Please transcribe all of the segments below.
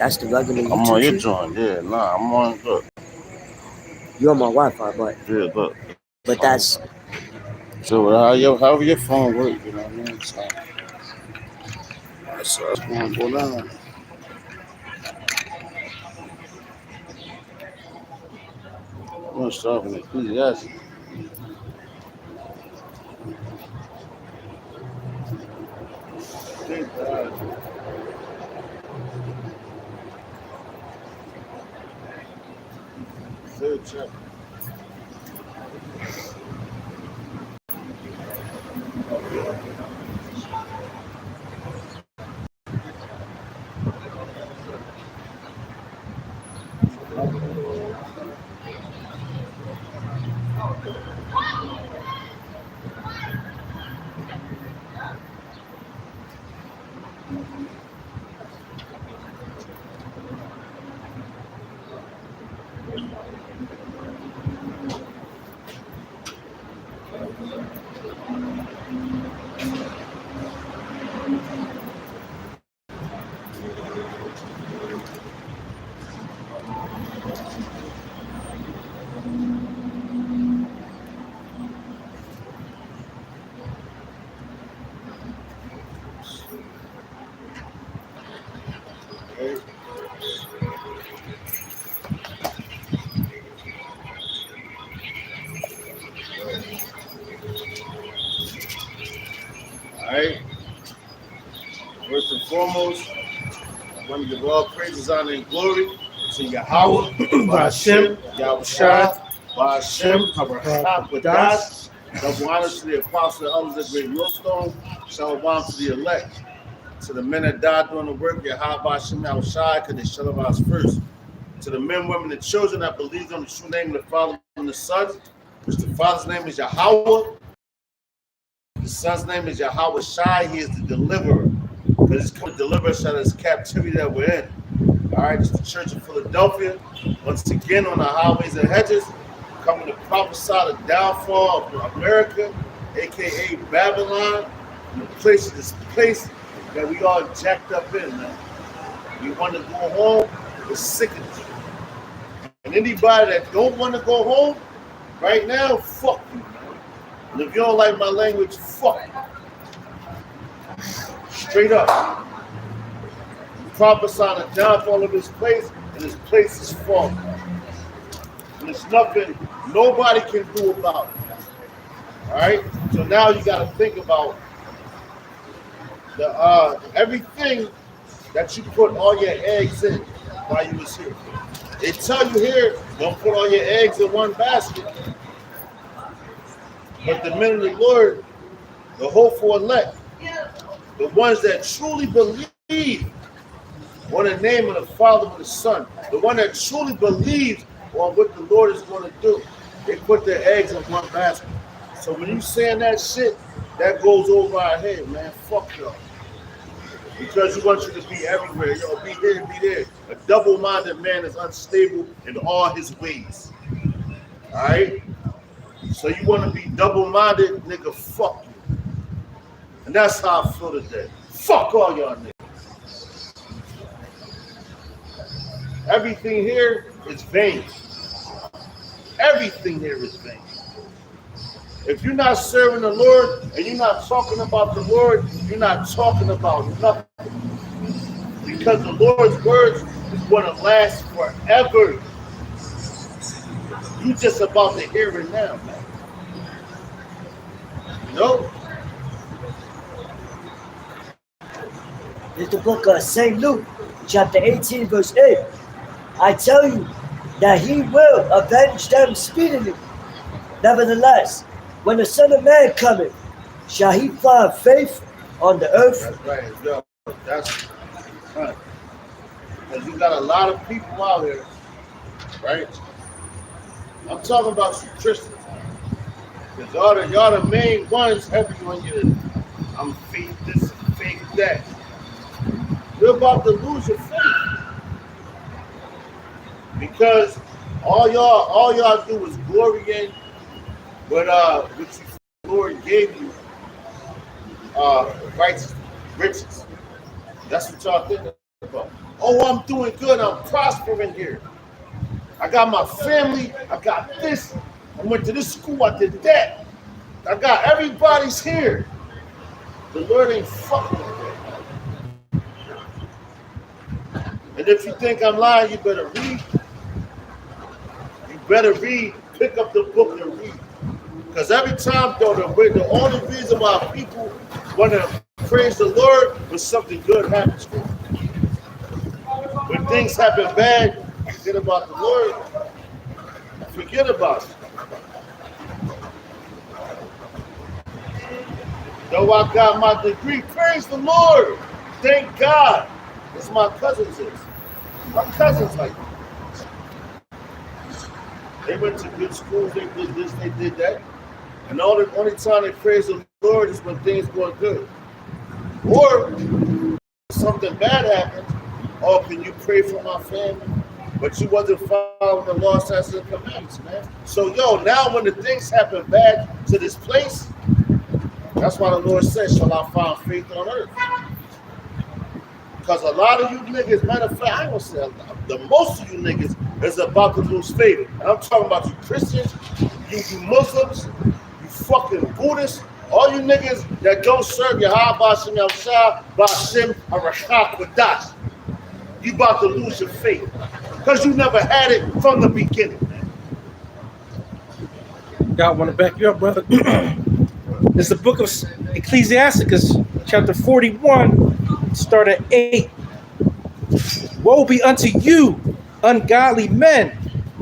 That's the regular YouTube I'm on your shit? joint, yeah. Nah, I'm on. Look, You're on my Wi-Fi, but yeah, look. that's So however your phone works, you know what I mean? So that's going to go down. I'm gonna start with Ecclesiastes. Third chapter. Okay. All right. First and foremost, I want to give all praises, honor, and glory to Yahweh, Ba'ashem, Yahushua, Ba'ashem, Habarakapadas. Double honor to the apostle and elders of Great Millstone. Shalom to the elect. To the men that died doing the work, Yahweh, Ba'ashem, Yahushua, because they shall of us first. To the men, women, and children that believe on the true name of the Father and the Son, which the Father's name is Yahweh, the Son's name is Yahweh Shai. He is the deliverer. Because he's come to deliver us out of this captivity that we're in. All right, it's the Church of Philadelphia. Once again, on the highways and hedges, coming to prophesy the downfall of America, aka Babylon, and the place that we all jacked up in, man. We want to go home, we're sick of it. And anybody that don't want to go home right now, fuck you, man. And if you don't like my language, fuck you. Straight up. Prophesying the downfall of this place, and this place is falling. And there's nothing nobody can do about it. Alright? So now you gotta think about the everything that you put all your eggs in while you was here. They tell you here, don't put all your eggs in one basket. But the men of the Lord, the hopeful elect, the ones that truly believe on the name of the Father and the Son, the one that truly believes on what the Lord is going to do, they put their eggs in one basket. So when you saying that shit, that goes over our head, man. Fuck y'all. Because you want you to be everywhere. Yo, be here, be there. A double-minded man is unstable in all his ways. All right? So you want to be double-minded, nigga, fuck you. And that's how I feel today. Fuck all y'all niggas. Everything here is vain. Everything here is vain. If you're not serving the Lord and you're not talking about the Lord, you're not talking about nothing. Because the Lord's words is going to last forever. You just about to hear it now, man. You know? it's the book of St. Luke, chapter 18, verse 8. I tell you that he will avenge them speedily. Nevertheless, when the Son of Man cometh, shall he find faith on the earth? That's right. Yo, that's right. Because you got a lot of people out here, right? I'm talking about you Christians. Because y'all the main ones heavy on you. I'm fake this and fake that. You're about to lose your faith. Because all y'all do is glory in what the Lord gave you righteous riches. That's what y'all think about. Oh, I'm doing good. I'm prospering here. I got my family. I got this. I went to this school. I did that. I got everybody's here. The Lord ain't fucking with that. And if you think I'm lying, you better read. You better read. Pick up the book and read. Because every time, though, the only reason why people want to praise the Lord when something good happens to them. When things happen bad, forget about the Lord. Forget about it. Though I got my degree, praise the Lord. Thank God. That's my cousins is. My cousins like that. They went to good schools, they did this, they did that. And the only time they praise the Lord is when things going good. Or something bad happens. Oh, can you pray for my family? But you wasn't following the law, statutes, and commandments, man. So, now when the things happen bad to this place, that's why the Lord says, shall I find faith on earth? Because a lot of you niggas, matter of fact, I ain't gonna say a lot, the most of you niggas is about to lose faith. And I'm talking about you Christians, you Muslims, you fucking Buddhists, all you niggas that don't serve Yahweh Bashim Yahushua Bashim Arashak Wadash. You about to lose your faith. Because you never had it from the beginning, man. God want to back you up, brother. It's the book of Ecclesiasticus, chapter 41, start at 8. Woe be unto you, ungodly men,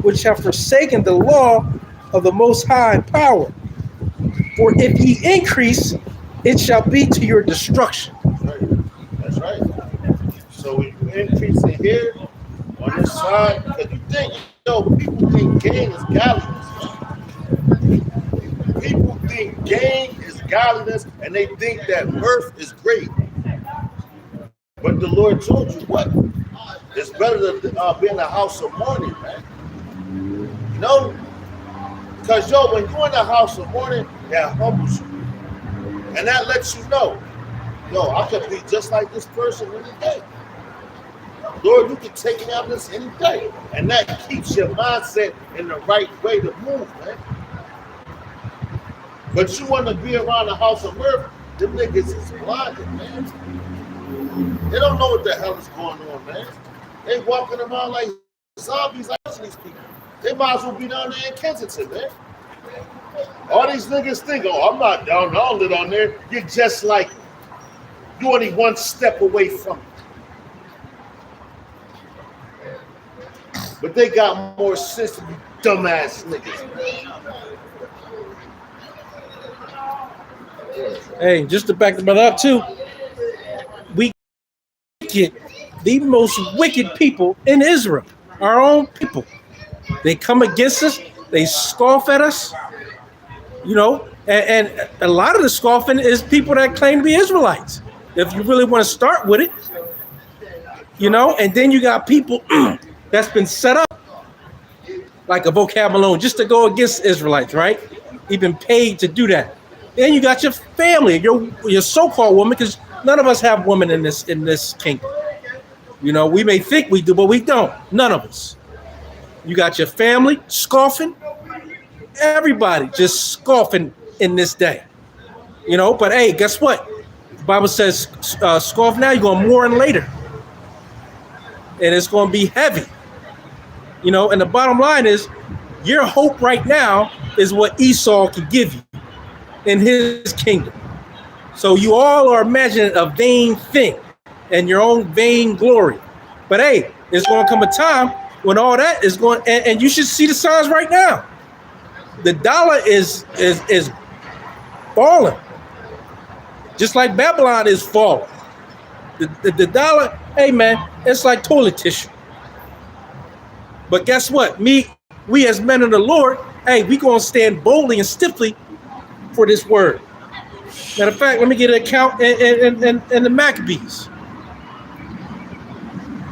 which have forsaken the law of the Most High power. For if ye increase, it shall be to your destruction. That's right. So when you increase it here, on this side, because you think, people think gain is godliness. People think gain is godliness, and they think that mirth is great. But the Lord told you what? It's better to be in the house of mourning, man. You know? Because, when you're in the house of mourning, that humbles you. And that lets you know, I could be just like this person any day. Lord, you can take me out of this any day. And that keeps your mindset in the right way to move, man. But you want to be around the house of mirth, them niggas is blinded, man. They don't know what the hell is going on, man. They walking around like zombies like these people. They might as well be down there in Kensington, man. All these niggas think, I'm not down, I don't live down there. You're just like, you're only one step away from it. But they got more sense than you dumbass niggas. Hey, just to back the brother up too, we get the most wicked people in Israel, our own people. They come against us, they scoff at us, and a lot of the scoffing is people that claim to be Israelites. If you really want to start with it, and then you got people that's been set up like a Vocab Malone just to go against Israelites, right? He's been paid to do that. Then you got your family, your so-called woman, because none of us have women in this kingdom. We may think we do, but we don't. None of us. You got your family scoffing. Everybody just scoffing in this day. But hey, guess what? The Bible says, scoff now, you're going to mourn later. And it's going to be heavy. And the bottom line is, your hope right now is what Esau can give you in his kingdom. So you all are imagining a vain thing and your own vain glory. But hey, there's going to come a time when all that is going, and you should see the signs right now. The dollar is falling, just like Babylon is falling. The dollar, hey man, it's like toilet tissue. But guess what? We as men of the Lord, hey, we gonna stand boldly and stiffly for this word. Matter of fact, let me get an account in the Maccabees.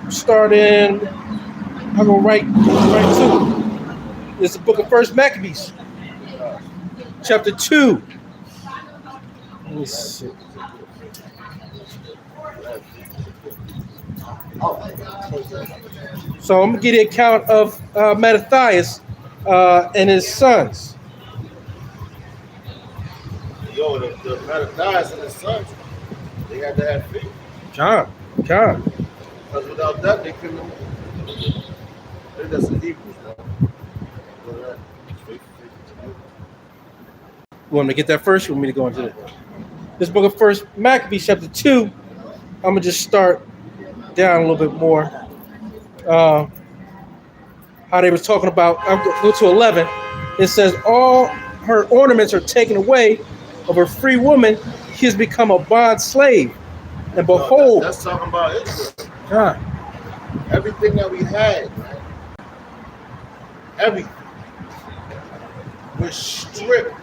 Starting, I'm gonna write to. It's the book of First Maccabees, chapter 2. Let me see. So I'm gonna give you an account of Mattathias and his sons. Yo, the Mattathias and his sons, they had to have faith. John. Because without that, they couldn't. I think that's the Hebrews, man. You want me to get that first? Or you want me to go into it? This book of First Maccabees, chapter 2. I'm gonna just start down a little bit more. How they was talking about. I'll go to 11. It says all her ornaments are taken away of her free woman. She has become a bond slave. And behold, that's talking about Israel. God, Everything that we had, man. Everything. We're stripped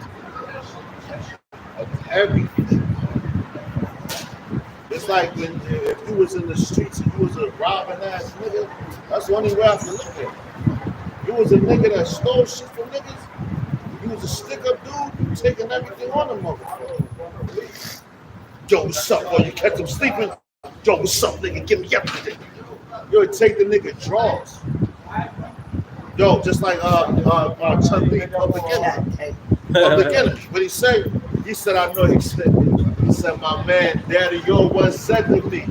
of everything. It's like when if you was in the streets and you was a robbing ass nigga, that's the only way I can look at it. You was a nigga that stole shit from niggas. You was a stick-up dude, you taking everything on them motherfucker. Yo, what's up, boy? You catch them sleeping? Yo, what's up, nigga? Give me everything. Yo, take the nigga draws. Yo, just like Chun Li, Public Enemy. What he said? He said, I know. He said, my man, Daddy Yo once said to me,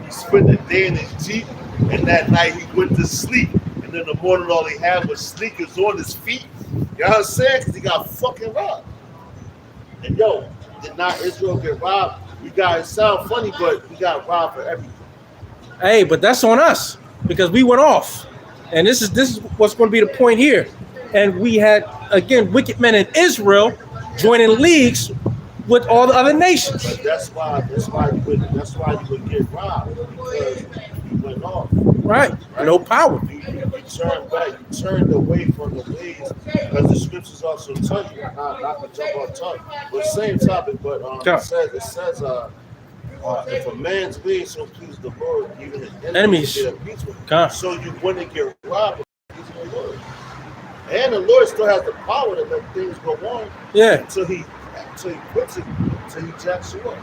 he spent the day in his Jeep, and that night he went to sleep. And in the morning, all he had was sneakers on his feet. You know what I'm saying? Because he got fucking robbed. And yo, did not Israel get robbed? It sound funny, but we got robbed for everything. hey, but that's on us because we went off, and this is what's going to be the point here. And we had again wicked men in Israel joining leagues with all the other nations. But that's why you would get robbed because you went off. Right. No power. You turned back. You turned away from the ways, because the scriptures also tell you not to jump on tongue. But same topic, but it says if a man's ways so please the Lord, even his enemies will be at peace with him. So you wouldn't get robbed of the Lord. And the Lord still has the power to let things go on. Yeah. Until he puts it, until he jacks you up.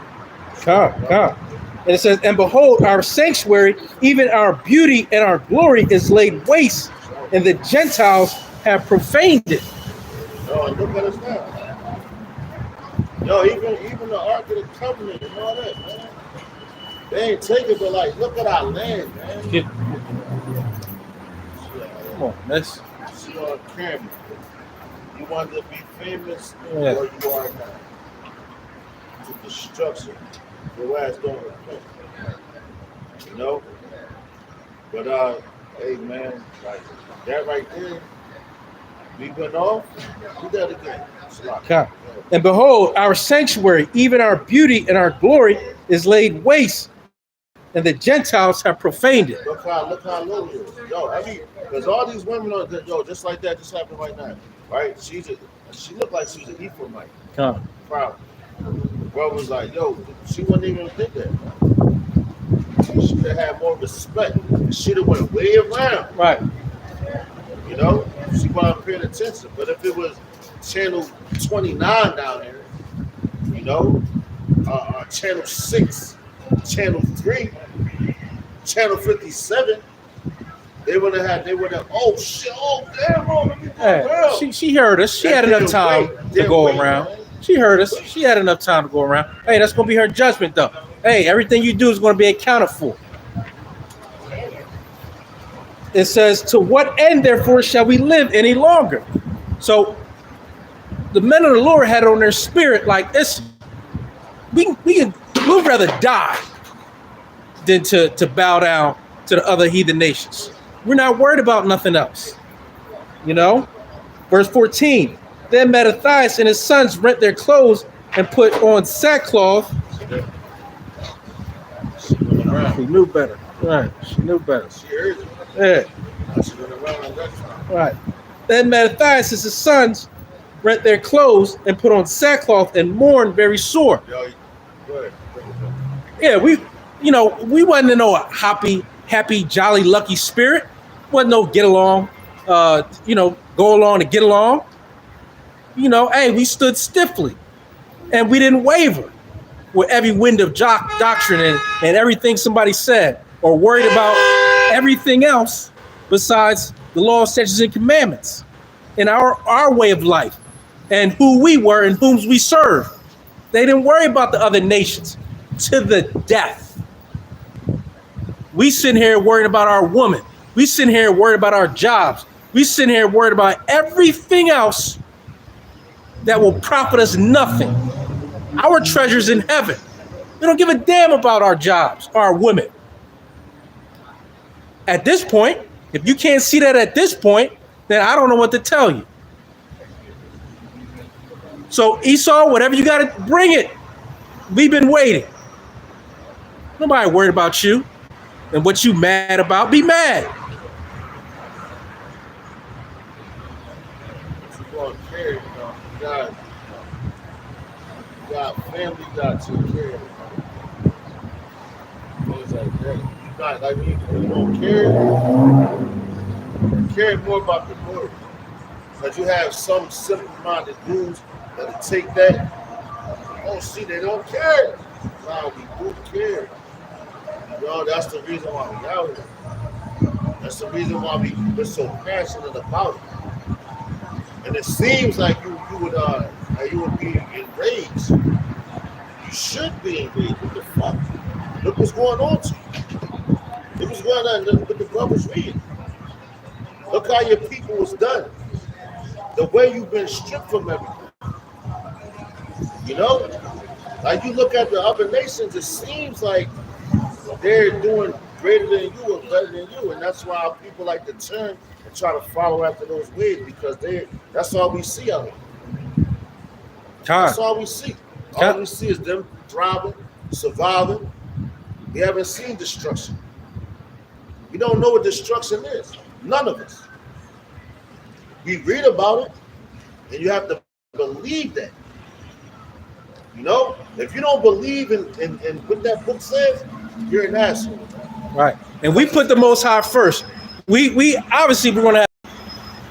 God. And it says, and behold, our sanctuary, even our beauty and our glory is laid waste, and the Gentiles have profaned it. Yo, look at us now. Yo, even the Ark of the Covenant and all that, man. They ain't taking, but like, look at our land, man. Yeah. Come on, let's see on camera. You want to be famous, or you are not. To destruction. Your ass don't repent. You know? But hey man, like that right there, we went off, do that again. God. And behold, our sanctuary, even our beauty and our glory is laid waste, and the Gentiles have profaned it. Look how low he is. Yo, I mean, because all these women are just like that just happened right now. Right? She looked like she was an Ephraimite. God. Probably. Bro was like, yo, she wouldn't even think that. She should have had more respect. She should have went way around. Right. You know? She wasn't paying attention. But if it was channel 29 down there, you know, channel 6, channel 3, channel 57, they would have, oh shit, oh damn, bro. She heard us. She had enough time to go around. Man. She heard us. She had enough time to go around. Hey, that's going to be her judgment, though. Hey, everything you do is going to be accounted for. It says, to what end, therefore, shall we live any longer? So the men of the Lord had it on their spirit like this. We'd rather die than to bow down to the other heathen nations. We're not worried about nothing else. You know? Verse 14. Then Mattathias and his sons rent their clothes and put on sackcloth. She knew better. Right. She knew better. Yeah. Right. Then Mattathias and his sons rent their clothes and put on sackcloth and mourn very sore. Yeah, we wasn't in no happy, jolly, lucky spirit. Wasn't no get along, go along and get along. Hey, we stood stiffly and we didn't waver with every wind of doctrine and everything somebody said. or worried about everything else besides the law, statutes, and commandments in our way of life and who we were and whom we serve. They didn't worry about the other nations to the death. We sitting here worried about our woman. We sitting here worried about our jobs. We sitting here worried about everything else that will profit us nothing. Our treasure's in heaven. We don't give a damn about our jobs, our women. At this point, if you can't see that at this point, then I don't know what to tell you. So Esau, whatever you got to bring it. We've been waiting. Nobody worried about you and what you mad about. Be mad. You got family, you got to care. Things like that. You got, like, you don't care more about the Lord. Because you have some simple-minded dudes that'll take that. Oh, see, they don't care. Nah, we do care. Yo, that's the reason why we out here. That's the reason why we're so passionate about it. And it seems like you would be enraged. You should be enraged. What the fuck? Look what's going on to you. Look what's going on. Look what the brothers reading. Look how your people was done. The way you've been stripped from everything. You know? Like you look at the other nations, it seems like they're doing greater than you or better than you. And that's why people like to turn and try to follow after those ways, because that's all we see of it. That's all we see. All we see is them thriving, surviving. We haven't seen destruction. We don't know what destruction is. None of us. We read about it, and you have to believe that. You know, if you don't believe in what that book says, you're an asshole. Right. And we put the Most High first. We obviously we're going to have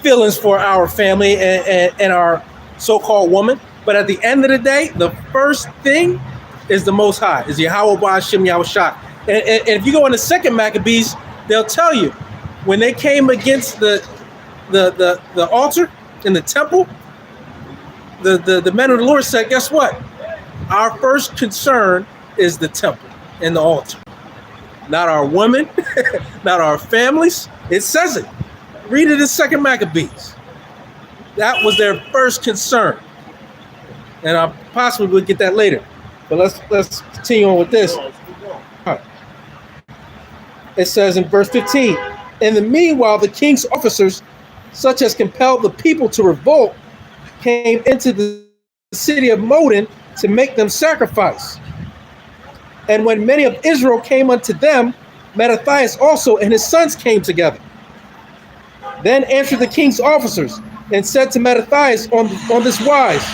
feelings for our family and our so-called woman. But at the end of the day, the first thing is the Most High, is Yahweh Ba'ashem Yahushua. And if you go in the second Maccabees, they'll tell you when they came against the altar in the temple, the men of the Lord said, guess what? Our first concern is the temple and the altar. Not our women, not our families. It says it. Read it in second Maccabees. That was their first concern. And I possibly will get that later. But let's continue on with this. All right. It says in verse 15, in the meanwhile, the king's officers, such as compelled the people to revolt, came into the city of Modin to make them sacrifice. And when many of Israel came unto them, Mattathias also and his sons came together. Then answered the king's officers and said to Mattathias on this wise,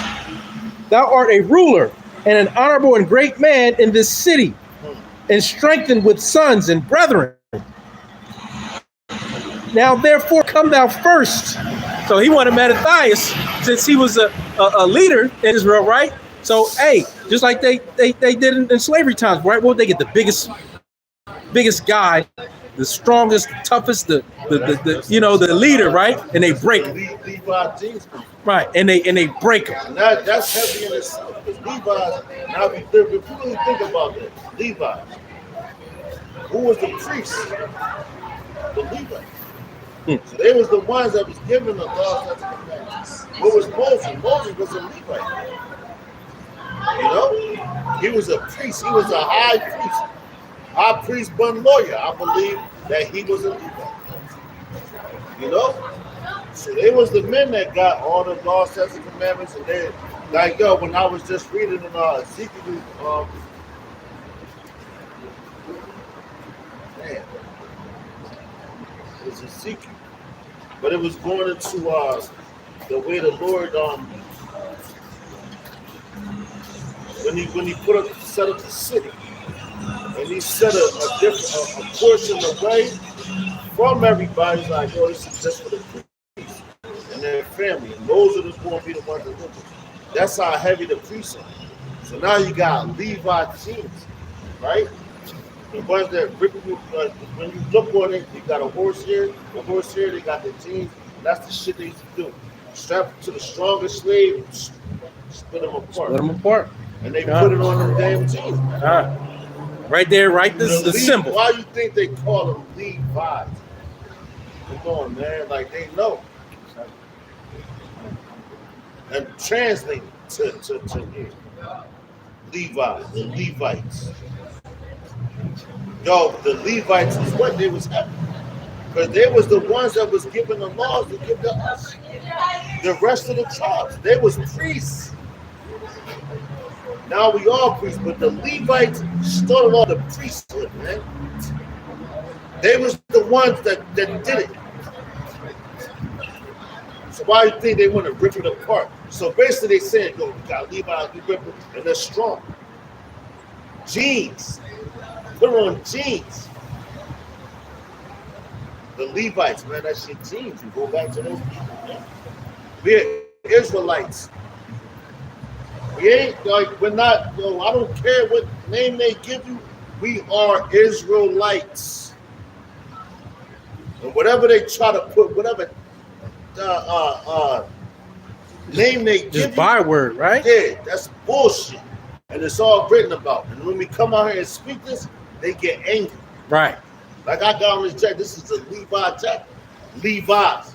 thou art a ruler and an honorable and great man in this city, and strengthened with sons and brethren. Now therefore come thou first. So he wanted Mattathias, since he was a leader in Israel, right? So hey, just like they did in slavery times, right? Well, they get the biggest guy, the strongest, the toughest, the leader, right? And they break him. Right, and they break him. And that's heavy in itself. Because Levi, now if you really think about that, Levi, who was the priest? The Levi. So they was the ones that was given the laws and commandments. What was Moses? Moses was a Levite. You know, he was a priest. He was a high priest. High priest, bun lawyer. I believe that he was a Levite. You know, so they was the men that got all the laws, statutes, and commandments, and they like when I was just reading in Ezekiel, it was Ezekiel, but it was going into the way the Lord when he set up the city, and he set a portion away from everybody. He's like, this is just for the priests and their family, and those are the going to be the ones that live. That's how heavy the priests are. So now you got Levi teams, right? The ones that rip you, when you look on it, you got a horse here, they got the jeans. That's the shit they used to do. Strap to the strongest slave, split them apart. Split them apart. And they put it on them damn jeans. Right there, right? This is the symbol. Why you think they call them Levi's? Come on, man. Like, they know. And translate to here. Levi, the Levites. Yo, the Levites is what they was having. Because they was the ones that was giving the laws to give to us. The rest of the tribes, they was priests. Now we all priests, but the Levites started all the priesthood, man. They was the ones that did it. So why do you think they want to rip it apart? So basically they said, yo, we got Levi's, we rip it, and they're strong. Jeans. Put on jeans. The Levites, man, that shit jeans. You go back to those people, man. We're Israelites. We ain't like, we're not, yo, I don't care what name they give you. We are Israelites. And whatever they try to put, whatever name they give Just byword, right? Yeah, that's bullshit. And it's all written about. And when we come out here and speak this, they get angry. Right. Like I got on this jacket. This is a Levi jacket. Levi's.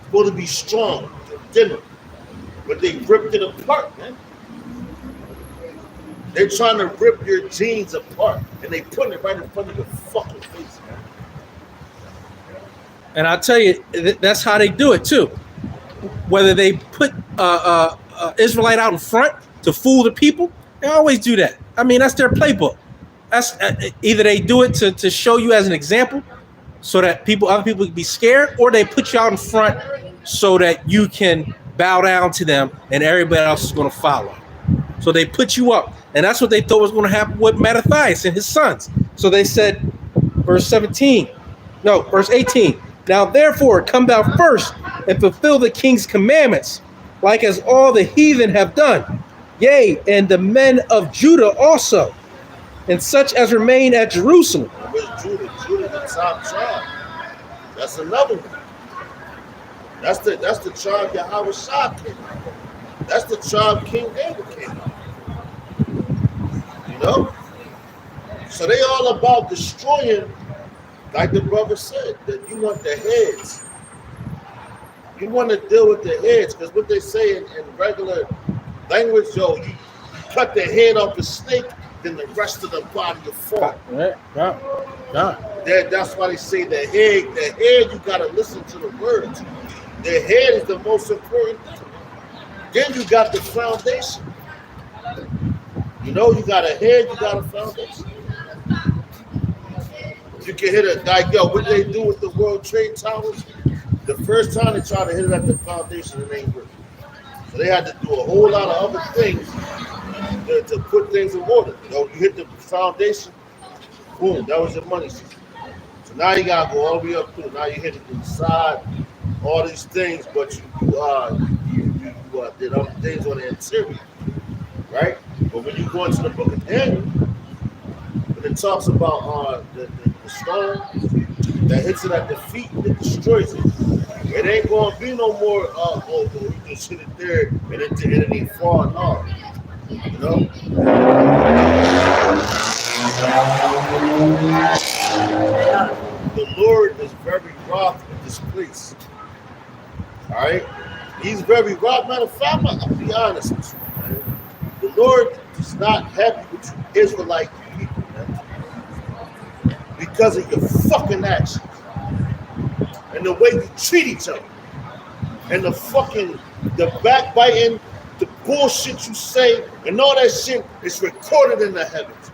Supposed to be strong. Dinner. But they ripped it apart, man. They're trying to rip your jeans apart. And they put it right in front of your fucking face, man. And I'll tell you, that's how they do it too. Whether they put Israelite out in front to fool the people, they always do that. I mean, that's their playbook. That's either they do it to show you as an example, so that other people can be scared, or they put you out in front so that you can bow down to them and everybody else is going to follow. So they put you up, and that's what they thought was going to happen with Mattathias and his sons. So they said, verse 18. Now therefore come thou first and fulfill the king's commandments, like as all the heathen have done, yea, and the men of Judah also, and such as remain at Jerusalem. Where's Judah? Judah, the top tribe. That's another one. That's the tribe Yahweh Shah came out. That's the tribe King David came out. You know? So they all about destroying, like the brother said, that you want the heads. You want to deal with the heads, because what they say in regular language, yo, you cut the head off the snake, then the rest of the body will fall. That's why they say the head, you got to listen to the words. The head is the most important thing. Then you got the foundation. You know, you got a head, you got a foundation. You can hit it like, yo, what they do with the World Trade Towers? The first time they tried to hit it at the foundation, it ain't working. So they had to do a whole lot of other things to put things in order. You know, you hit the foundation, boom, that was your money system. So now you gotta go all the way up to it. Now you hit it inside, all these things, but you did other things on the interior, right? But when you go into the book of Daniel, when it talks about the stone that hits it at the feet, it destroys it. It ain't gonna be no more. You just hit it there and it ain't falling off. You know. The Lord is very wroth with this place. All right, He's very wroth. Matter of fact, I'll be honest with you, man. The Lord is not happy with you Israelite people, man, because of your fucking actions and the way you treat each other and the backbiting, the bullshit you say, and all that shit is recorded in the heavens.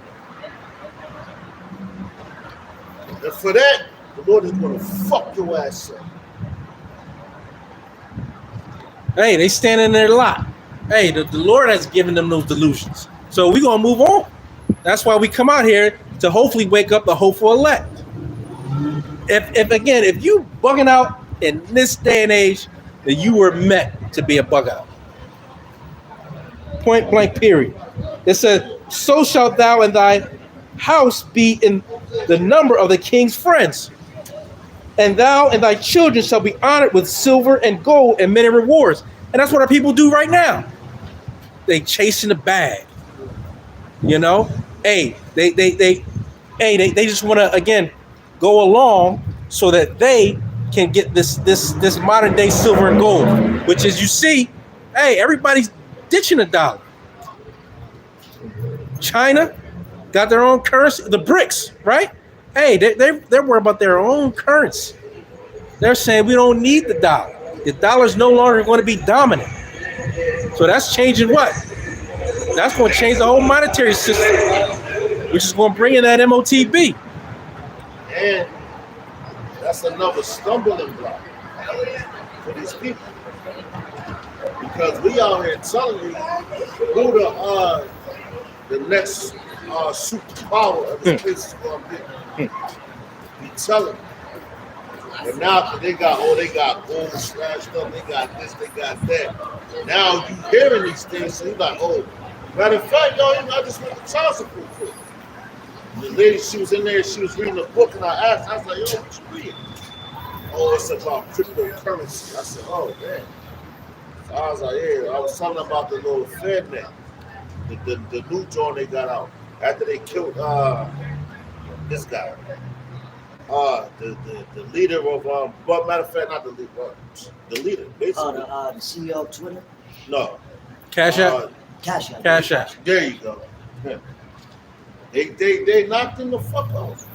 And for that, the Lord is going to fuck your ass up. Hey, they standing there a lot. Hey, the Lord has given them those delusions. So we're going to move on. That's why we come out here to hopefully wake up the hopeful elect. If you bugging out in this day and age, then you were meant to be a bug out. Point blank period. It says, so shalt thou and thy house be in the number of the king's friends. And thou and thy children shall be honored with silver and gold and many rewards. And that's what our people do right now. They chasing the bag. You know? Hey, they just want to, again, go along so that they can get this modern day silver and gold, which is, you see, hey, everybody's ditching the dollar. China got their own currency, the BRICS, right? Hey, they're worried about their own currency. They're saying we don't need the dollar. The dollar's no longer going to be dominant. So that's changing what? That's going to change the whole monetary system, which is going to bring in that MOTB. And that's another stumbling block for these people. Because we out here telling you who the next superpower of this place is going to be. We telling you. And now they got gold slashed up, they got this, they got that. Now you hearing these things, so you like, oh, matter of fact, yo, I just went to child support for it. The lady, she was in there, she was reading a book, and I asked, I was like, yo, what you reading? Oh, it's about cryptocurrency. I said, oh, man. So I was like, yeah, I was telling about the little FedNet, the new joint they got out after they killed this guy. The leader of but matter of fact, not the leader, the leader, basically. The CEO of Twitter. No. Cash App. Cash App. Cash App. There you go. Yeah. They knocked him the fuck off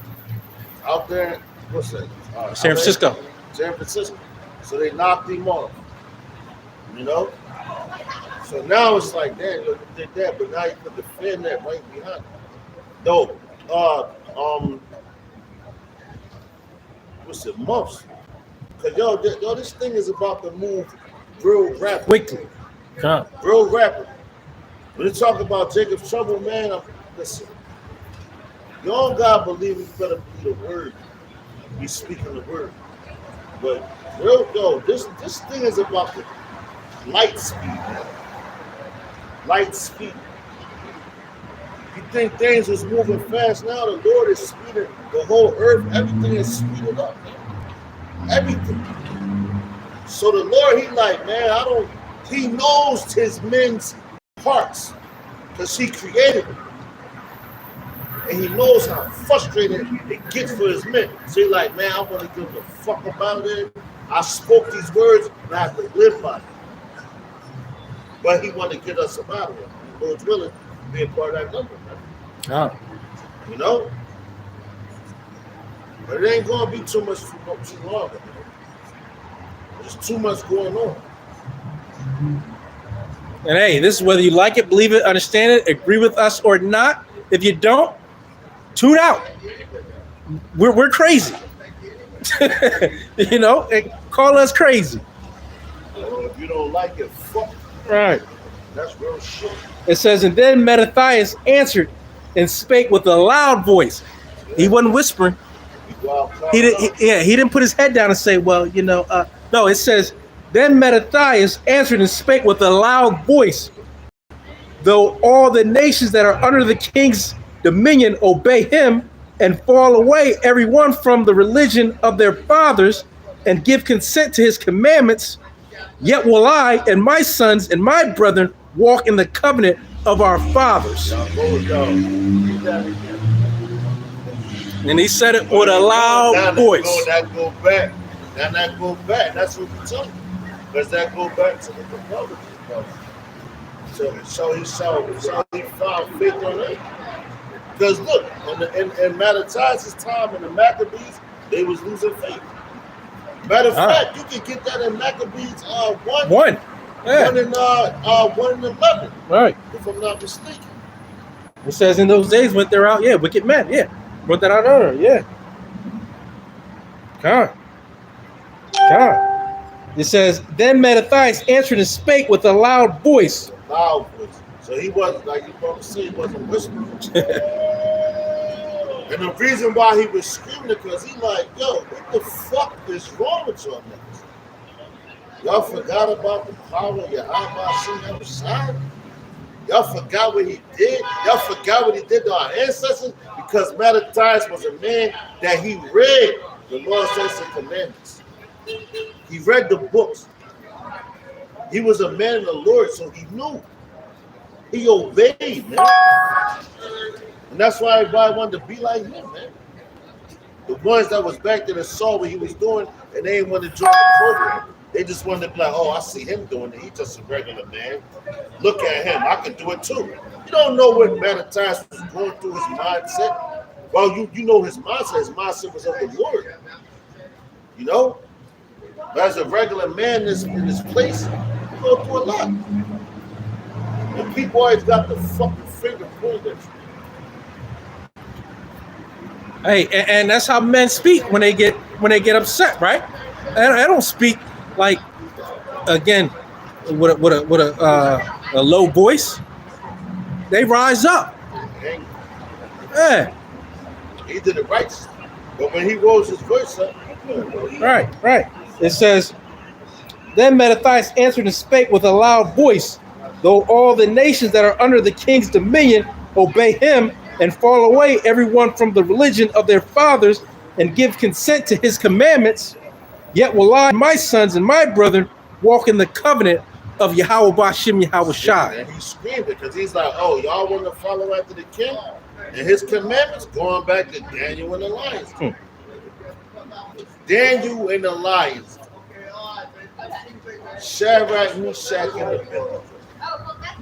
out there. What's that? San Francisco. San Francisco. So they knocked him off. You know. So now it's like, damn, you did that, but now you put the FedNet right behind it. No. What's it, months? Because yo, this thing is about to move real rapid. Quickly. Real rapid. When you talk about Jacob's trouble, man, listen. You don't gotta believe it, you better believe the word. Be speaking the word. But real though, this thing is about the light speed, man. Light speed. You think things was moving fast now? The Lord is speeding the whole earth. Everything is speeded up, man. Everything. So the Lord, he like, man, he knows his men's hearts because he created them. And he knows how frustrated it gets for his men. So he like, man, I want to give a fuck about it. I spoke these words and I have to live by them. But he wanted to get us about it. Lord's willing to be a part of that number. Oh. You know? But it ain't gonna be too long. There's too much going on. And hey, this is whether you like it, believe it, understand it, agree with us or not. If you don't, tune out. We're crazy. You know, call us crazy. If you don't like it, fuck. Right. That's real shit. It says, and then Mattathias answered and spake with a loud voice. He wasn't whispering. He didn't put his head down and say, well, you know, no, it says, then Mattathias answered and spake with a loud voice. Though all the nations that are under the king's dominion obey him and fall away, every one from the religion of their fathers, and give consent to his commandments, yet will I and my sons and my brethren walk in the covenant of our fathers. And he said it with a loud voice. That go back. Now that go back. That's what we told you. Because that go back to the Republican Party. So he found faith on it. Because look, in Mattathias' time in the Maccabees, they was losing faith. Matter of fact, you can get that in Maccabees 1. Yeah. 1 and 11. Right. If I'm not mistaken. It says in those days went there out, wicked men, brought that out earlier, God. It says, then Mattathias answered and spake with a loud voice. Loud voice. So he wasn't, like you probably say, he wasn't whispering. And the reason why he was screaming is because he like, yo, what the fuck is wrong with y'all niggas? Y'all forgot about the power of Yahweh Hashem. Y'all forgot what he did. Y'all forgot what he did to our ancestors Because Mattathias was a man that he read the Lord's Statutes and Commandments. He read the books. He was a man of the Lord, so he knew. He obeyed, man. And that's why everybody wanted to be like him, man. The ones that was back there that saw what he was doing and they didn't want to join the program. They just wanted to be like, oh, I see him doing it. He's just a regular man. Look at him. I can do it too. You don't know what Mattathias was going through his mindset. Well, you know his mindset. His mindset was of the Lord. You know? But as a regular man in this place, you go through a lot. And people always got the fucking finger pointed at you. Hey, and that's how men speak when they get upset, right? And I don't speak like, again, with a low voice. They rise up. Yeah. He did it right, but when he rose his voice up, right. It says, then Mattathias answered and spake with a loud voice, though all the nations that are under the king's dominion obey him and fall away everyone from the religion of their fathers and give consent to his commandments, yet will I, my sons and my brethren, walk in the covenant of Yahweh Ba'ashem Yahweh Shai. And he screamed it because he's like, oh, y'all want to follow after the king and his commandments, going back to Daniel and the lions. Daniel and the lions. Shadrach, Meshach, and Abednego.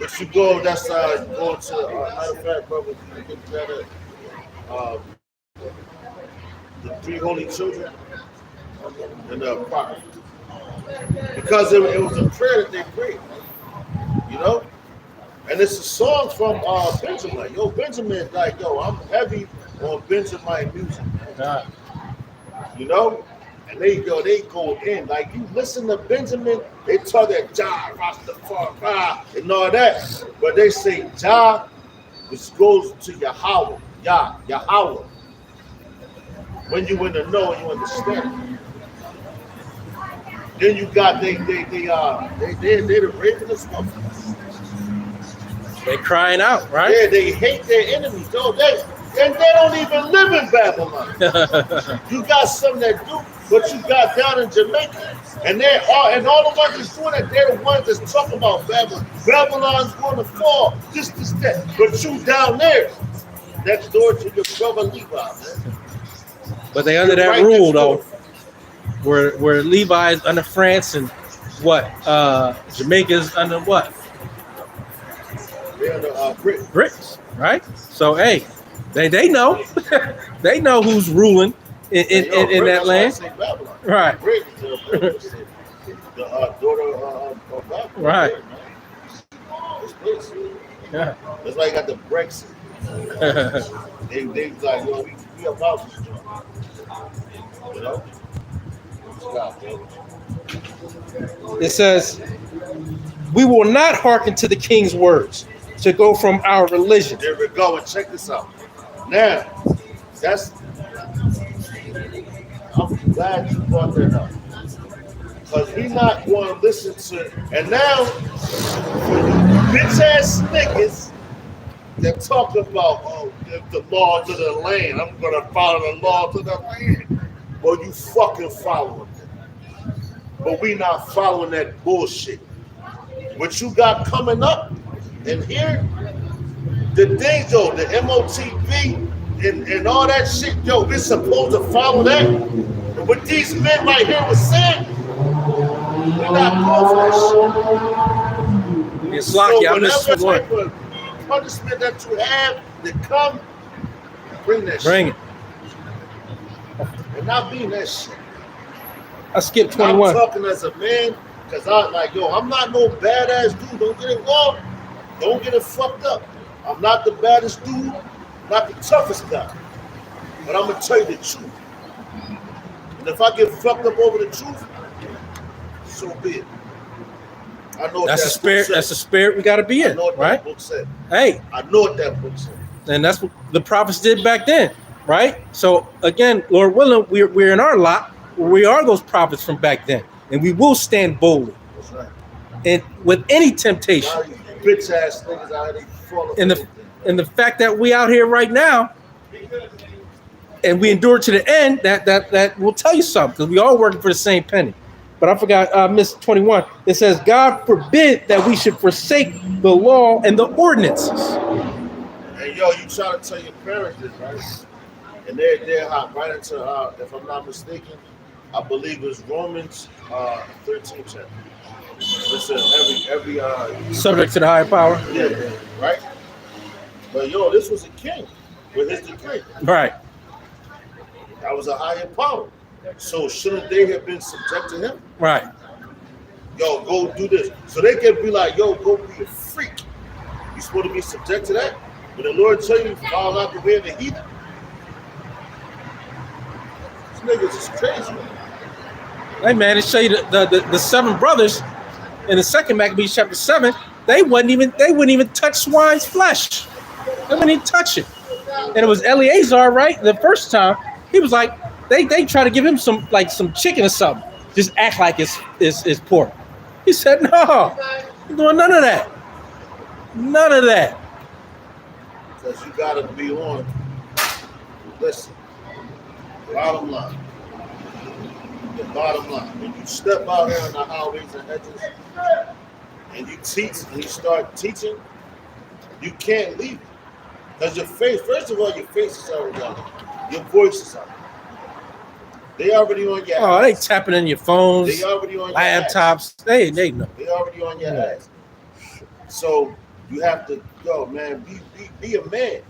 If you go, that's going to, matter of fact, brother, you get that, the three holy children and the prophet. Because it was a prayer that they prayed, you know? And it's a song from Benjamin. Yo, Benjamin, like, yo, I'm heavy on Benjamin music. You know? And they go in. Like, you listen to Benjamin, they talk that Jah, Rastafari, and all that. But they say Jah, which goes to Yahweh, Yahweh. When you in the know, you understand. Then you got they're the rapist motherfuckers. They crying out, right? Yeah, they hate their enemies, don't they? And they don't even live in Babylon. You got some that do, but you got down in Jamaica, and all the ones that's doing that, they're the ones that's talking about Babylon. Babylon's going to fall, this, that. But you down there, next door to your brother Levi, man. But they under that right rule though, where Levi is under France and what? Jamaica's under what? They're under Britain. Brits, right? So hey, they know, they know who's ruling in that land, right? Britain, the daughter of Babylon, right? Yeah, that's why you got the Brexit. they like, yo, we about this job. You know? It says, we will not hearken to the king's words to go from our religion. There we go, and check this out. Now, I'm glad you brought that up. Because we're not going to listen to it. And now, for you bitch ass niggas that talk about, oh, the law to the land, I'm going to follow the law to the land. Well, you fucking following it. But we not following that bullshit. What you got coming up in here, the things, yo, the MOTV and all that shit, yo, we're supposed to follow that. And what these men right here was saying, we're not going for that shit. It's like, so whatever type of punishment that you have to come, bring that bring shit. And not being that shit. I skipped 21. I'm talking as a man, because I'm like, yo, I'm not no badass dude. Don't get it wrong. Don't get it fucked up. I'm not the baddest dude, not the toughest guy. But I'm going to tell you the truth. And if I get fucked up over the truth, so be it. I know that's the spirit. That's the spirit we got to be in, I know what right? that book said. Hey, I know what that book said. And that's what the prophets did back then, right? So again, Lord willing, we're in our lot where we are those prophets from back then, and we will stand boldly. That's right. And with any temptation. Bitch ass niggas out here falling. And the fact that we out here right now, and we endure to the end, that will tell you something, because we all working for the same penny. But I forgot, Miss 21. It says, God forbid that we should forsake the law and the ordinances. And yo, you try to tell your parents this, right? And they're hot right into, if I'm not mistaken, I believe it's Romans 13 chapter. Listen, every Subject to the higher power. Yeah, right. But yo, this was a king with his decree. Right. That was a higher power. So shouldn't they have been subject to him? Right. Yo, go do this. So they can be like, yo, go be a freak. You supposed to be subject to that? But the Lord tell you, follow out the way of the heathen. These niggas is crazy, man. Hey man, it show you the seven brothers in the second Maccabees chapter 7. They wouldn't even touch swine's flesh. They wouldn't even touch it. And it was Eleazar, right? The first time he was like, they try to give him some chicken or something. Just act like it's pork. He said, no, I'm doing none of that. None of that. Because you gotta be on. Listen, bottom line. The bottom line. When you step out here on the highways and hedges and you teach and you start teaching, you can't leave it. Because your face, first of all, your face is already on. Your voice is on. They already on your ass. They tapping in your phones, They already on your laptops. ass. They know. They already on your ass. So you have to go, man, be a man.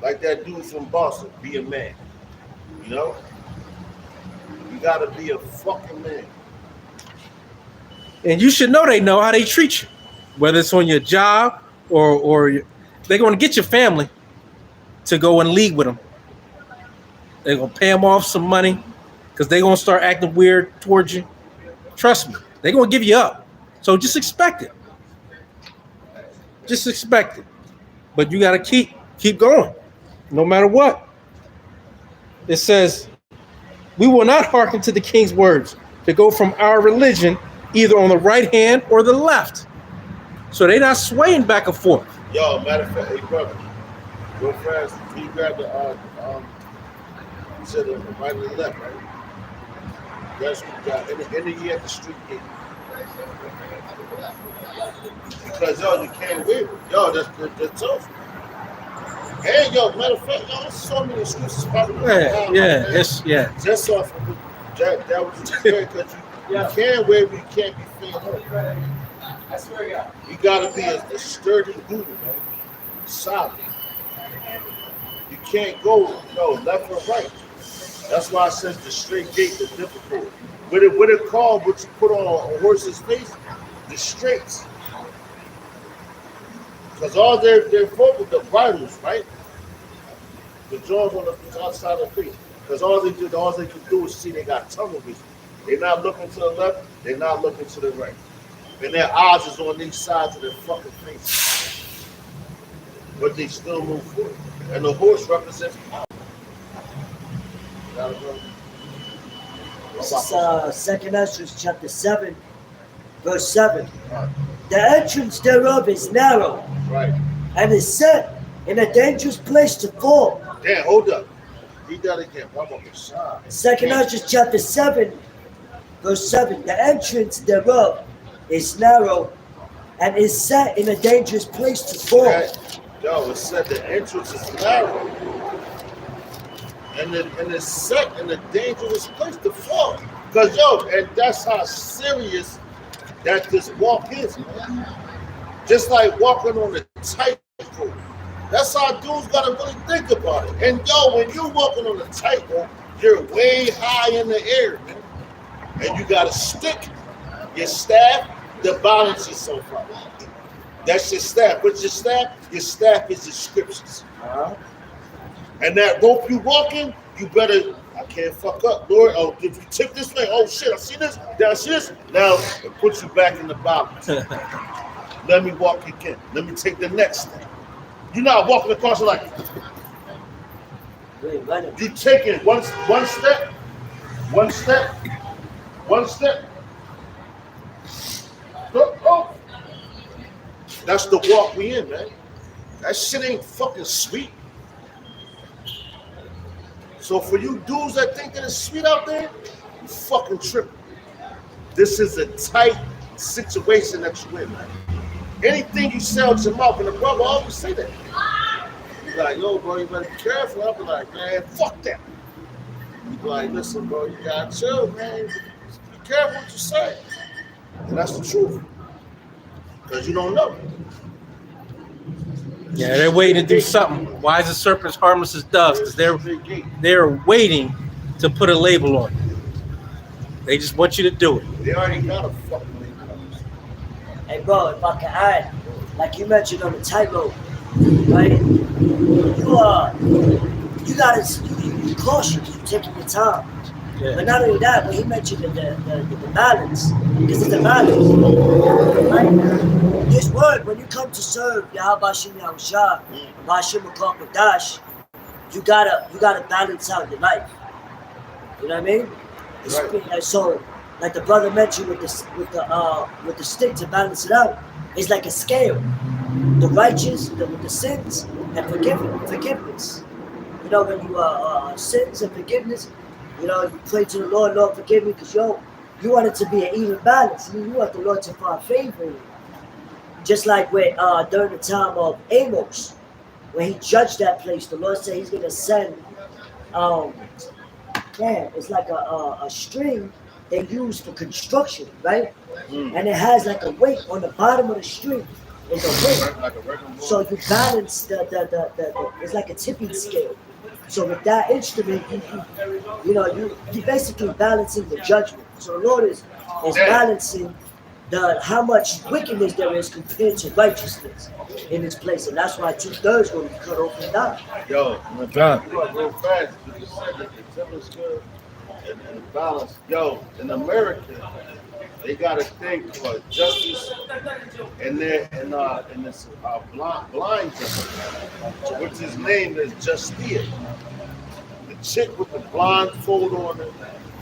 Like that dude from Boston, be a man. You know? You gotta be a fucking man. And you should know they know how they treat you, whether it's on your job or they're going to get your family to go and league with them. They're going to pay them off some money because they're going to start acting weird towards you. Trust me, they're going to give you up. So just expect it. Just expect it. But you got to keep going, no matter what. It says, we will not hearken to the king's words to go from our religion either on the right hand or the left. So they're not swaying back and forth. Yo, matter of fact, hey brother, go fast. Can you grab the you said the right and the left, right? That's in the year at the street gate. Because yo, you can't wait. Yo, that's tough. Hey, yo, matter of fact, yo, there's so many excuses probably. Yeah. Just off of that was scary because you can't wait, but you can't be feeling. I swear to God. You gotta be a sturdy dude, man. Solid. You can't go left or right. That's why I said the straight gate is difficult. What it called, what you put on a horse's face, the straights. Because all they're focused the bridles, right? The jaws on the outside of the face. Because all they can do is see they got tunnel vision. They're not looking to the left, they're not looking to the right. And their eyes is on these sides of their fucking face. But they still move forward. And the horse represents power. This is 2 Ezra chapter 7, verse 7. The entrance thereof is narrow, right, and is set in a dangerous place to fall. Damn, hold up. Read that again. 2 Ezra chapter 7, verse 7. The entrance thereof is narrow and is set in a dangerous place to fall. Okay. Yo, it said the entrance is narrow. And it's set in a dangerous place to fall. Because, and that's how serious that this walk is, man. Just like walking on a tightrope. That's how dudes gotta really think about it. And when you're walking on a tightrope, you're way high in the air, man. And you got a stick, your staff, to balance yourself out. That's your staff. What's your staff? Your staff is the scriptures. And that rope you walking, you better, I can't fuck up, Lord. Oh, if you tip this way, oh shit, I see this, now I see this. Now it puts you back in the balance. Let me walk again. Let me take the next step. You're not walking across it like, you taking one step, one step, one step. Oh. That's the walk we in, man. That shit ain't fucking sweet. So for you dudes that think that it's sweet out there, you fucking tripping. This is a tight situation that you're in, man. Anything you say out your mouth, and the brother always say that. He's like, yo, bro, you better be careful. I'll be like, man, fuck that. You be like, listen, bro, you gotta chill, man. Be careful what you say. And that's the truth. Because you don't know. Yeah, they're waiting to do something. Why is the serpent as harmless as doves? Because they're waiting to put a label on it. They just want you to do it. They already got a fucking label. Hey, bro, if I can add, like you mentioned on the tightrope, right? You gotta you cautious. You taking your time. Yeah. But not only that, but he mentioned the balance, because it's a balance. Right? This word, when you come to serve Yahweh Shem Yahushua, Hashem Kodash, you gotta balance out your life. You know what I mean? Right. So, like the brother mentioned with the stick to balance it out, it's like a scale. The righteous, with the sins, and forgiveness. You know, when you sins and forgiveness. You know, you pray to the Lord, Lord, forgive me, because you want it to be an even balance. You want the Lord to find favor in you. Just like when during the time of Amos, when he judged that place, the Lord said he's going to send, it's like a string they use for construction, right? And it has like a weight on the bottom of the string. It's a weight. Like a regular So you balance it's like a tipping scale. So with that instrument, you basically balancing the judgment. So the Lord is balancing how much wickedness there is compared to righteousness in this place, and that's why 2/3 will be cut off and die. Yo, you got real fast. You said that the temple is good and balance. Yo, in America, they got a thing for justice, and they're in this blind justice, which his name is Justia. The chick with the blindfold on her,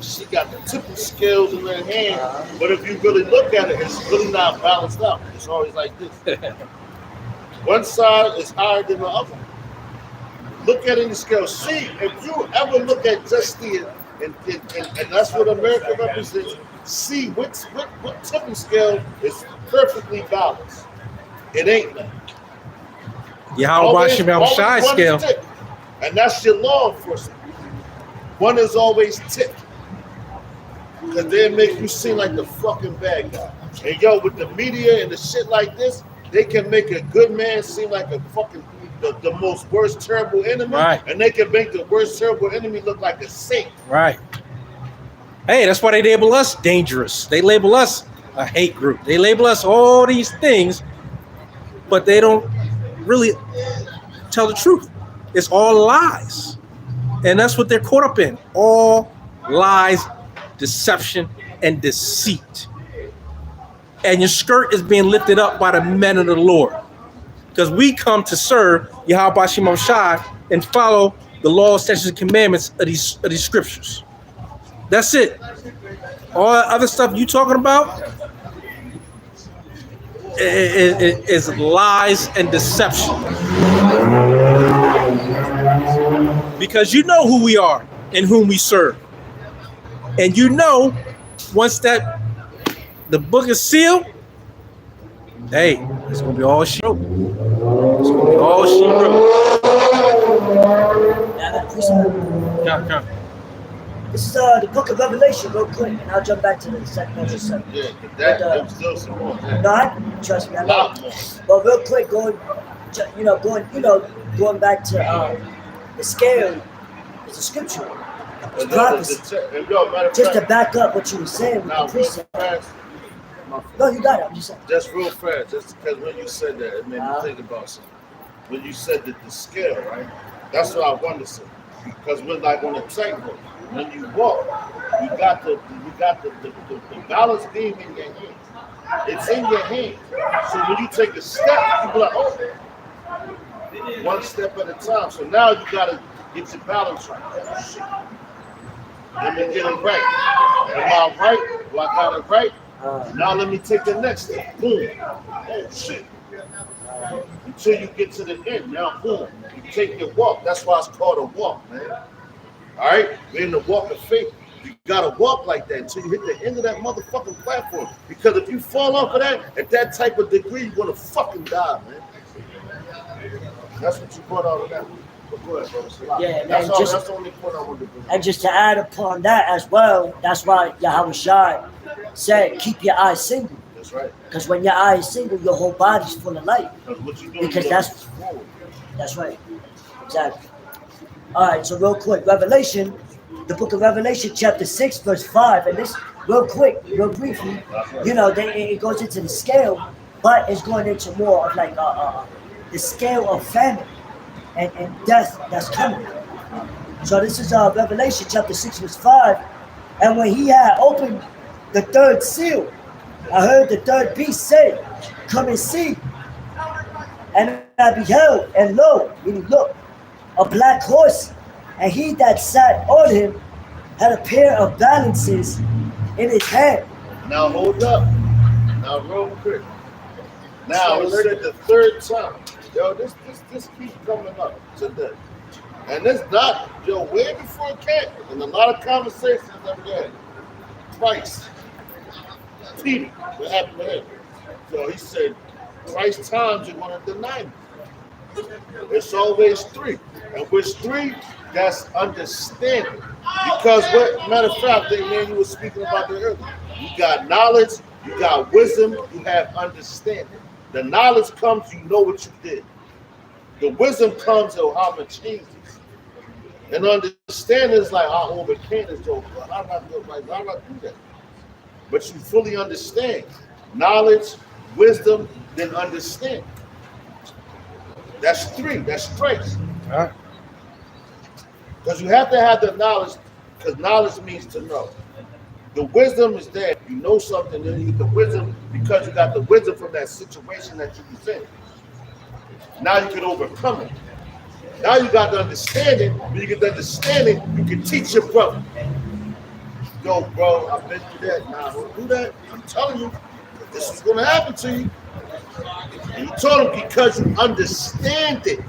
she got the tipping scales in her hand, but if you really look at it, it's really not balanced out. It's always like this. One side is higher than the other. Look at it in the scale. See, if you ever look at Justia, and that's what America represents, see what tipping scale is perfectly balanced. It ain't that. Yahweh Shem Yahushua scale. And that's your law enforcement. One is always tipped. Because they make you seem like the fucking bad guy. And yo, with the media and the shit like this, they can make a good man seem like a fucking the most worst terrible enemy. Right. And they can make the worst terrible enemy look like a saint. Right. Hey, that's why they label us dangerous. They label us a hate group. They label us all these things, but they don't really tell the truth. It's all lies. And that's what they're caught up in. All lies, deception, and deceit. And your skirt is being lifted up by the men of the Lord. Because we come to serve Yahweh Shem Yahushua and follow the laws, statutes, and commandments of these scriptures. That's it. All that other stuff you talking about is lies and deception. Because you know who we are and whom we serve. And you know, once that the book is sealed, hey, it's gonna be all she wrote. It's gonna be all she wrote. Come. This is the book of Revelation, real quick, and I'll jump back to the second episode. Yeah, there's still some more. Trust me, I know. But real quick, going back to the scale is a scripture. It's prophecy. Just to back up what you were saying with the precept. No, you got it. I'm just saying. Just real fast, just because when you said that, it made me think about something. When you said that the scale, right? That's what I wanted to say. Because when like on the tightrope, when you walk, you got the balance beam in your hand. It's in your hand. So when you take a step, you be like, oh, one step at a time. So now you gotta get your balance right. Oh, shit. Let me get it right. Am I right? Do I got it right? Now let me take the next step. Boom. Oh shit. Until you get to the end. Now boom. You take your walk. That's why it's called a walk, man. All right? We're in the walk of faith. You gotta walk like that until you hit the end of that motherfucking platform. Because if you fall off of that at that type of degree, you're gonna fucking die, man. That's what you brought out of that. But go ahead, brother. Yeah, that's man, that's the only point I wanted to bring. And just to add upon that as well, that's why Yahweh Shai said, keep your eyes single. That's right. Because when your eye is single, your whole body's full of light. Because that's right. Exactly. All right, so real quick, Revelation, the book of Revelation, chapter 6, verse 5, and this, real quick, real briefly, you know, it goes into the scale, but it's going into more of like the scale of famine and death that's coming. So this is Revelation, chapter 6, verse 5, and when he had opened the third seal, I heard the third beast say, come and see. And I beheld, and lo, meaning look, a black horse, and he that sat on him had a pair of balances in his hand. Now hold up. Now real quick. Now it said the third time. Yo, this keeps coming up today. And it's not, yo, way before it came. And a lot of conversations that we had. Christ. Peter, what happened to him? So he said, Christ times you're going to deny me. It's always three. And which three? That's understanding. Because what matter of fact, man, you were speaking about that earlier. You got knowledge, you got wisdom, you have understanding. The knowledge comes, you know what you did. The wisdom comes, oh, how much changes. And understanding is like, I overcame this, so how do I do that? But you fully understand. Knowledge, wisdom, then understand. That's three. That's trace. All right. Because you have to have the knowledge, because knowledge means to know. The wisdom is there. You know something, then you get the wisdom because you got the wisdom from that situation that you was in. Now you can overcome it. Now you got the understanding. When you get the understanding, you can teach your brother. Yo, bro, I've been through that. Nah, don't do that. I'm telling you, this is going to happen to you. And you told him because you understand it.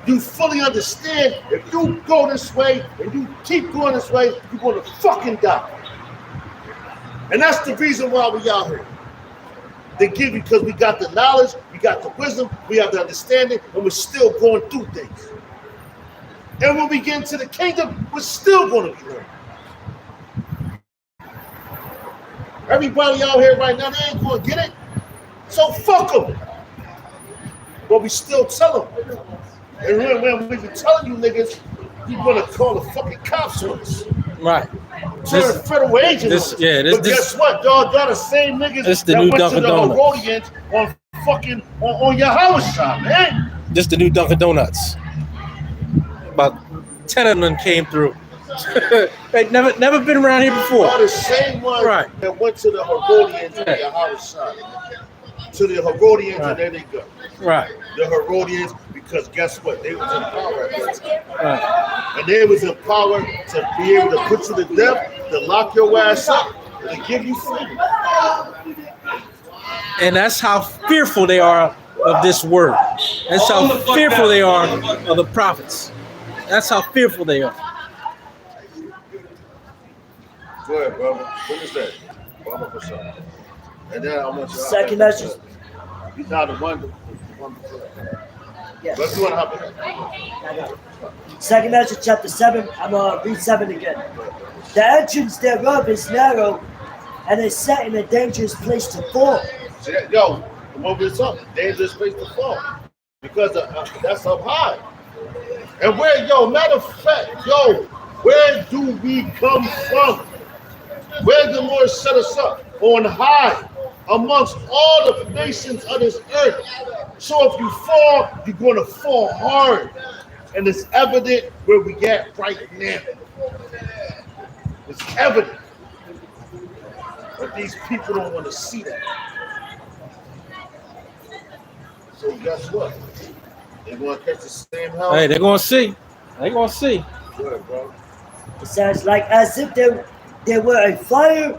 You fully understand if you go this way and you keep going this way, you're going to fucking die. And that's the reason why we out here. They give you because we got the knowledge, we got the wisdom, we have the understanding, and we're still going through things. And when we get into the kingdom, we're still going to be learning. Everybody out here right now, they ain't going to get it. So fuck them. But we still tell them. And when we be telling you niggas, you're going to call the fucking cops on us. Right. Turn federal agents. But guess what, dog? Y'all the same niggas that went to the Herodians on fucking on your house shop, man. This the new Dunkin' Donuts. About 10 of them came through. They never been around here before. All the same ones that went to the Herodians on your house shop. To the Herodians, and there they go. Right. The Herodians, because guess what? They was in power at that time. Right. And they was in power to be able to put you to death, to lock your ass up, and to give you freedom. And that's how fearful they are of this word. That's how fearful they are of the prophets. That's how fearful they are. Go ahead, brother. Finish that. And then I want you to second message. You're not the one. Yes. Let's do it. Hop in. Second message, chapter 7. I'm going to read 7 again. The entrance thereof is narrow, and is set in a dangerous place to fall. Yo, what was up? Dangerous place to fall. Because that's up high. And where, yo, matter of fact, yo, where do we come from? Where did the Lord set us up? On high, amongst all the nations of this earth. So if you fall, you're going to fall hard. And it's evident where we at right now. It's evident. But these people don't want to see that. So guess what? They're going to catch the same hell. Hey, they're going to see. They're going to see. Good, bro. It sounds like as if there were a fire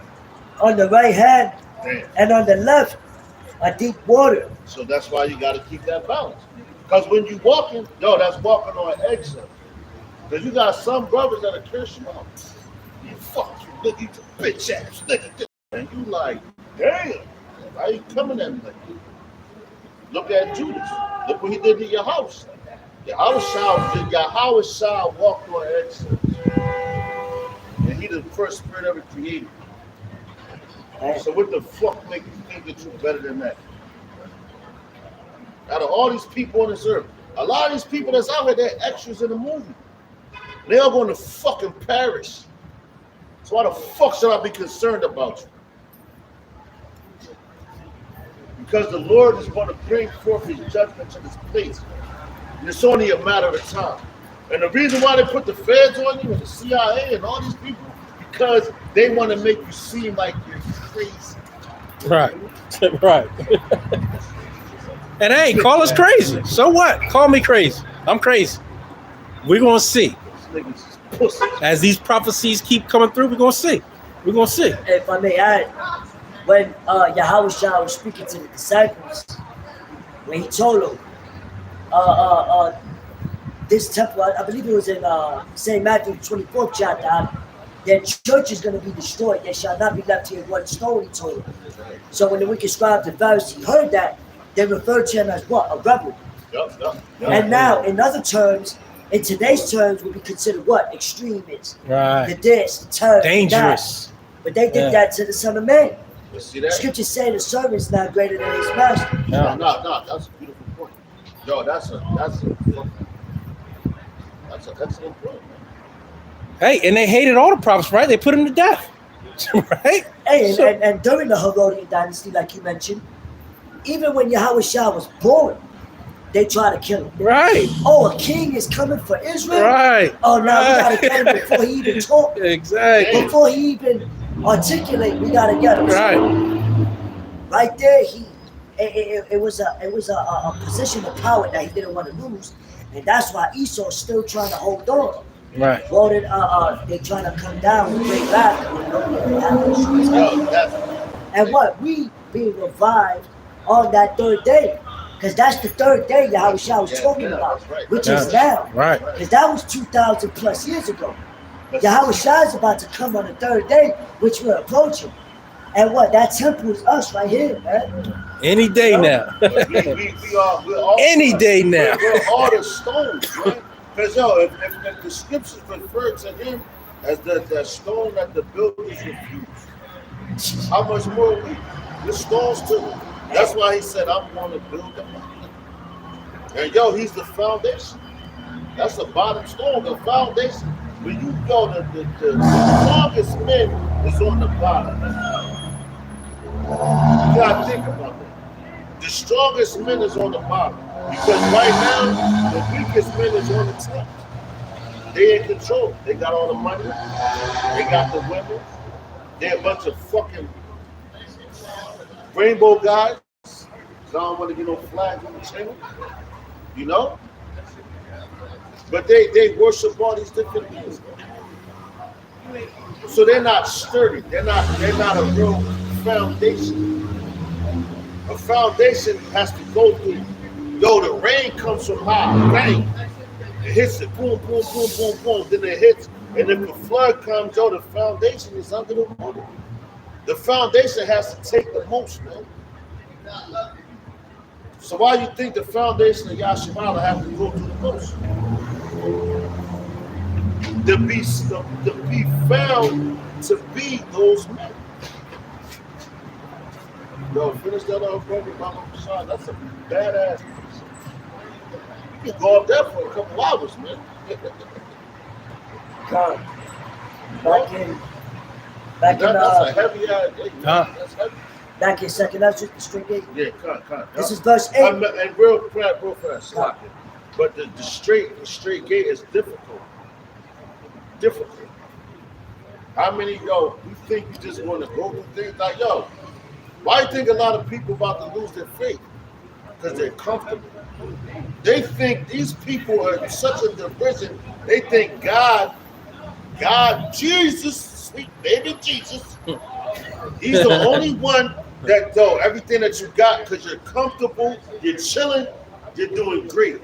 on the right hand. Damn. And on the left, a deep water. So that's why you got to keep that balance. Because when you walking, yo, that's walking on eggshell. Because you got some brothers that'll curse you out. You fuck you, nigga, you bitch ass nigga. And you like, damn, why you coming at me like that? Look at Judas. Look what he did to your house. Your house shall walked on eggshells. And he the first spirit ever created. So what the fuck make you think that you're better than that? Out of all these people on this earth, a lot of these people that's out here, they're extras in the movie. They are going to fucking perish. So why the fuck should I be concerned about you? Because the Lord is going to bring forth his judgment to this place. And it's only a matter of time. And the reason why they put the feds on you and the CIA and all these people, because they want to make you seem like you're crazy. Right. Right. And hey, call us crazy. So what? Call me crazy. I'm crazy. We're going to see. As these prophecies keep coming through, we're going to see. We're going to see. If I may add, when Yahweh Shah was speaking to the disciples, when he told them, this temple, I believe it was in St. Matthew 24th chapter, their church is going to be destroyed. There shall not be left here one stone, he told them. So when the wicked scribes and Pharisees heard that, they referred to him as what? A rebel. Yep. And now, in other terms, in today's terms, would be considered what? Extremists. Right. The this, the term. Dangerous. But they did that to the Son of Man. You see that? Scripture say the servant is not greater than his master. Yeah. No, that's a beautiful point. Yo, that's an excellent point. Hey, and they hated all the prophets, right? They put him to death. Right? Hey, and during the Herodian dynasty, like you mentioned, even when Yahweh Shah was born, they tried to kill him. Right. Oh, a king is coming for Israel? Right. Oh, now Right. we got to get him before he even talk. Exactly. Before he even articulate, we got to get him. Right. Right there, it was a position of power that he didn't want to lose. And that's why Esau's still trying to hold on. Right. Well, they're trying to come down and bring back. And what? We being revived on that third day. Because that's the third day Yahweh Shah was talking about, which is now. Right. Because that was 2,000 plus years ago. Yahweh Shah is about to come on the third day, which we're approaching. And what? That temple is us right here, man. Any day now. we are all, Any day now. We're all the stones, man. Because if the scriptures refer to him as that stone that the builders refused, how much more we? The stones too. That's why he said, I'm going to build them. And he's the foundation. That's the bottom stone, the foundation. When you go, the strongest man is on the bottom. You gotta think about that. The strongest men is on the bottom. Because right now, the weakest men is on the top. They in control. They got all the money. They got the women. They're a bunch of fucking rainbow guys. So I don't want to get no flags on the channel. You know? But they worship all these different things. So they're not sturdy. They're not a real foundation. A foundation has to go through. The rain comes from high, bang. It hits it, boom, boom, boom, boom, boom. Then it hits, and if the flood comes, the foundation is under the water. The foundation has to take the most, man. So why you think the foundation of Yashamala have to go through the most? To be found to be those men. Finish that off, brother. That's a badass piece. You can go up there for a couple hours, man. That's a heavy ass. That's heavy. Back in second Ezra, the straight gate. Yeah, This is verse 8. And real fast, but the straight gate is difficult. How many, you think you just want to go through things like, why do you think a lot of people about to lose their faith? Because they're comfortable. They think these people are in such a division. They think God, Jesus, sweet baby Jesus, he's the only one that everything that you got because you're comfortable, you're chilling, you're doing great.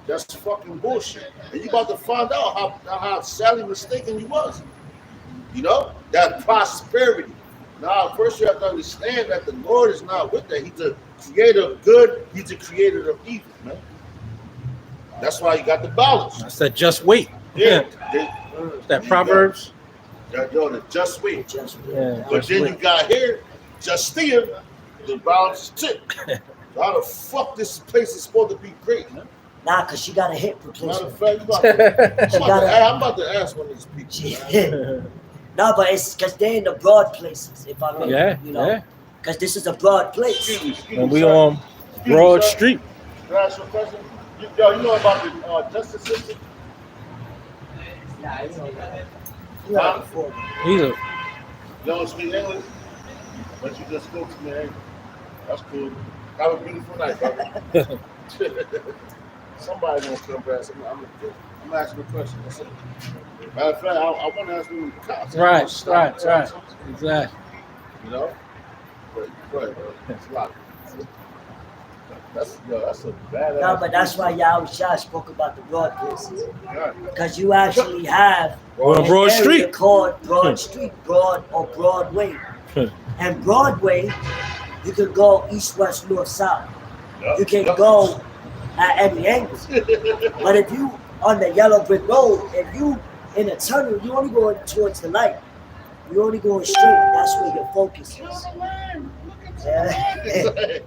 That's fucking bullshit. And you about to find out how sadly mistaken you was. You know? That prosperity. Now, first you have to understand that the Lord is not with that. He's a creator of good. He's a creator of evil, man. That's why you got the balance. I said, just wait. Yeah. That Proverbs. The just wait. Just Yeah. But then you got here, Justin, the balance is tipped. So how the fuck this place is supposed to be great, man? Nah, cause she got a hip Matter replacement. of fact, I'm about to ask one of these people. She- No, but it's because they're in the broad places. If I may, Yeah, you know, yeah. because this is a broad place. Excuse me, And we sir. on Excuse me, Broad sir. Street. Can I ask you a question? Yo, you know about the justice system? Nah, you know that. You know before. He's a You don't speak English, but you just spoke to me English. That's cool. Have a beautiful night, brother. Somebody gonna come back. I'm asking a question. That's it. Matter of fact, I want to ask you the cops. right. Exactly. You know? But bro. It's a lot. That's a bad. No, but that's why Yahweh spoke about the broad places. Yeah. Because you actually have We're on an Broad area Street. called Broad Street, Broad or Broadway. And Broadway, you can go east, west, north, south. You can go at any angle. But if you on the yellow brick road, if you in a tunnel, you only going towards the light. You only going straight. That's where your focus is. Yeah.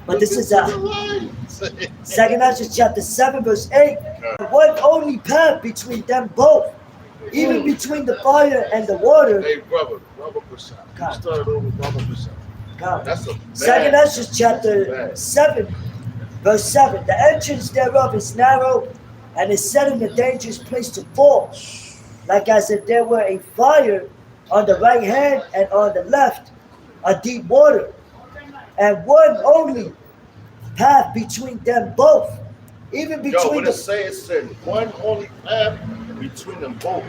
But this is Second Ezra chapter 7, verse 8. One only path between them both, even between the fire and the water. Hey, brother Prasad. You started over with Brother Prasad. God. That's a bad. Second Ezra chapter 7, verse 7. The entrance thereof is narrow and is set in a dangerous place to fall. Like as if there were a fire on the right hand and on the left, a deep water. And one only path between them both. Even between Yo, what it say? It said one only path between them both.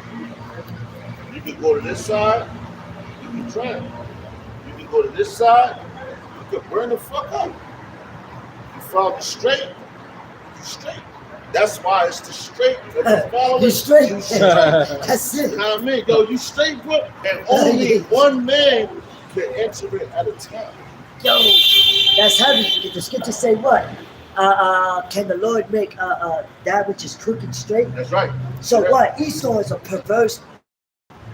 You can go to this side, you can drown. You can go to this side, you can burn the fuck up. You follow the straight, you straight. That's why it's the straight. If you follow You it, straight. you straight. That's You it. know what I mean? Yo, you straight, bro. And only one man can enter it at a time. Yo, that's heavy. The scripture say what? Can the Lord make that which is crooked straight? That's right. So Yeah. what? Esau is a perverse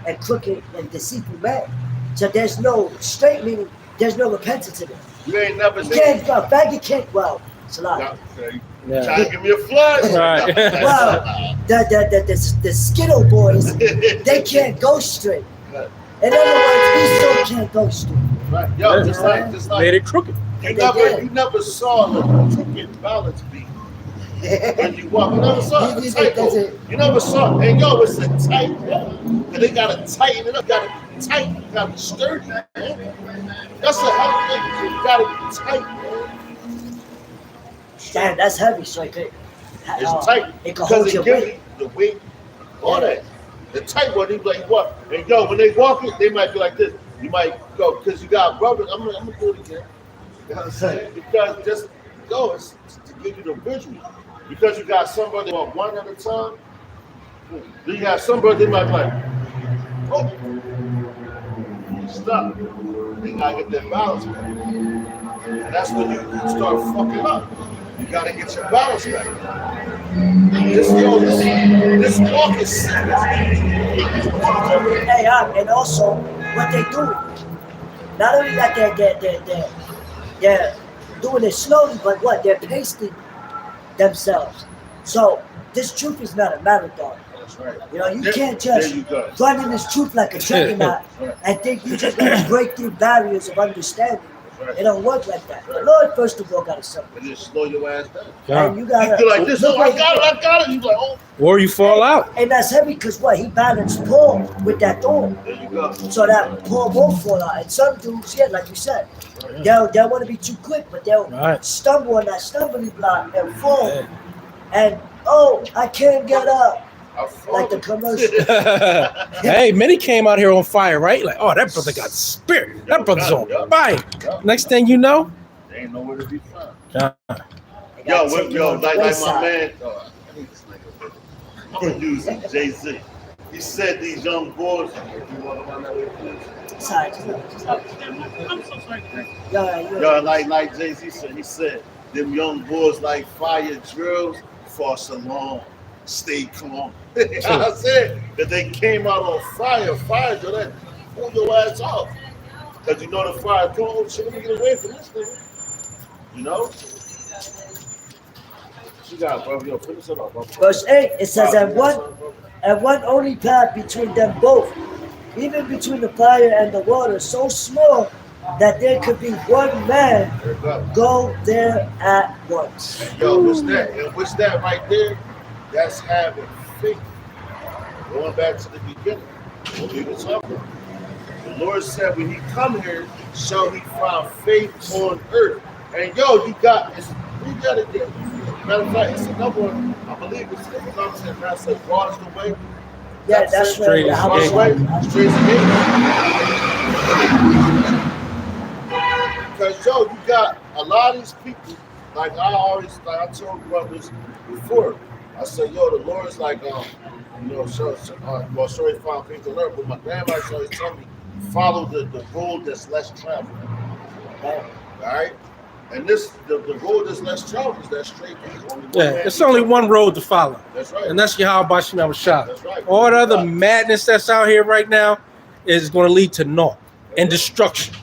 and crooked and deceitful man. So there's no straight, meaning there's no repentance in it. You ain't never You seen can't go faggot can't. Well, it's a lie. Yeah. Trying to give me a flood. Right. Well, the Skittle boys, they can't go straight. In other words, Esau can't go straight. Right. Yo, just like Made it crooked. you never saw the crooked balance beat when you walk. You never saw a tightrope. You never saw. And yo, it's a tightrope. And they gotta tighten it up. Gotta be tight. You gotta be sturdy, man. That's a heavy thing. You gotta be tight, man. Damn, that's heavy. So it could, It's tight it can hold because your it gives weight. you the weight, all that. The tight one, they be like what? And yo, when they walk it, they might be like this. You might go because you got rubber. I'm gonna do it again. You know what I'm saying? Because just go, it's to give you the visual. Because you got somebody walk one at a time. Then you got somebody they might be like, oh, stop. They gotta get their balance back. And that's when you start fucking up. You gotta get your balance back. This walk is serious. Hey, and also what they do, not only that they're doing it slowly, but what they're pacing themselves. So this truth is not a marathon. That's right. You know, you There- can't just there you go. run in this truth like a juggernaut and think you just gonna break through barriers of understanding. It don't work like that. The Lord, first of all, got to suffer. And just slow your ass down. And you gotta You're like this, look oh, I like- got it. You like, oh, Or you fall out. and that's heavy because what? He balanced Paul with that thorn. there you go. So that Paul won't fall out. And some dudes, yeah, like you said, they'll want to be too quick, but they'll Right. stumble on that stumbling block and fall. Yeah. And oh, I can't get up. I Like the commercial. Hey, many came out here on fire, right? Like, oh, that brother got spirit. That brother's on fire. Next thing you know, They ain't nowhere to be found. They Gotta take it on the like my wayside. man. I need this nigga. I'm gonna use Jay-Z. He said these young boys. You want to run that way, please? Sorry, I'm so sorry. yo, Like Jay-Z said, he said, them young boys like fire drills for so long. Stay calm. I said that they came out on fire drill that pull your ass off. Because you know the fire, come on, shit, let me get away from this nigga. You know? You got it, bro. Yo, finish it up, bro. Verse 8, it says, and one only path between them both, even between the fire and the water, so small that there could be one man There you go. go there at once. Yo, what's that? And what's that right there? That's having faith. Going back to the beginning, what we were talking about. The Lord said, when he come here, shall he find faith on earth. And yo, you got it. Matter of fact, it's another one. I believe it's the number that God said, broad is the way. Yeah, that's Straight right. as How the was gate. that? Straight as the gate. Because yo, you got a lot of these people, like I told brothers before, I said, yo, the Lord's like, sorry, find faith to learn, but my grandma always tell me, follow the road that's less traveled. All right? And the road that's less traveled is that straight. It's only one road to follow. That's right. And that's Yahweh Bashim Shah. That's right. All the other madness that's out here right now is going to lead to naught and destruction.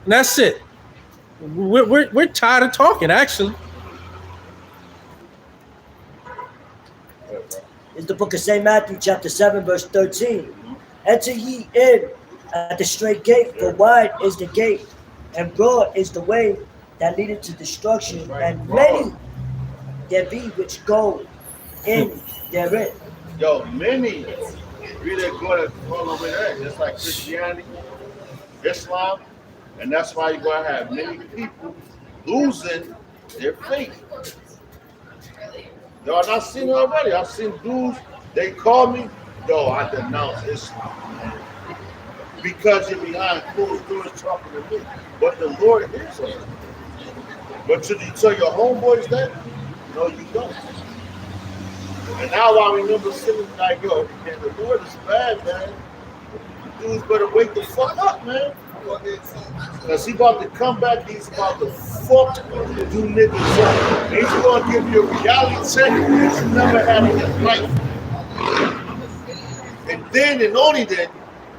And that's it. We're tired of talking, actually. It's the book of St. Matthew, chapter 7, verse 13. Enter ye in at the straight gate, for wide is the gate, and broad is the way that leadeth to destruction, and many there be which go in therein. Yo, many really go to all over there. Just like Christianity, Islam, and that's why you're going to have many people losing their faith. Yo, I've seen it already. I've seen dudes, they call me, yo, I denounce Islam. Because you're behind closed doors talking to me. But the Lord hears us. But should you tell your homeboys that? No, you don't. And now I remember sitting like, yo, man, the Lord is bad, man. Dudes better wake the fuck up, man. Because he about to come back, he's about to fuck you niggas up. He's going to give you a reality check that you never had in your life. And then and only then,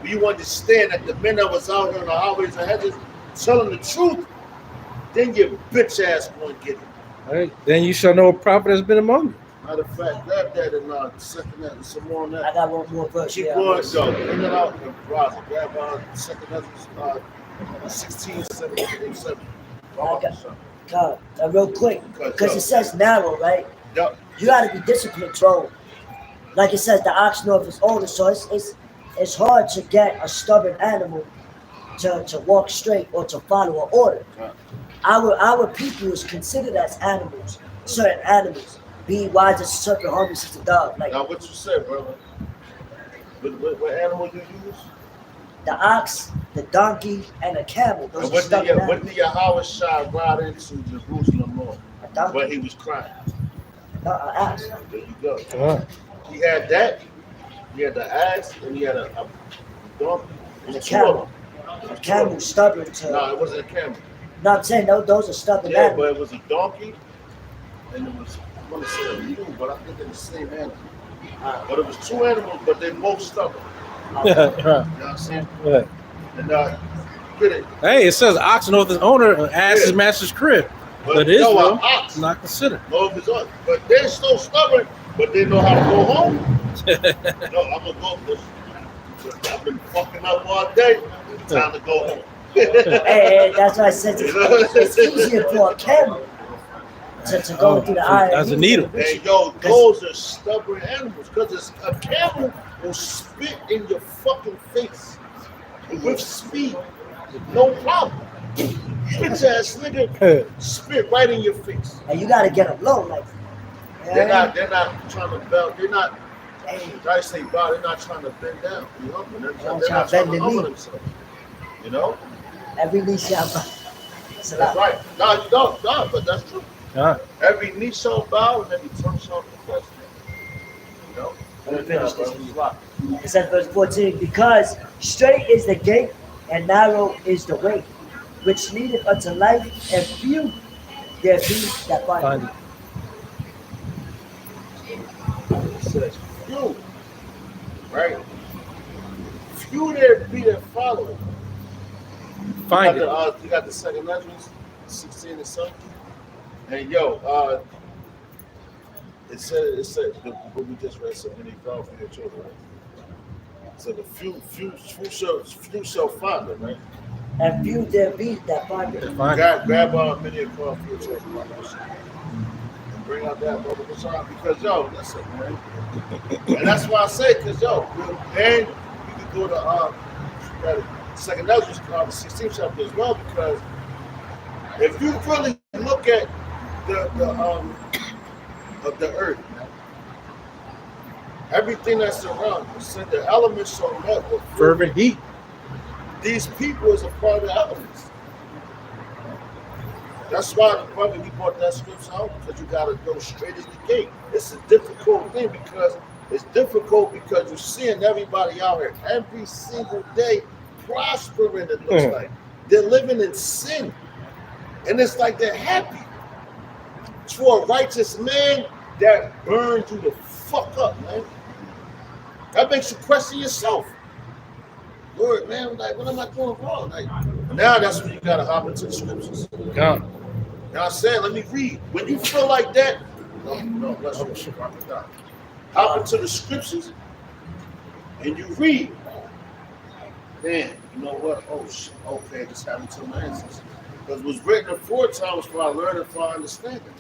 you understand that the men that was out here on the highways and hedges telling the truth, then your bitch ass going to get it. All right. Then you shall know a prophet has been among you. Matter of fact, grab that and second that and some more on I that. got one more verse Keep here. going, yo. Bring it out and browse it. Grab second that 16, 17, 7. God, real quick, because it says narrow, right? Yep. You got to be disciplined, bro. Like it says, the ox knoweth his owner, so it's hard to get a stubborn animal to walk straight or to follow an order. Right. Our people is considered as animals, certain animals. Being wise as a serpent, harmless as a dog. Like Now, what you said, brother? What animal you use? the ox, the donkey, and a camel. Those And are what stubborn did animals. Yahweh Shai ride into Jerusalem on? A donkey, When he was crying. an ox. There you go. All right. He had that. He had the ass, and he had a donkey. And a Two of camel. them. A camel stubborn to. No, it wasn't a camel. No, I'm saying those are stubborn Yeah, animals. but it was a donkey, and it was, I want to say a mule, but I think they're the same animal. But it was two animals, but they both stubborn. Right. You know what I'm saying? Right. And get it. Hey, it says ox knoweth his owner, ass his master's crib. But no, Israel, an ox. not considered. No, if it's on. But they're so stubborn, but they know how to go home. No, I'm going to go this. I've been fucking up all day. Time to go home. Hey, that's why I said it's easier for a camel to go through the eye. As a needle. And yo, those are stubborn animals because a camel will spit in your fucking face with speed, no problem. Bitch ass nigga spit right in your face. And you gotta get them low, like. They're not trying to belt. They're not. Hey, I say bow. They're not trying to bend down. You know, they're trying not to trying bend to the humble knee. themselves. You know, every leash have. It's a that's lot. right. No, you don't. No, but that's true. Ah, Every knee shall bow and every tongue shall confess. You know? Let me finish this with you. It says verse 14, because straight is the gate and narrow is the way, which leadeth unto life, and few there be that find find it. it. It says few, right? Few there be that follow it. Find it. You got the second entrance, 16 and 17. And yo, it said what we just read, so many fall for your children, right? So the few shall find it, right? And few there be that find it. Find it. Grab many a call for your children, and bring out that brother Bashan, because yo, listen, man. And that's why I say, because yo, and you can go to second Ezra's the 16th chapter as well, because if you really look at the of the earth, man, everything that's around, you said the elements are met with Fervent heat. These people is a part of the elements. That's why the brother he brought that scripture out, because you gotta go straight as the gate. It's a difficult thing because you're seeing everybody out here every single day prospering, it looks like. They're living in sin. And it's like they're happy. It's for a righteous man that burns you the fuck up, man. That makes you question yourself. Lord, man, like, what am I doing wrong? Like, now that's when you gotta hop into the scriptures. Yeah. You know what I'm saying? Let me read. When you feel like that, no, let's hop into the scriptures and you read. Man, you know what? Oh, shit. Okay, this happened to my ancestors. Because it was written aforetime for I learn and for I understand it.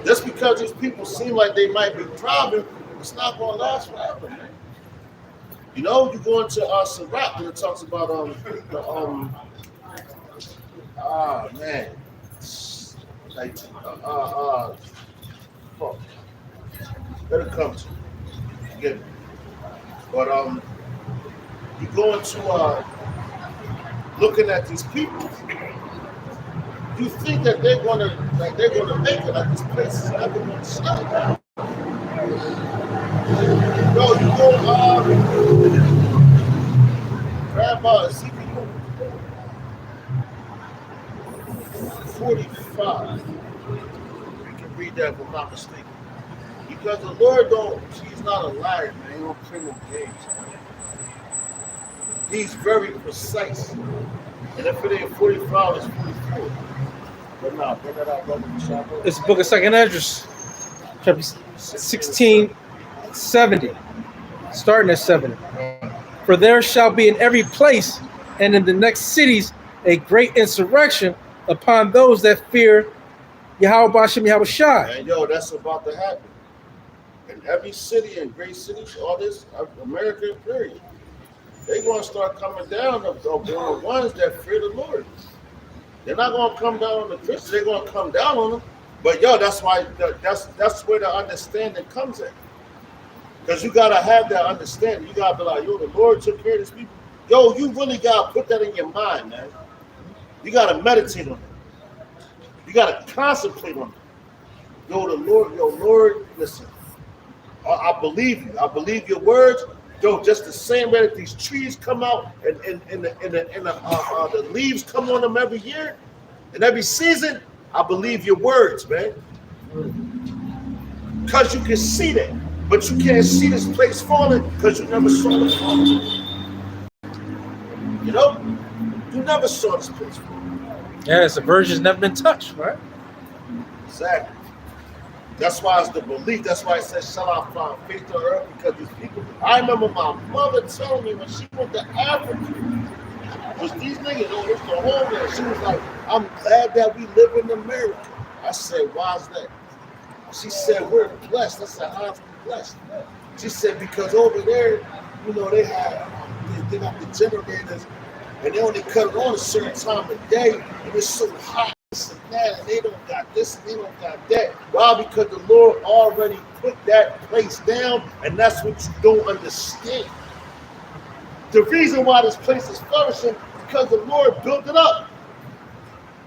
Just because these people seem like they might be thriving, it's not going to last forever, man. You know, you go into Sirach and it talks about man, like fuck, better come to forget me. But you go into looking at these people, you think that they're gonna make it, like this place is never gonna stop. No, you go grab Ezekiel 45. You can read that if I'm not mistaken. Because the Lord he's not a liar, man. He don't play no games, man. He's very precise. And if it ain't 45, it's 44. But now, bring that out, brother. It's the book of Second Esdras, chapter 16, 70, starting at 70. For there shall be in every place and in the next cities a great insurrection upon those that fear Yahweh Bashem Yahweh Shai. And yo, that's about to happen. In every city and great cities, all this, America, period. They're going to start coming down on the ones that fear the Lord. They're not going to come down on the Christians. They're going to come down on them. But yo, that's why that's where the understanding comes in. Because you got to have that understanding. You got to be like, yo, the Lord took care of these people. Yo, you really got to put that in your mind, man. You got to meditate on it. You got to concentrate on it. Lord, listen. I believe you. I believe your words. Yo, just the same way that these trees come out and the leaves come on them every year and every season, I believe your words, man. Because you can see that, but you can't see this place falling because you never saw it falling. You know, you never saw this place falling. Yeah, it's a virgin's never been touched, right? Exactly. That's why it's the belief. That's why it says, shall I find faith on earth? Because these people, I remember my mother telling me when she went to Africa, was these niggas, it's the homeland. She was like, I'm glad that we live in America. I said, why is that? She said, we're blessed. I said, how's we blessed? She said, because over there, you know, they got the generators and they only cut it on a certain time of day and it's so hot. And that, and they don't got this and they don't got that. Why? Because the Lord already put that place down, and that's what you don't understand. The reason why this place is flourishing is because the Lord built it up.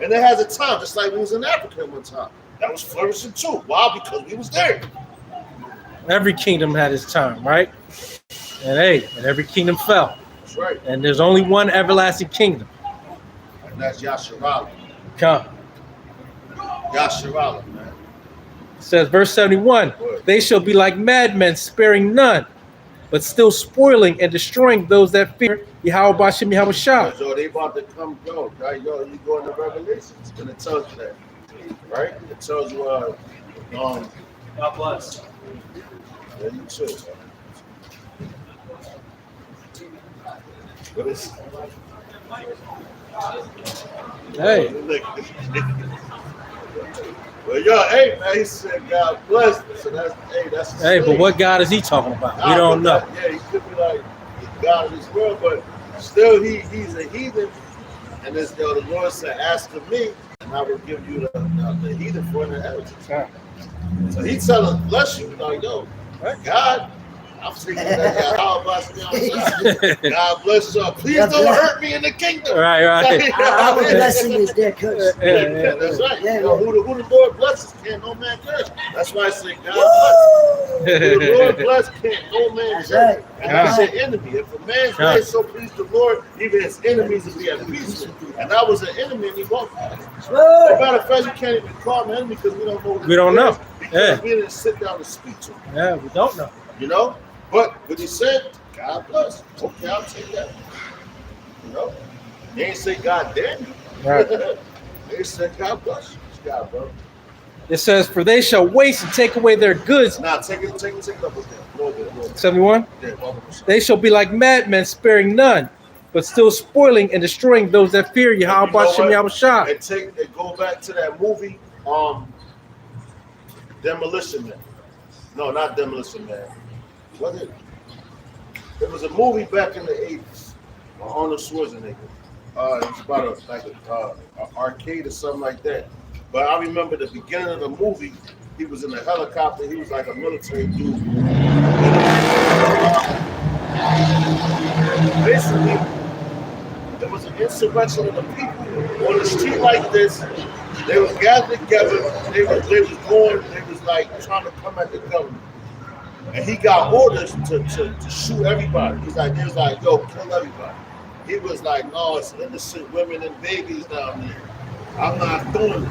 And there has a time, just like we was in Africa at one time, that was flourishing too. Why? Because we was there. Every kingdom had its time, right? And every kingdom fell. That's right. And there's only one everlasting kingdom. And that's Yasharala. Come. Yasharala, man. It says, verse 71, they shall be like madmen, sparing none, but still spoiling and destroying those that fear Yahweh Bashem Yahweh Shah. So they about to come go. Right? You go into Revelations, and it tells you that. Right? It tells you, God bless. Yeah, you too. What is? Hey. Well, yo, hey, man, he said God bless. So that's. Hey, but what God is he talking about? We don't know. Yeah, he could be like God of this world, but still, he's a heathen. And this, the Lord said, "Ask of me, and I will give you the heathen for an inheritance." So he telling, bless you, like, yo, God, I'm thinking that how about God bless you. Please don't hurt me in the kingdom. Right. Our blessing is their curse. Yeah, that's right. Yeah, Who the Lord blesses can't no man curse. That's why I say God bless. Who the Lord bless can't no man curse. Right. And that's your enemy. If a man's way so please the Lord, even his enemies will be at peace with him. And I was an enemy and he won't. As a matter of fact, you can't even call him an enemy because we don't know. We don't know. Because we didn't sit down and speak to him. Yeah, we don't know. You know? But what he said, God bless. Okay, I'll take that. You know? They ain't say God damn you. Right. They said God bless you. It's God, bro. It says, for they shall waste and take away their goods. Now take it up with them. A little bit. 71. Yeah, 100%. They shall be like madmen, sparing none, but still spoiling and destroying those that fear Yahweh Bashem Yahweh Shah. And go back to that movie, Demolition Man. No, not Demolition Man. Was it? It was a movie back in the 80s. Arnold Schwarzenegger. It was about an arcade or something like that. But I remember the beginning of the movie. He was in a helicopter. He was like a military dude. Basically, there was an insurrection of the people on the street like this. They was gathered together. They was like trying to come at the government. And he got orders to shoot everybody. He was like, yo, kill everybody. He was like, no, it's innocent women and babies down there. I'm not doing it.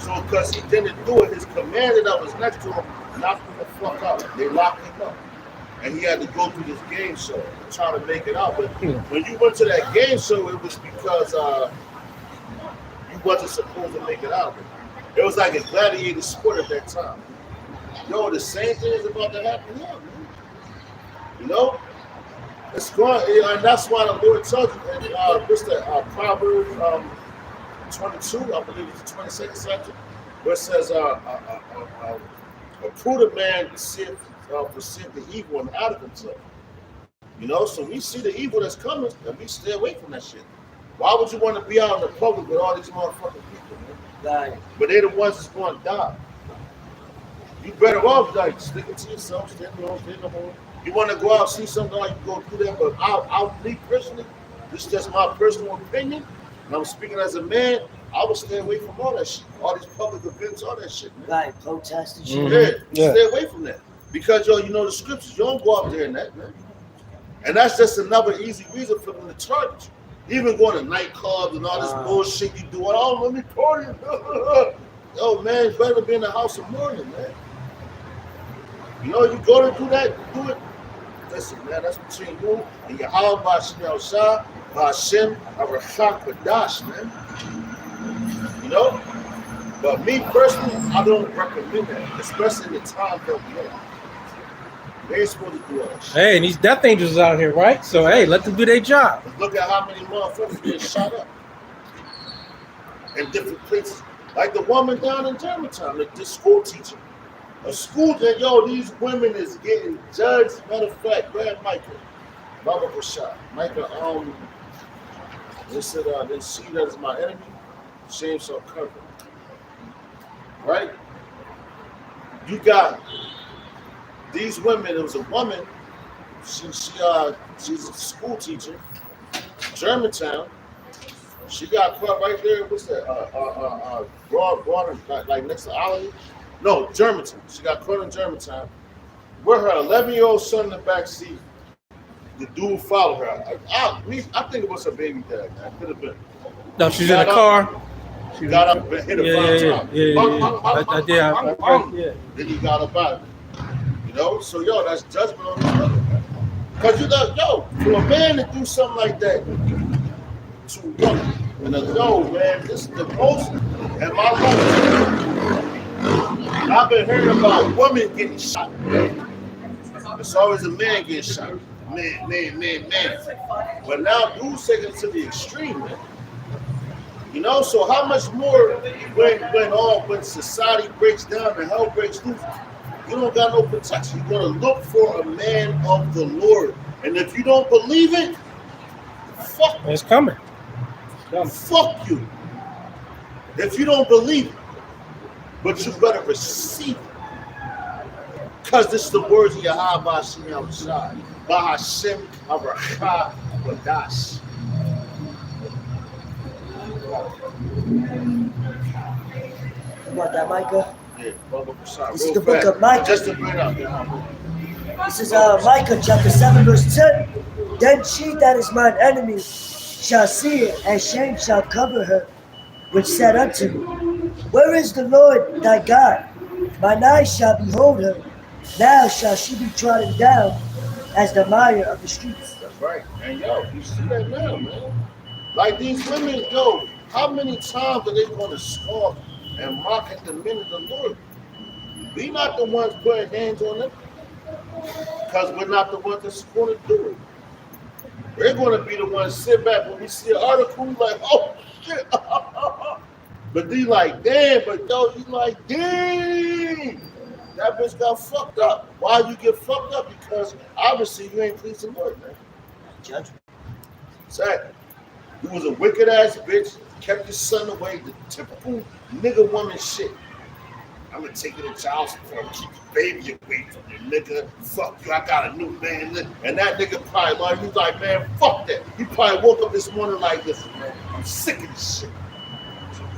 So because he didn't do it, his commander that was next to him knocked him the fuck out. They locked him up. And he had to go through this game show to try to make it out. But when you went to that game show, it was because you wasn't supposed to make it out. It was like a gladiator sport at that time. Yo, the same thing is about to happen now, man. You know? It's going, and that's why the Lord tells you, and what's that, Proverbs 22, I believe it's the 22nd chapter, where it says, a prudent man perceive the evil and out of himself. You know, so we see the evil that's coming, and we stay away from that shit. Why would you want to be out in the public with all these motherfucking people, man? Right. But they're the ones that's going to die. You better off like sticking to yourself, stay home. You want to go out and see something, like you go do that. But me personally, this is just my personal opinion, and I'm speaking as a man. I would stay away from all that shit, all these public events, all that shit, man. Right, protest and shit. Yeah, stay away from that because you know the scriptures. You don't go out there in that, man. And that's just another easy reason for them to target you. Even going to nightclubs and all this bullshit you do. Oh, let me party. Yo, man, it's better to be in the house of mourning, man. You know, you go to do that, do it. Listen, man, that's between you and Yahweh Bashem Yahweh Shah, Bashem Arachak Kadash, man. You know? But me personally, I don't recommend that, especially in the time that we're in. They ain't supposed to do all that shit. Hey, and these death angels out here, right? So, hey, let them do their job. Look at how many motherfuckers get shot up in different places. Like the woman down in Germantown, the school teacher. A school that, yo, these women is getting judged. Matter of fact, grab Micah. Baba Bashar. Micah, they said, they see that as my enemy, shame shall cover. Right? You got these women, it was a woman, she's a school teacher, Germantown, She got caught right there. What's that? Broad, like next to Ollie. No, Germantown. She got caught in Germantown with her 11-year-old son in the back seat. The dude followed her. I think it was her baby dad. That could have been. No, she's in the car. She got up and hit her Yeah. Then he got up out of it. You know? So, yo, that's judgment on this brother, man. Because you know, yo, for a man to do something like that to a woman, and yo, man, this is the most in my life. I've been hearing about women getting shot. It's always a man getting shot. Man. But now dudes take it to the extreme, man. You know, so how much more when society breaks down and hell breaks loose, you don't got no protection. You're gonna look for a man of the Lord. And if you don't believe it, fuck you. It's coming. Fuck you. If you don't believe it, but you better receive it. Because this is the words of Yahweh Shai. Bahashem Abracha Badash. About that, Micah? Yeah, This is the book of Micah. Just to bring up. This is Micah chapter 7, verse 10. Then she that is mine enemy shall see it, and shame shall cover her, which said unto me, Where is the Lord thy God? Mine eyes shall behold her. Now shall she be trodden down as the mire of the streets. That's right. And yo, you see that now, man. Like these women, yo, how many times are they going to scoff and mock at the men of the Lord? We not the ones putting hands on them, because we're not the ones that's going to do it. We're going to be the ones sit back when we see an article like, oh shit. But they like, damn, but yo, you like, dang, that bitch got fucked up. Why you get fucked up? Because obviously you ain't pleased the Lord, man. Judgment. Exactly. You was a wicked ass bitch, kept your son away, the typical nigga woman shit. I'm gonna take you to child support, keep the baby away from your nigga. Fuck you, I got a new man. And that nigga probably like, he's like, man, fuck that. He probably woke up this morning like this, man. I'm sick of this shit.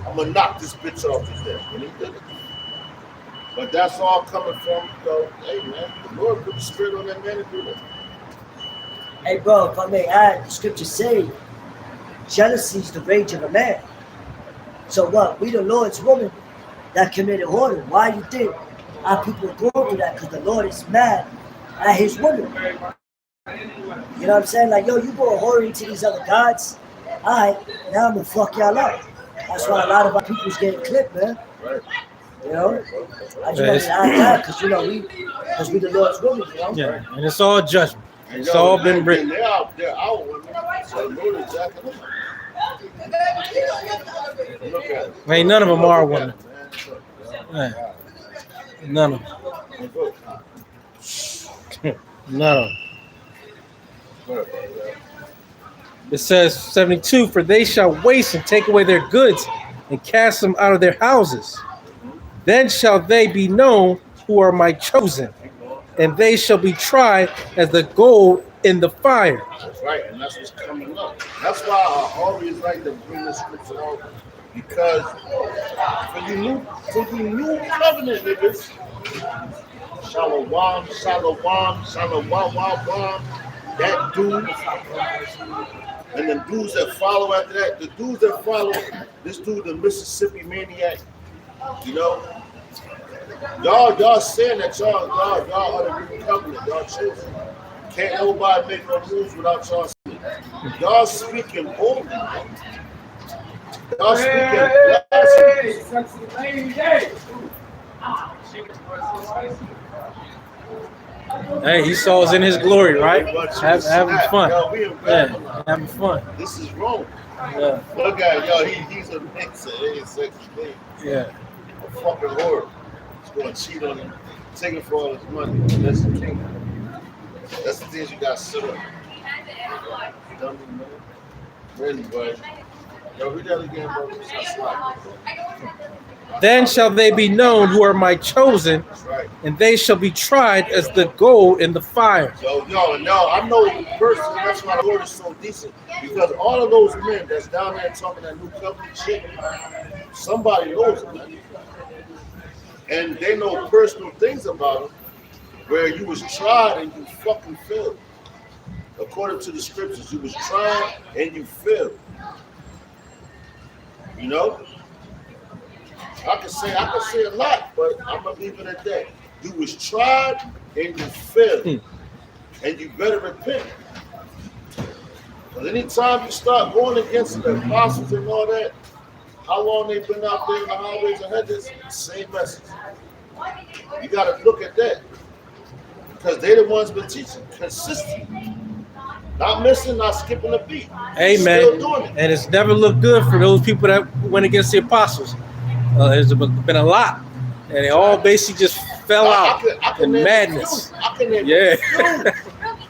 I'm gonna knock this bitch off today. And he did it. But that's all coming from, hey man, the Lord put the spirit on that man to do that. Hey, bro, if I may add, the scriptures say, jealousy is the rage of a man. So what? We the Lord's woman that committed whoredom. Why you think our people are going through that? Because the Lord is mad at his woman. You know what I'm saying? Like, yo, you go whoring to these other gods. All right, now I'm going to fuck y'all up. That's why a lot of our people's getting clipped, man. Right. You know? I just want to add that because, you know, we the Lord's woman, you know? Yeah, and it's all judgment. And It's all been written. They're out women. So the Lord is jacking them. Look at it. Ain't none of them are Look at women. it, man. Yeah. None of them. None of them. It says 72, for they shall waste and take away their goods and cast them out of their houses. Then shall they be known who are my chosen, and they shall be tried as the gold in the fire. That's right, and that's what's coming up. That's why I always like to bring this scripture out, because for you new covenant niggas, shalom, that dude, and the dudes that follow after that, the dudes that follow this dude, the Mississippi Maniac, you know, y'all saying that y'all are the new covenant, y'all chosen. Can't nobody make no rules without y'all speaking. Y'all speaking boldly. Y'all speaking blasphemy. Hey, he saw us in his glory, right? Having fun. Yo, we in Yeah, Babylon. having fun. This is Rome. Yeah. Look at it, yo, he's a mixer, ain't sexy thing. Yeah. A fucking whore. He's gonna cheat on him, take it for all his money. That's the king. That's the things you got set up. Dummy, man. Really, boy. Yo, read that again, bro. Then shall they be known who are my chosen, Right. and they shall be tried as the gold in the fire. So, I know personally that's why the Lord is so decent. Because all of those men that's down there talking that new covenant shit, somebody knows them, man. And they know personal things about them where you was tried and you fucking failed. According to the scriptures, you was tried and you failed. You know? I can say a lot, but I'm gonna leave it at that. You was tried and you failed. And you better repent. Because anytime you start going against the apostles and all that, how long they've been out there in the highways and hedges, same message. You gotta look at that. Because they're the ones been teaching consistently. Not missing, not skipping a beat. Amen. Still doing it. And it's never looked good for those people that went against the apostles. There's been a lot, and they all basically just fell out in madness. Yeah,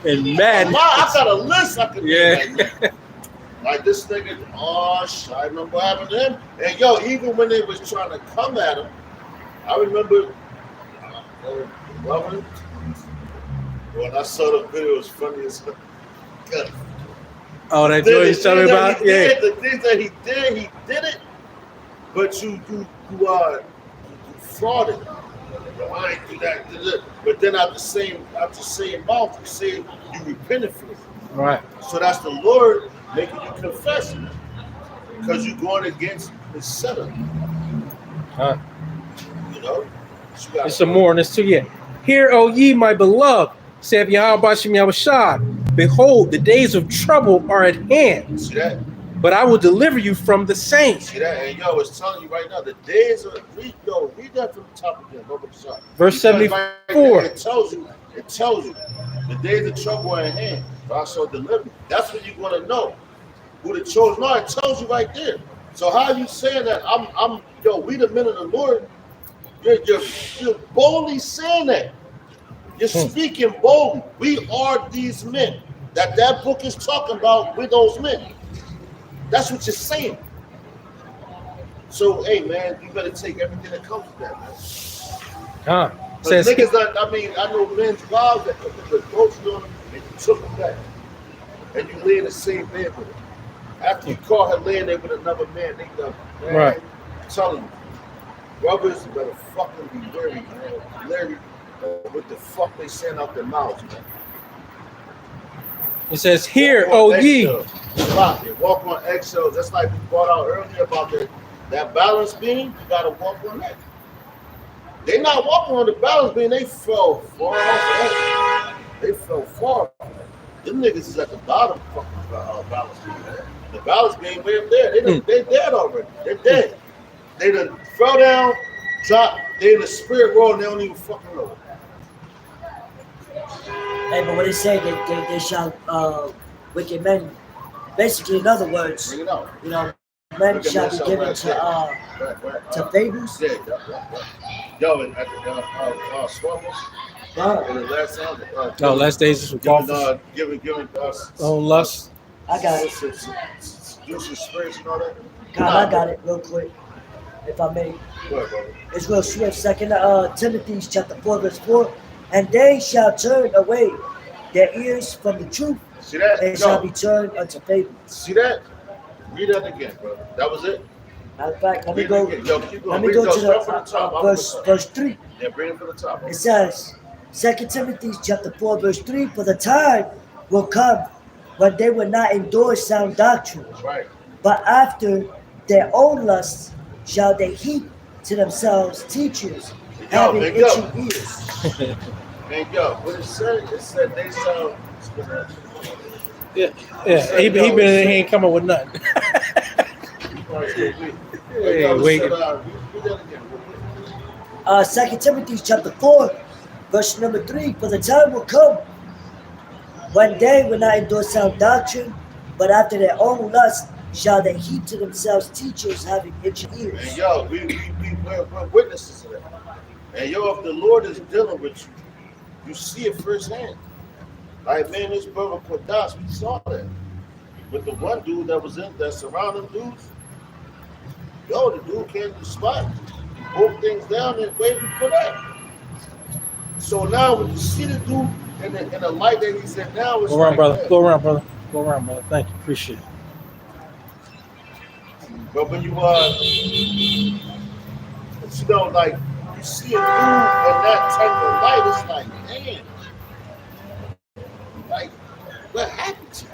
in madness. I got a list I can name Yeah. like this nigga. Oh, shit, I remember what happened to him. And even when they was trying to come at him, I remember Robert, when I saw the video, it was funny as hell. Oh, that joint you telling me about? Yeah. The things that he did it, but you frauded. I ain't do that. But then after saying mouth, you say you repented for it. Right. So that's the Lord making you confess it. Because you're going against his setup. Huh. You know? There's some more on this too. Yeah. Hear, O ye, my beloved, saith Yahweh Bashem Yahushua, behold, the days of trouble are at hand. See that? But I will deliver you from the same. See that? And it's telling you right now, the days of read that from the top again. Go to the side. Verse 74. Right, it tells you the days of trouble are at hand. But I shall deliver you. That's when you're gonna know who the chosen are. It tells you right there. So how are you saying that we the men of the Lord? You're boldly saying that. You're speaking boldly. We are these men. That book is talking about. We're those men. That's what you're saying. So, hey, man, you better take everything that comes with that, man. Says, niggas, I know men's wives that approached on them and you took them back. And you lay in the same bed with them. After you caught her laying there with another man, they done. Right. I'm telling you, brothers better fucking be wary, man. Larry, what the fuck they saying out their mouths, man. It says, hear, O ye. You walk on eggshells. That's like we brought out earlier about that balance beam. You gotta walk on that. They not walking on the balance beam. They fell far off. They fell far. Them niggas is at the bottom fucking balance beam. Man. The balance beam way up there. They dead already. They're dead. They done fell down, dropped. They in the spirit world and they don't even fucking know. Hey, but when they say they shall wicked men, basically in other words, Bring it out. Men shall be given to fables. Yeah. Yo, and at the Swamps, in the last time, Last days is giving us lust. I got it. Seducing spirits and all that. God, I got it real quick, if I may. Go ahead, brother. It's real swift. 2 Timothy chapter 4, verse 4. And they shall turn away their ears from the truth. See that? They shall be turned unto fables. See that? Read that again, brother. That was it? Matter of fact, let me Read go. it again. Yo, keep going. Let me go to Start from the top. the verse 3. Yeah, bring it from the top. It says, 2 Timothy chapter 4, verse 3, for the time will come when they will not endure sound doctrine, Right. but after their own lusts shall they heap to themselves teachers having itching ears. And what it said they shall. Yeah. He ain't coming with nothing. Wait. 2 Timothy chapter 4, verse number 3, for the time will come when they will not endure sound doctrine, but after their own lust shall they heap to themselves teachers having itching ears. And we're witnesses of that. And if the Lord is dealing with you, you see it firsthand. Like, man, this brother Kodas, we saw that. With the one dude that surrounding dudes. The dude came to the spot. He broke things down and waited for that. So now when you see the dude in the light that he's in now, it's Go around, like, brother. man. Go around, brother. Go around, brother. Thank you. Appreciate it. But when you like you see a dude in that type of light, it's like, man, like what happened to you?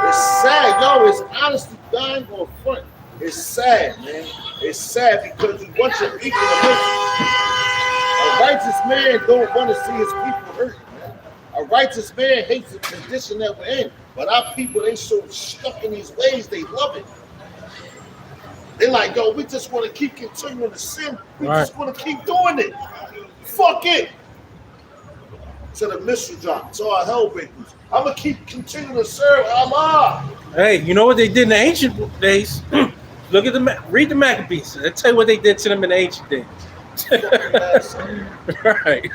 It's sad, yo. It's honestly dying on front. It's sad, man. It's sad because you want your people to hurt. A righteous man don't want to see his people hurt, man. A righteous man hates the condition that we're in. But our people, they so stuck in these ways, they love it. They're like, yo, we just want to keep continuing to sin. We just want to keep doing it. Fuck it. To the mystery drop, to our hell breakers. I'm going to keep continuing to serve Allah. Hey, you know what they did in the ancient days? Look at read the Maccabees. They'll tell you what they did to them in the ancient days. Right.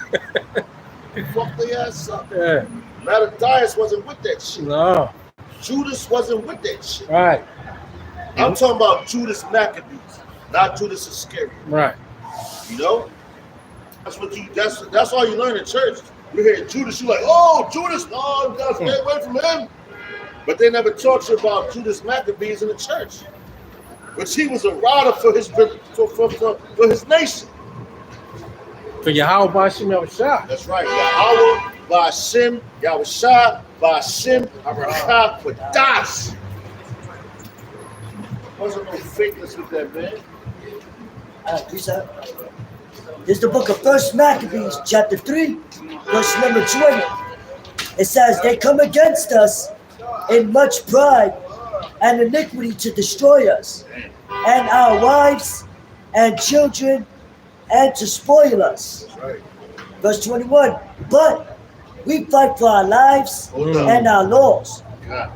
Fuck their ass up. Yeah. Mattathias wasn't with that shit. No. Judas wasn't with that shit. Right. I'm talking about Judas Maccabees, not Judas Iscariot. Right. You know? That's all you learn in church. You hear Judas, you're like, oh, Judas, no, you gotta stay away from him. But they never taught you about Judas Maccabees in the church. Which he was a rider for his nation. For Yahweh Bashim Yahushua. That's right. Yahweh, Bashim, Yahushua, Bashim, Abraham, Quadas. Wasn't no fakeness with that, man. Peace out. This is the book of 1 Maccabees, chapter 3, verse number 20. It says, they come against us in much pride and iniquity to destroy us, and our wives and children, and to spoil us. Right. Verse 21, but we fight for our lives and our laws. Nah,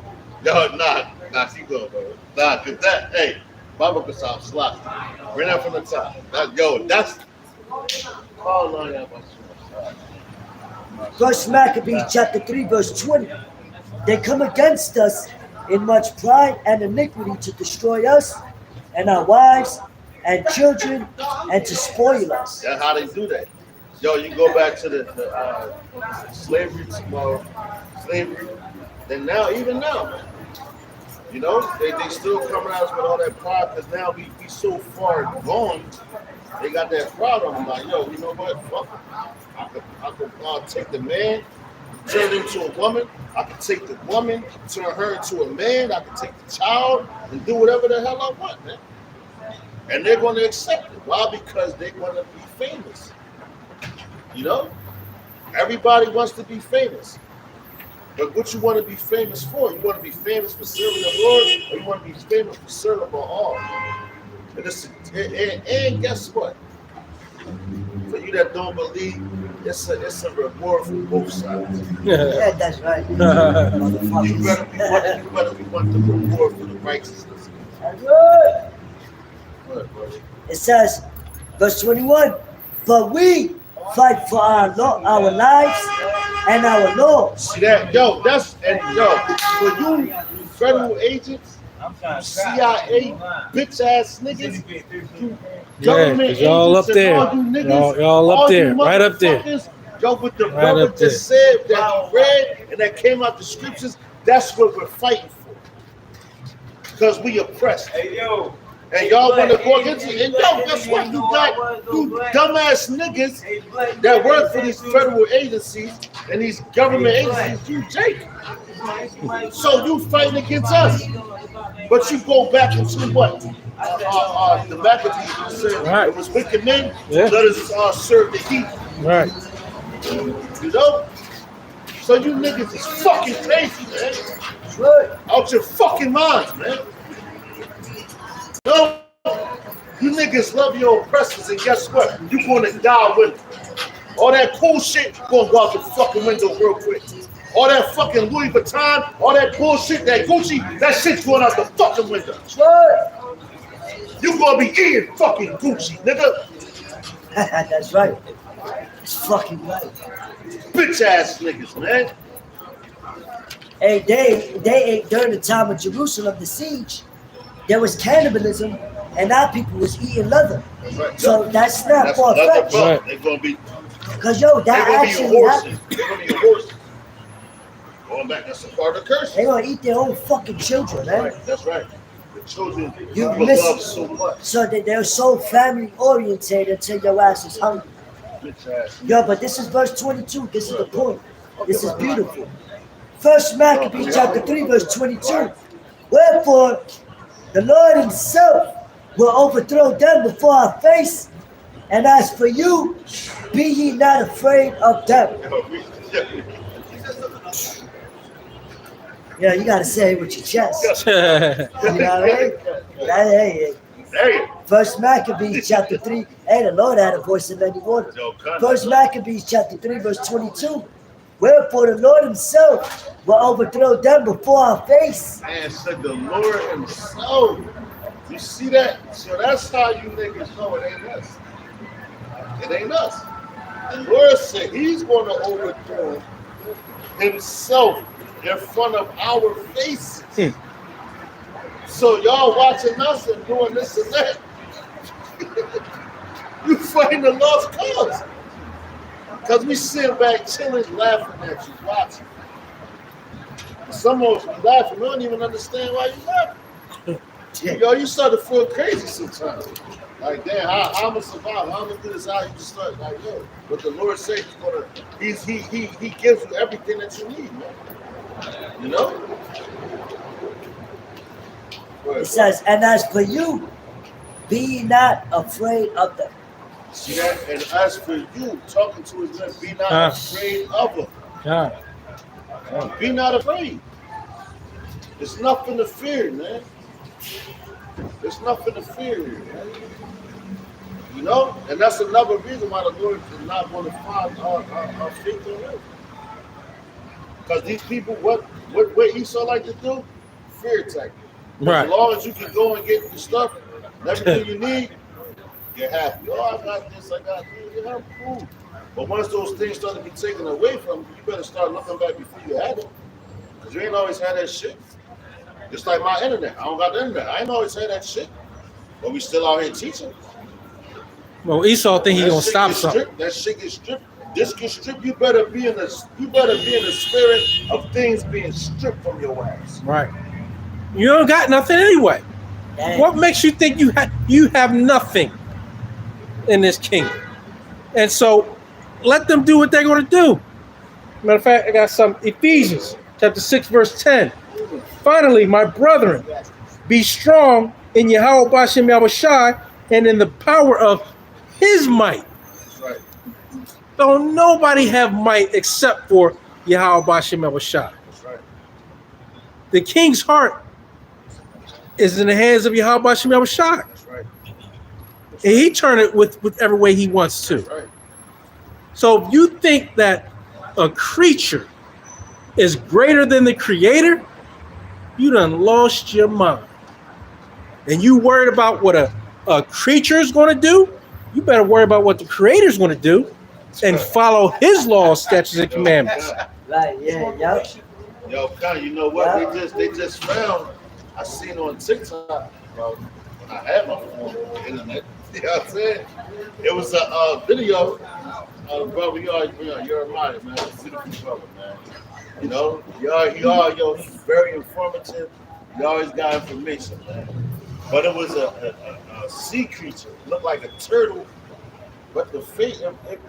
she go, bro. Nah, cause that, hey, Baba Kasam slot. Bring that from the top. That's. First Maccabees chapter 3 verse 20. They come against us in much pride and iniquity to destroy us and our wives and children and to spoil us. That's how they do that. Yo, you go back to the slavery tomorrow, slavery. Then now, even now, man, you know, they still coming at us with all that pride because now we so far gone. They got that pride on them. Like, yo, you know what? Fuck it. I could take the man, turn him into a woman. I could take the woman, turn her into a man. I could take the child and do whatever the hell I want, man. And they're going to accept it. Why? Because they're going to be famous. You know? Everybody wants to be famous. But what you want to be famous for? You want to be famous for serving the Lord, or you want to be famous for serving all? And guess what? For you that don't believe, it's a reward for both sides. Yeah, that's right. You better be want the reward for the righteousness. That's right. It says, verse 21, but we fight for our lives and our laws. See that? Yo, for you federal agents, CIA, bitch ass niggas, government y'all up agents, there. and all you niggas, Y'all up all there, you right up there. motherfuckers, yo, what the Right brother up there. just said that he read and that came out the scriptures, that's what we're fighting for. Because we oppressed. Hey, yo. And y'all want to go against it. And yo, guess what? You got you dumbass niggas that work for these federal agencies and these government agencies, you Jake. So you fighting against us. But you go back into what? The Maccabees said Right. it was wicked men. Yeah. Let us serve the heat. Right. You know? So you niggas is fucking crazy, man. Right. Out your fucking minds, man. No, you niggas love your oppressors, and guess what? You gonna die with them. All that cool shit gonna go out the fucking window real quick. All that fucking Louis Vuitton, all that bullshit, that Gucci, that shit's going out the fucking window. Right. You gonna be eating fucking Gucci, nigga. That's right. It's fucking right. Bitch ass niggas, man. Hey, they ate during the time of Jerusalem, the siege. There was cannibalism, and our people was eating leather. Right. So that's not That's far-fetched. right. They're gonna be Because, yo, They're that gonna be actually happened. horses. They're gonna be horses. Going back, that's a part of the curse. They're going to eat their own fucking children, man. Right, that's right. The children You you miss love it. so much. So they're so family oriented until your ass is hungry. Bitch ass. Yo, but this is verse 22. This is the point. This is beautiful. First Maccabees chapter 3, verse 22. Wherefore, the Lord himself will overthrow them before our face. And as for you, be ye not afraid of them. Yeah, you gotta say it with your chest. You know what I mean? Hey, There you First Maccabees chapter 3. Hey, the Lord had a voice in many waters. go. First Maccabees chapter 3, verse 22. Wherefore the Lord himself will overthrow them before our face. Man said the Lord himself. You see that? So that's how you niggas know it ain't us. It ain't us. The Lord said he's going to overthrow himself in front of our faces. So y'all watching us and doing this and that. You fighting the lost cause. Because we sit back chilling, laughing at you, watching. Some of us be laughing. We don't even understand why you laughing. Yo, you start to feel crazy sometimes. Like, damn, how I'm gonna survive? How I'm gonna do this? How you just start like, yo, but the Lord says he gives you everything that you need, man. You know? It says, and as for you, be ye not afraid of them. See that? And as for you, talking to his men, be not afraid of them. Yeah. Be not afraid. There's nothing to fear, man. There's nothing to fear, man. You know? And that's another reason why the Lord is not going to find our faith on earth. Because these people, what Esau like to do? Fear tactic. Right. As long as you can go and get the stuff, and everything you need, you're happy. Oh, I got this, I got this, yeah, I'm cool. But once those things start to be taken away from you, you better start looking back before you had it. Because you ain't always had that shit. Just like my internet. I don't got the internet. I ain't always had that shit. But we still out here teaching. Well, Esau think he That gonna shit stop get something. stripped. That shit gets stripped. This gets stripped. You better be in the spirit of things being stripped from your ass. Right. You don't got nothing anyway. Dang. What makes you think you have nothing in this kingdom? And so let them do what they're going to do. Matter of fact, I got some Ephesians chapter 6, verse 10. Finally, my brethren, be strong in Yahweh Bashem Yahushai and in the power of his might. That's right. Don't nobody have might except for Yahweh Bashem Yahushai. That's right. The king's heart is in the hands of Yahweh Bashem Yahushai. That's right. And he turn it with whichever way he wants to. That's right. So if you think that a creature is greater than the creator, you done lost your mind. And you worried about what a creature is going to do, you better worry about what the creator is going to do and follow his laws, statutes, and commandments. Right, yeah, yep. Yo, Con, you know what? They just found. I seen on TikTok, bro. When I had my phone, the internet. You know what I'm saying? It was a video. Brother, you're a mind, man. Beautiful brother, man. You know, he's very informative. You always got information, man. But it was a sea creature. It looked like a turtle, but the face,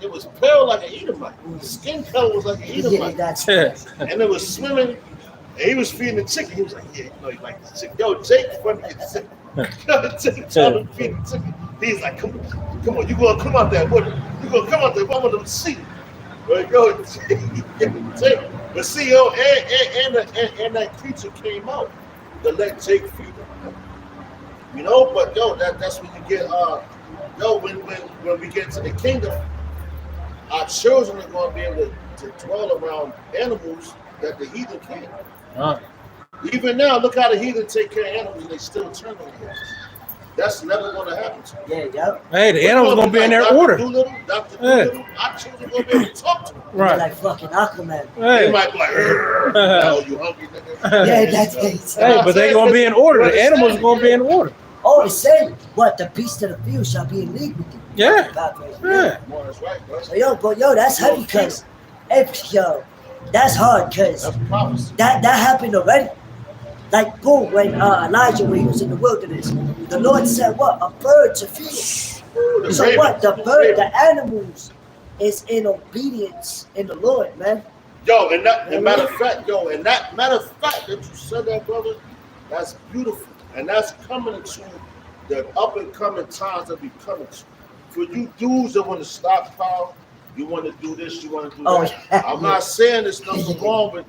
it was pale like an Edomite. The skin color was like an Yeah, Edomite. that's And it was swimming, and he was feeding the chicken. He was like, yeah, you know, he like the chicken. Yo, Jake funny as shit. Jake trying to feed the chicken. He's like, come on, you gonna come out there, what? You gonna come out there, I want them to see. But yo, Jake. But see, yo, and that creature came out to let Jake feed him. You know, but yo, that's when you get when we get to the kingdom, our children are gonna be able to dwell around animals that the heathen can't. Even now, look how the heathen take care of animals and they still turn on them. That's never gonna happen to them. yeah, yep. Hey, the animals gonna be in their Dr. order. Dr. Doolittle, our children gonna be able to talk to them. They're Right. like fucking Aquaman. They Hey. might be like, oh, you hungry, nigga? Yeah, that's it. Hey, but they gonna be in order. The animals are gonna be in order. Oh, it's saying what? The beast of the field shall be in league with you. Yeah. God praise. Yeah. Come on, that's right, bro. So yo, that's heavy, cause yo, that's hard, cause That's prophecy. that happened already. Like boom, when Elijah, when he was in the wilderness, the Lord said, "What? A bird to feed him." Ooh, the So ravens, what? The bird, ravens. the animals, is in obedience in the Lord, man. Yo, and that, and matter of fact, that you said that, brother, that's beautiful. And that's coming into the up and coming times that we coming to. For you dudes that want to stockpile, you want to do this, you want to do Oh, that. yeah. I'm not saying there's nothing wrong with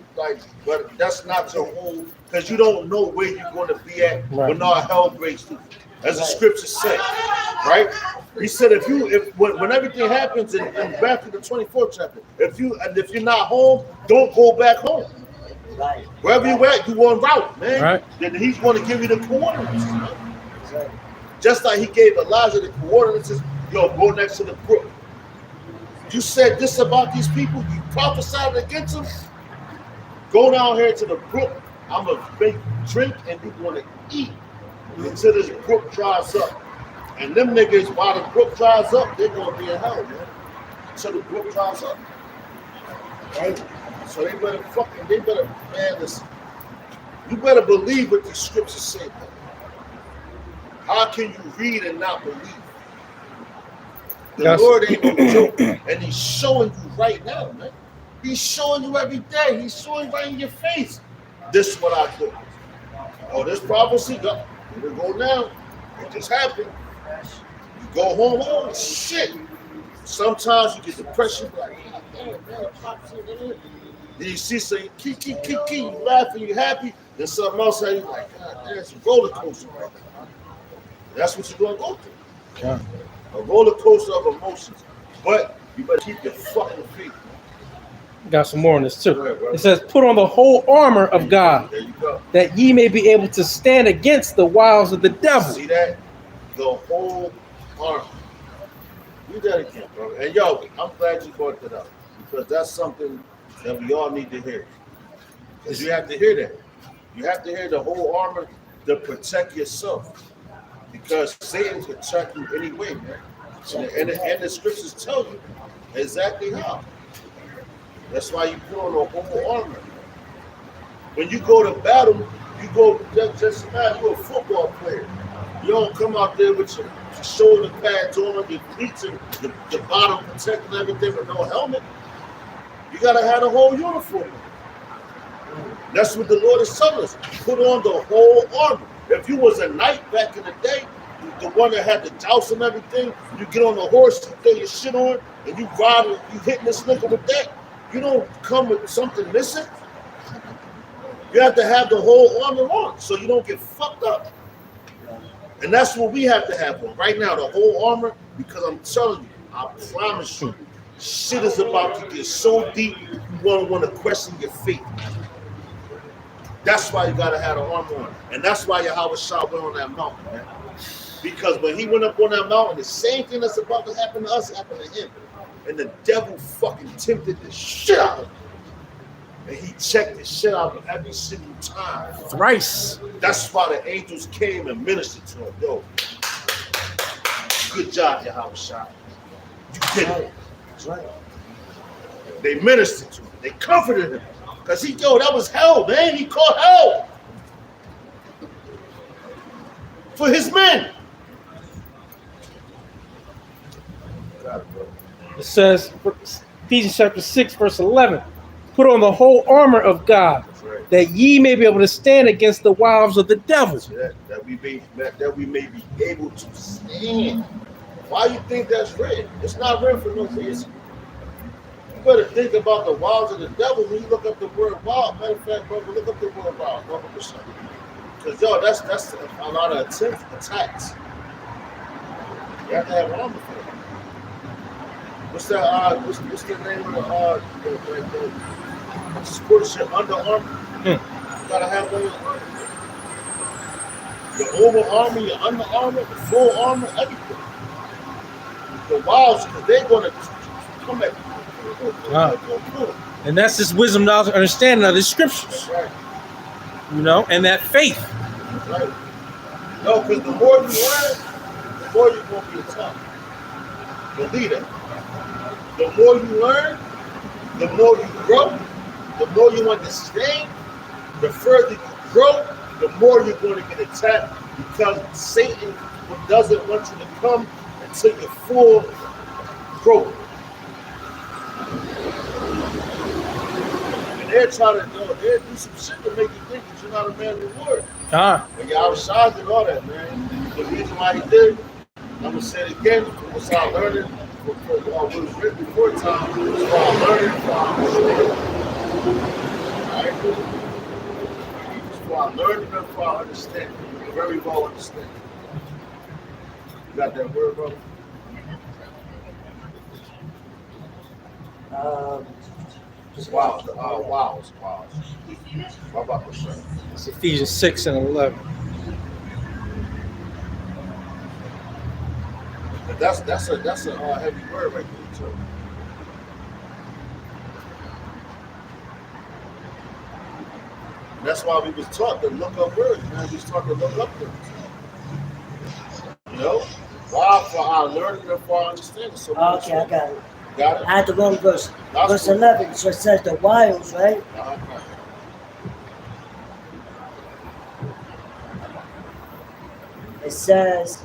but that's not your whole, because you don't know where you're going to be at when all hell breaks loose. As the scripture said, right? He said, when everything happens in Matthew the 24th chapter, if you're not home, don't go back home. Right. Wherever you at, you on route, man. Right. Then he's going to give you the coordinates. Right. Just like he gave Elijah the coordinates, yo, go next to the brook. You said this about these people, you prophesied against them. Go down here to the brook. I'm gonna make drink and you're gonna eat until this brook dries up. And them niggas, while the brook dries up, they're gonna be in hell, man. Until the brook dries up. Hey, So they better, man, listen. You better believe what these scriptures say, man. How can you read and not believe? The Yes. Lord ain't no joke, and he's showing you right now, man. He's showing you every day. He's showing you right in your face. This is what I do. Oh, this prophecy, here we go now. It just happened. You go home, oh shit. Sometimes you get depression, like, oh, damn, man, prophecy. Then you see some keep, you laughing, you happy. Then something else, you like, God, there's a roller coaster right now. That's what you're gonna go through. Yeah. A roller coaster of emotions. But you better keep your fucking faith. Got some more on this too. Go ahead, bro. It says, "Put on the whole armor of God, There you go. that ye may be able to stand against the wiles of the devil." See that? The whole armor. Do that again, bro. And yo, I'm glad you brought that up because that's something that we all need to hear. Because you have to hear that. You have to hear the whole armor to protect yourself. Because Satan can attack you anyway, man. And the scriptures tell you exactly how. That's why you put on the whole armor. When you go to battle, you go just imagine you're a football player. You don't come out there with your shoulder pads on, your cleats and the bottom protecting everything with no helmet. You gotta have the whole uniform. That's what the Lord is telling us. Put on the whole armor. If you was a knight back in the day, the one that had the joust and everything, you get on the horse, you throw your shit on, and you ride it, you hitting this nigga with that. You don't come with something missing. You have to have the whole armor on so you don't get fucked up. And that's what we have to have on right now, the whole armor, because I'm telling you, I promise you, shit is about to get so deep, you won't want to question your faith. That's why you gotta have the armor on. And that's why Yahweh Shah went on that mountain, man. Because when he went up on that mountain, the same thing that's about to happen to us happened to him. And the devil fucking tempted the shit out of him. And he checked the shit out of him every single time. Thrice. That's why the angels came and ministered to him. Yo, good job, Yahweh Shah. You did it. that's right. They ministered to him. They comforted him. Because that was hell, man. He caught hell. For his men. It says, Ephesians chapter 6, verse 11, "Put on the whole armor of God, Right. that ye may be able to stand against the wiles of the devil." That we may be able to stand. Why you think that's written? It's not written for no reason. You better think about the wiles of the devil when you look up the word wild. Matter of fact, brother, look up the word wild. Because that's a lot of attacks. You have to have armor for that. What's that? What's the name of the sports shit? Under Armour. You gotta have those. Your over armor, your under armor, the full armor, everything. The wiles, because they're gonna come at you. And that's this wisdom, knowledge, and understanding of the scriptures, That's right. And that faith. That's right. No, because the more you learn, the more you're gonna be tough. Believe that. The more you learn, the more you grow, the more you understand, the further you grow, the more you're going to get attacked because Satan doesn't want you to come until you're full growth. And they're trying to do some shit to make you think that you're not a man of the word. And you're outside and all that, man. The reason why he did, I'm going to say it again, was our learning, what was written before time, was for our learning, for our understanding. Alright? For our learning and for our understanding. Very well understanding. You got that word, brother? Wow. How about the shirt? It's Ephesians 6 and 11. That's a heavy word right there, too. That's why we was taught to look up words, man. We was taught to look up things. You know? Why? For our learning and for our understanding. So Okay, I got it. Got it? I had the wrong verse. That's Verse cool. 11, so it says the wiles, right? It says,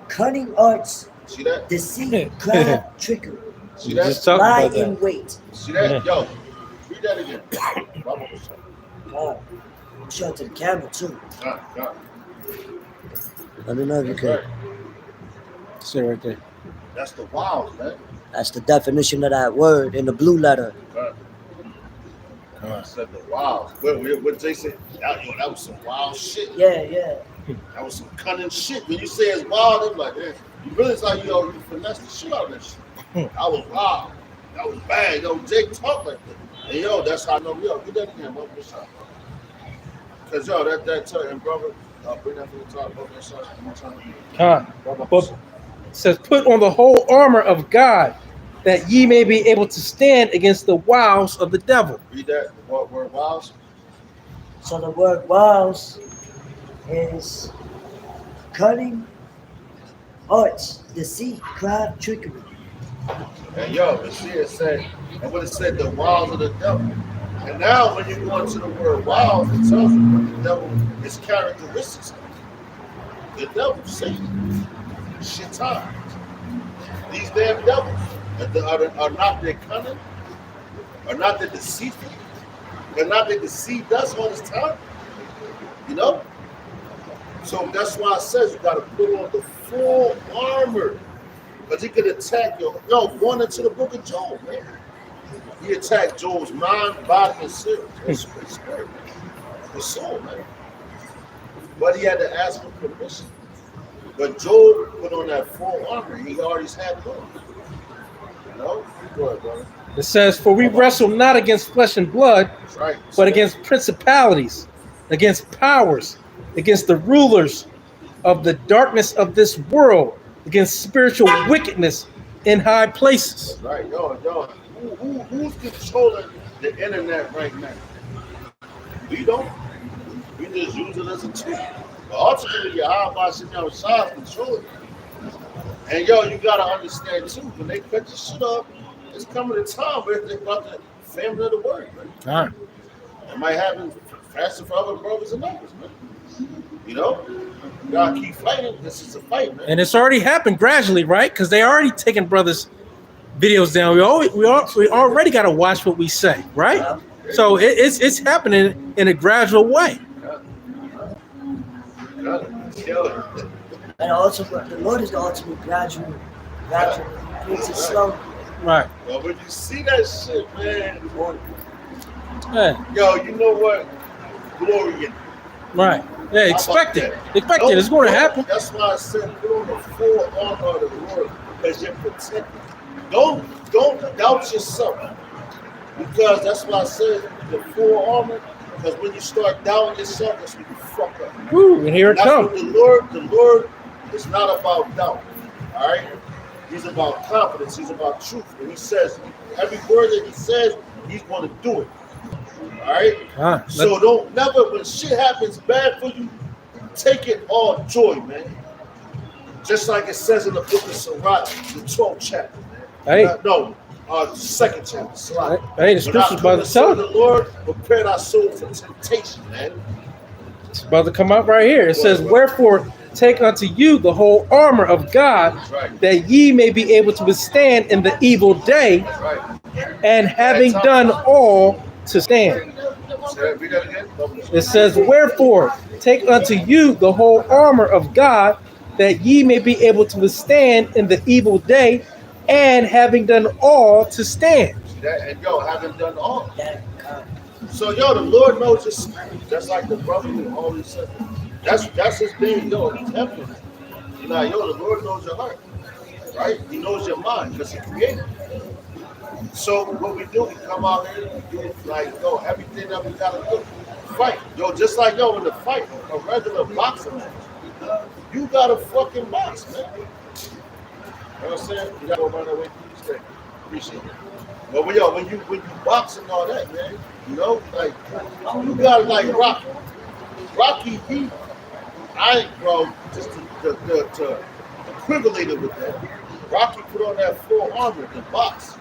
cunning arts, See that? deceit, craft, trickery, See that? Just talk lie about in that. wait. See that? Yo, read that again. Show it to the camera too. God. Let me know if you can. See right there. That's the wild, man. That's the definition of that word in the blue letter. I said the wild. What Jason? That was some wild shit. Yeah. That was some cunning shit. When you say it's wild, it's like, man, you really like you finesse the shit out of that shit. That was wild. That was bad. Jake talk like that. And that's how I know. Get that again, bro. Because that and brother, bring that from the top, bro. That shot one time. But it says, put on the whole armor of God, that ye may be able to stand against the wiles of the devil. Read that. What word wiles? So the word wiles is cunning, arts, deceit, craft, trickery. And it said, and what it said, the wiles of the devil. And now when you go into the word wiles, it tells you what the devil is characteristics of. The devil, Satan, Shaitan. These damn devils are not they cunning, are not they deceitful, are not they deceived us all this time. You know? So that's why it says you gotta put on the full armor. Because he could attack going into the book of Job, man. He attacked Job's mind, body, and spirit. His soul, man. But he had to ask for permission. But Job put on that full armor. He already had it on. You know? Go ahead, brother. It says, for we wrestle not against flesh and blood, That's right. but against principalities, against powers, against the rulers of the darkness of this world, against spiritual wickedness in high places. Right, who's controlling the internet right now? We don't. We just use it as a tool. But ultimately, your high sitting outside control it. And you gotta understand too, when they cut your shit off, it's coming a time where they're about the family of the word, man. It might happen faster for other brothers and others, man. You gotta keep fighting. This is a fight, man. And it's already happened gradually, right? Because they already taking brothers' videos down. We already got to watch what we say, right? Yeah. So it's happening in a gradual way. And also, the Lord is the ultimate gradual. Makes it slow. Right. Well, when you see that shit, man, Yeah. you know what? Glory in it. Right. Yeah, expect it. Expect it. It's going to happen. That's why I said put on the full armor of the Lord, because you're protected. Don't doubt yourself, because that's why I said the full armor. Because when you start doubting yourself, that's when you fuck up. Woo, and here it comes. The Lord is not about doubt. All right, He's about confidence. He's about truth. And He says every word that He says, He's going to do it. All right. So don't never, when shit happens bad for you, take it all joy, man. Just like it says in the book of Sirach, the 12th chapter, man. Hey. Second chapter, Sirach. Hey, the scripture's about to tell the Lord prepared our soul for temptation, man. It's about to come up right here. It says, wherefore take unto you the whole armor of God, that ye may be able to withstand in the evil day, and having done all to stand. Read that again. It says, wherefore take unto you the whole armor of God, that ye may be able to withstand in the evil day, and having done all to stand. And having done all. So the Lord knows his spirit. That's like the brother who always said. That's his thing, his temperament. The Lord knows your heart, right? He knows your mind because he created it. So what we do, we come out here and we do like, everything that we gotta do. Fight. Just like in the fight, a regular boxing match. You gotta fucking box, man. You know what I'm saying? You gotta run away from this thing. Appreciate it. But when you box and all that, man, you gotta like Rocky. Rocky, just to equivalent it with that. Rocky put on that full armor in box.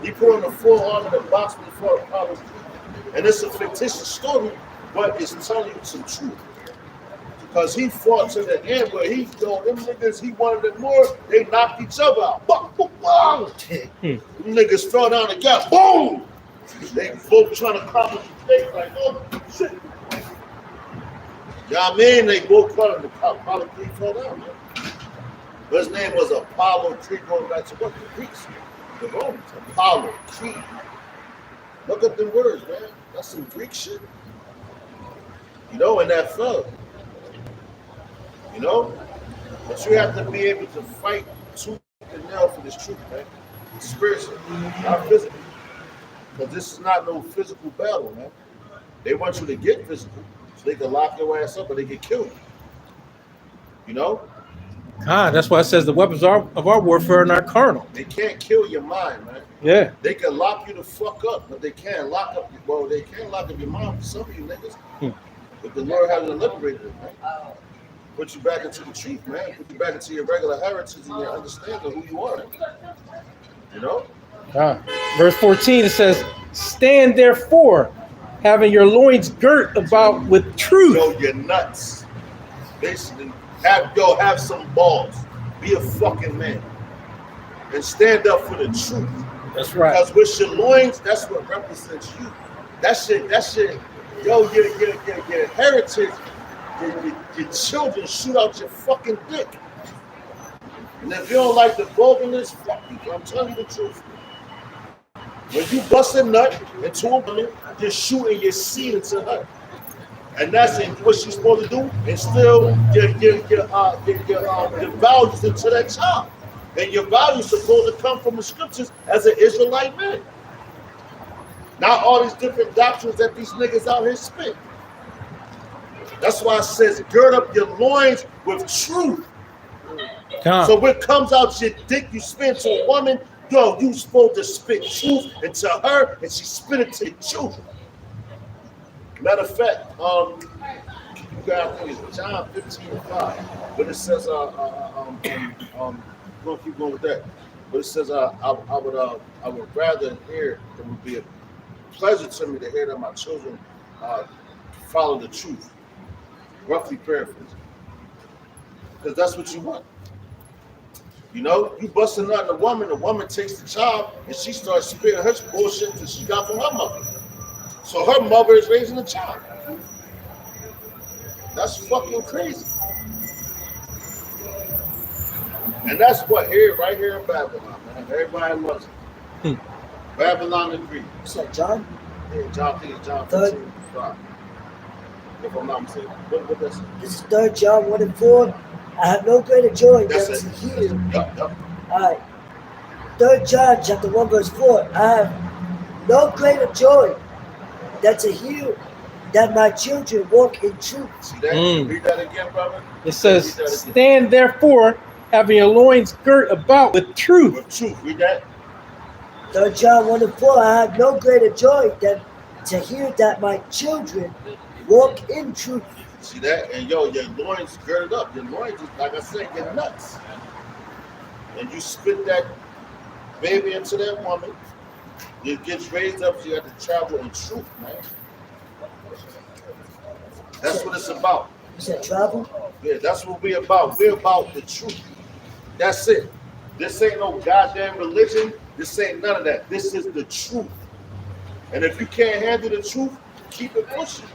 He put on the full armor in box before Apollo Creed. And it's a fictitious story, but it's telling you some truth. Because he fought to the end where them niggas, he wanted them more, they knocked each other out. Bang, boom, bang. Them niggas fell down the gap. Boom! They both trying to accomplish the face like, oh, shit. They both caught him. Apollo Creed fell down, man. But his name was Apollo Creed, going back to what? The Greeks. The Romans. Apollo Creed. Look at them words, man. That's some Greek shit. And that fell. But you have to be able to fight tooth and nail for this truth, man. Spiritually, not physically. Because this is not no physical battle, man. They want you to get physical so they can lock your ass up or they get killed. That's why it says the weapons of our warfare are not carnal. They can't kill your mind, man. Yeah. They can lock you the fuck up, but they can't lock up your mind for some of you niggas. But the Lord has to liberate them, man. Put you back into the truth, man. Put you back into your regular heritage and your understanding of who you are. Verse 14, it says, stand therefore, having your loins girt about with truth. You're nuts. Basically, have some balls. Be a fucking man. And stand up for the truth. That's right. Because with your loins, that's what represents you. That's your heritage. Your children shoot out your fucking dick. And if you don't like the vulgarness, fuck you. I'm telling you the truth. When you bust a nut into a woman, you're shooting your seed into her. And that's what she's supposed to do, instill your values into that child. And your values supposed to come from the scriptures as an Israelite man. Not all these different doctrines that these niggas out here spit. That's why it says, gird up your loins with truth. So what comes out your dick, you spit to a woman, you supposed to spit truth into her, and she spit it to your children. Matter of fact, you guys think it's John 15:5, but it says, we'll keep going with that. But it says, I would rather hear, it would be a pleasure to me to hear that my children follow the truth. Roughly paraphrasing. Because that's what you want. You bust a nut in the woman takes the child, and she starts spitting her bullshit that she got from her mother. So her mother is raising the child. That's fucking crazy. And that's what right here in Babylon, man. Everybody loves it. Babylon agreed. What's that, John? Yeah, John 15:5. If I'm not mistaken. What that's? This is 3 John 1:4. I have no greater joy than to hear. Yep. All right. 3 John chapter 1 verse 4. I have no greater joy than to hear that my children walk in truth. See that? Read that again, brother. It says, stand therefore, having your loins girt about with truth. With truth. Read that. 3 John 1:4. I have no greater joy than to hear that my children walk in truth. See that? And yo, your loins girded up. Your loins, like I said, get nuts. And you spit that baby into that woman. It gets raised up, so you have to travel in truth, man. That's what it's about. You said travel? Yeah, that's what we're about. We're about the truth. That's it. This ain't no goddamn religion. This ain't none of that. This is the truth. And if you can't handle the truth, keep it pushing.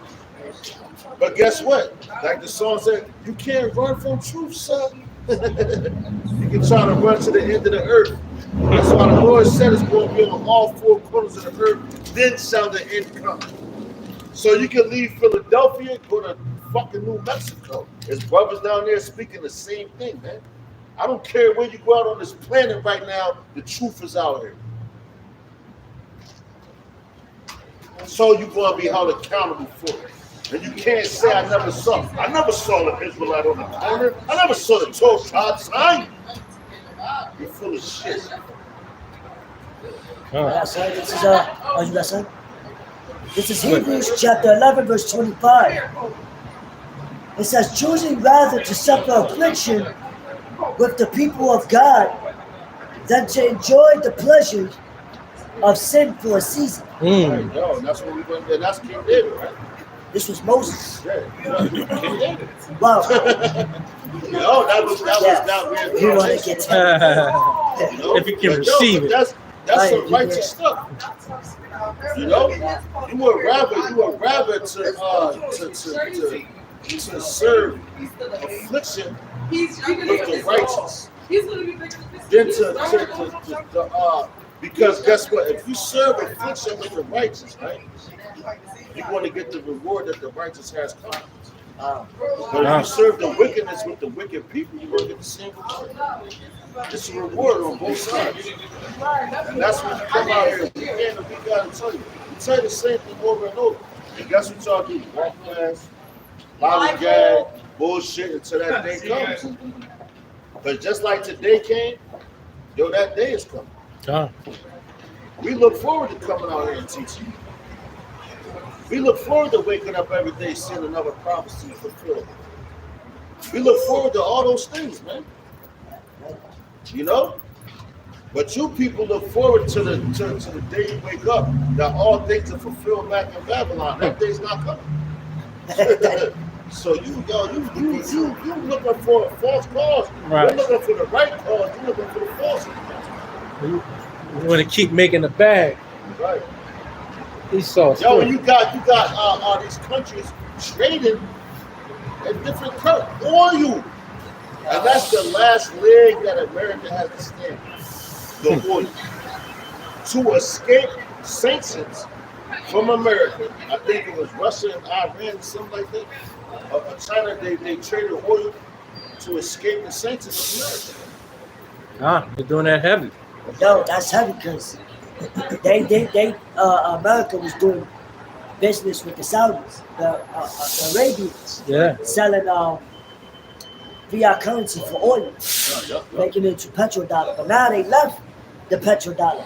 But guess what? Like the song said, you can't run from truth, son. You can try to run to the end of the earth. That's why the Lord said it's going to be on all four corners of the earth, then shall the end come. So you can leave Philadelphia, go to fucking New Mexico. There's brothers down there speaking the same thing, man. I don't care where you go out on this planet right now, the truth is out here. So you're going to be held accountable for it. And you can't say I never saw an Israelite on the corner. I never saw the 12 tribe sign. You're full of shit. This is you got something? This is Hebrews chapter 11, verse 25. It says, choosing rather to suffer affliction with the people of God than to enjoy the pleasures of sin for a season. Yo, that's what we're going to do. That's King David, right? This was Moses. Yeah, King David. Wow. Yo, that was not weird. You want to get If you can receive it. That's some righteous stuff. You know, you would rather to serve affliction with the righteous than to because guess what? If you serve affliction with the righteous, right, you're going to get the reward that the righteous has coming. But if you serve the wickedness with the wicked people, you're going to get the same reward. It's a reward on both sides. And that's when you come out here, we got to tell you. We tell you the same thing over and over. And guess what y'all do? Walk fast, lollygag, bullshit until that day comes. But just like today came, yo, that day is coming. We look forward to coming out here and teaching. We look forward to waking up every day seeing another prophecy fulfilled. We look forward to all those things, man. You know? But you people look forward to the day you wake up that all things are fulfilled back in Babylon. That day's not coming. So you looking for a false cause. Right. You're looking for the right cause. You're looking for the false cause. You want to keep making the bag. Right. Esau. Yo, you got these countries trading at different oil. And that's the last leg that America has to stand. The oil. To escape sanctions from America. I think it was Russia and Iran, something like that. China, they traded oil to escape the sanctions of America. They're doing that heavy. No, that's heavy because America was doing business with the Saudis, the Arabians, selling fiat currency for oil, making it into petrodollar. But now they left the petrodollar,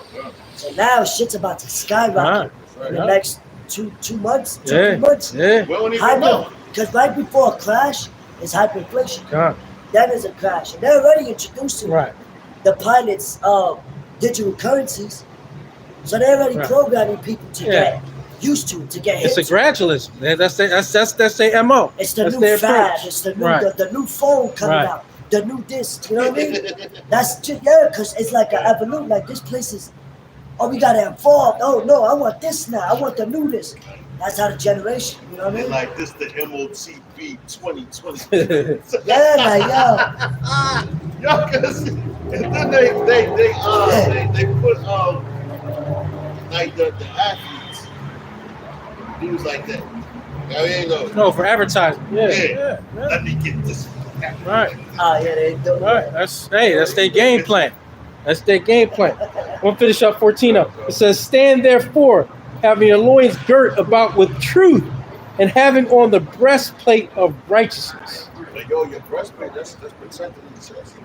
so now shit's about to skyrocket in the next two months, 3 months. Because right before a crash is hyperinflation. Then there's a crash, and they're already introducing the pilots of digital currencies, so they're already programming people to get used to it, to get hit. It's a gradualism. That's their MO. It's the new fad. It's the new the new phone coming out. The new disc. You know what I mean? That's just because it's like an evolution. Like this place is. Oh, we gotta evolve. Oh no, I want this now. I want the new disc. That's how the generation. You know what I mean? Like this, the MOTB 2020. Yo, cause and then they put like the athletes. He was like that. No, for advertising. Yeah. Let me get this. Right. They do. Right. That's their game plan. That's their game plan. We'll finish up 14 up. It says, stand therefore, having your loins girt about with truth, and having on the breastplate of righteousness. But yo, your breastplate, that's protecting the chest.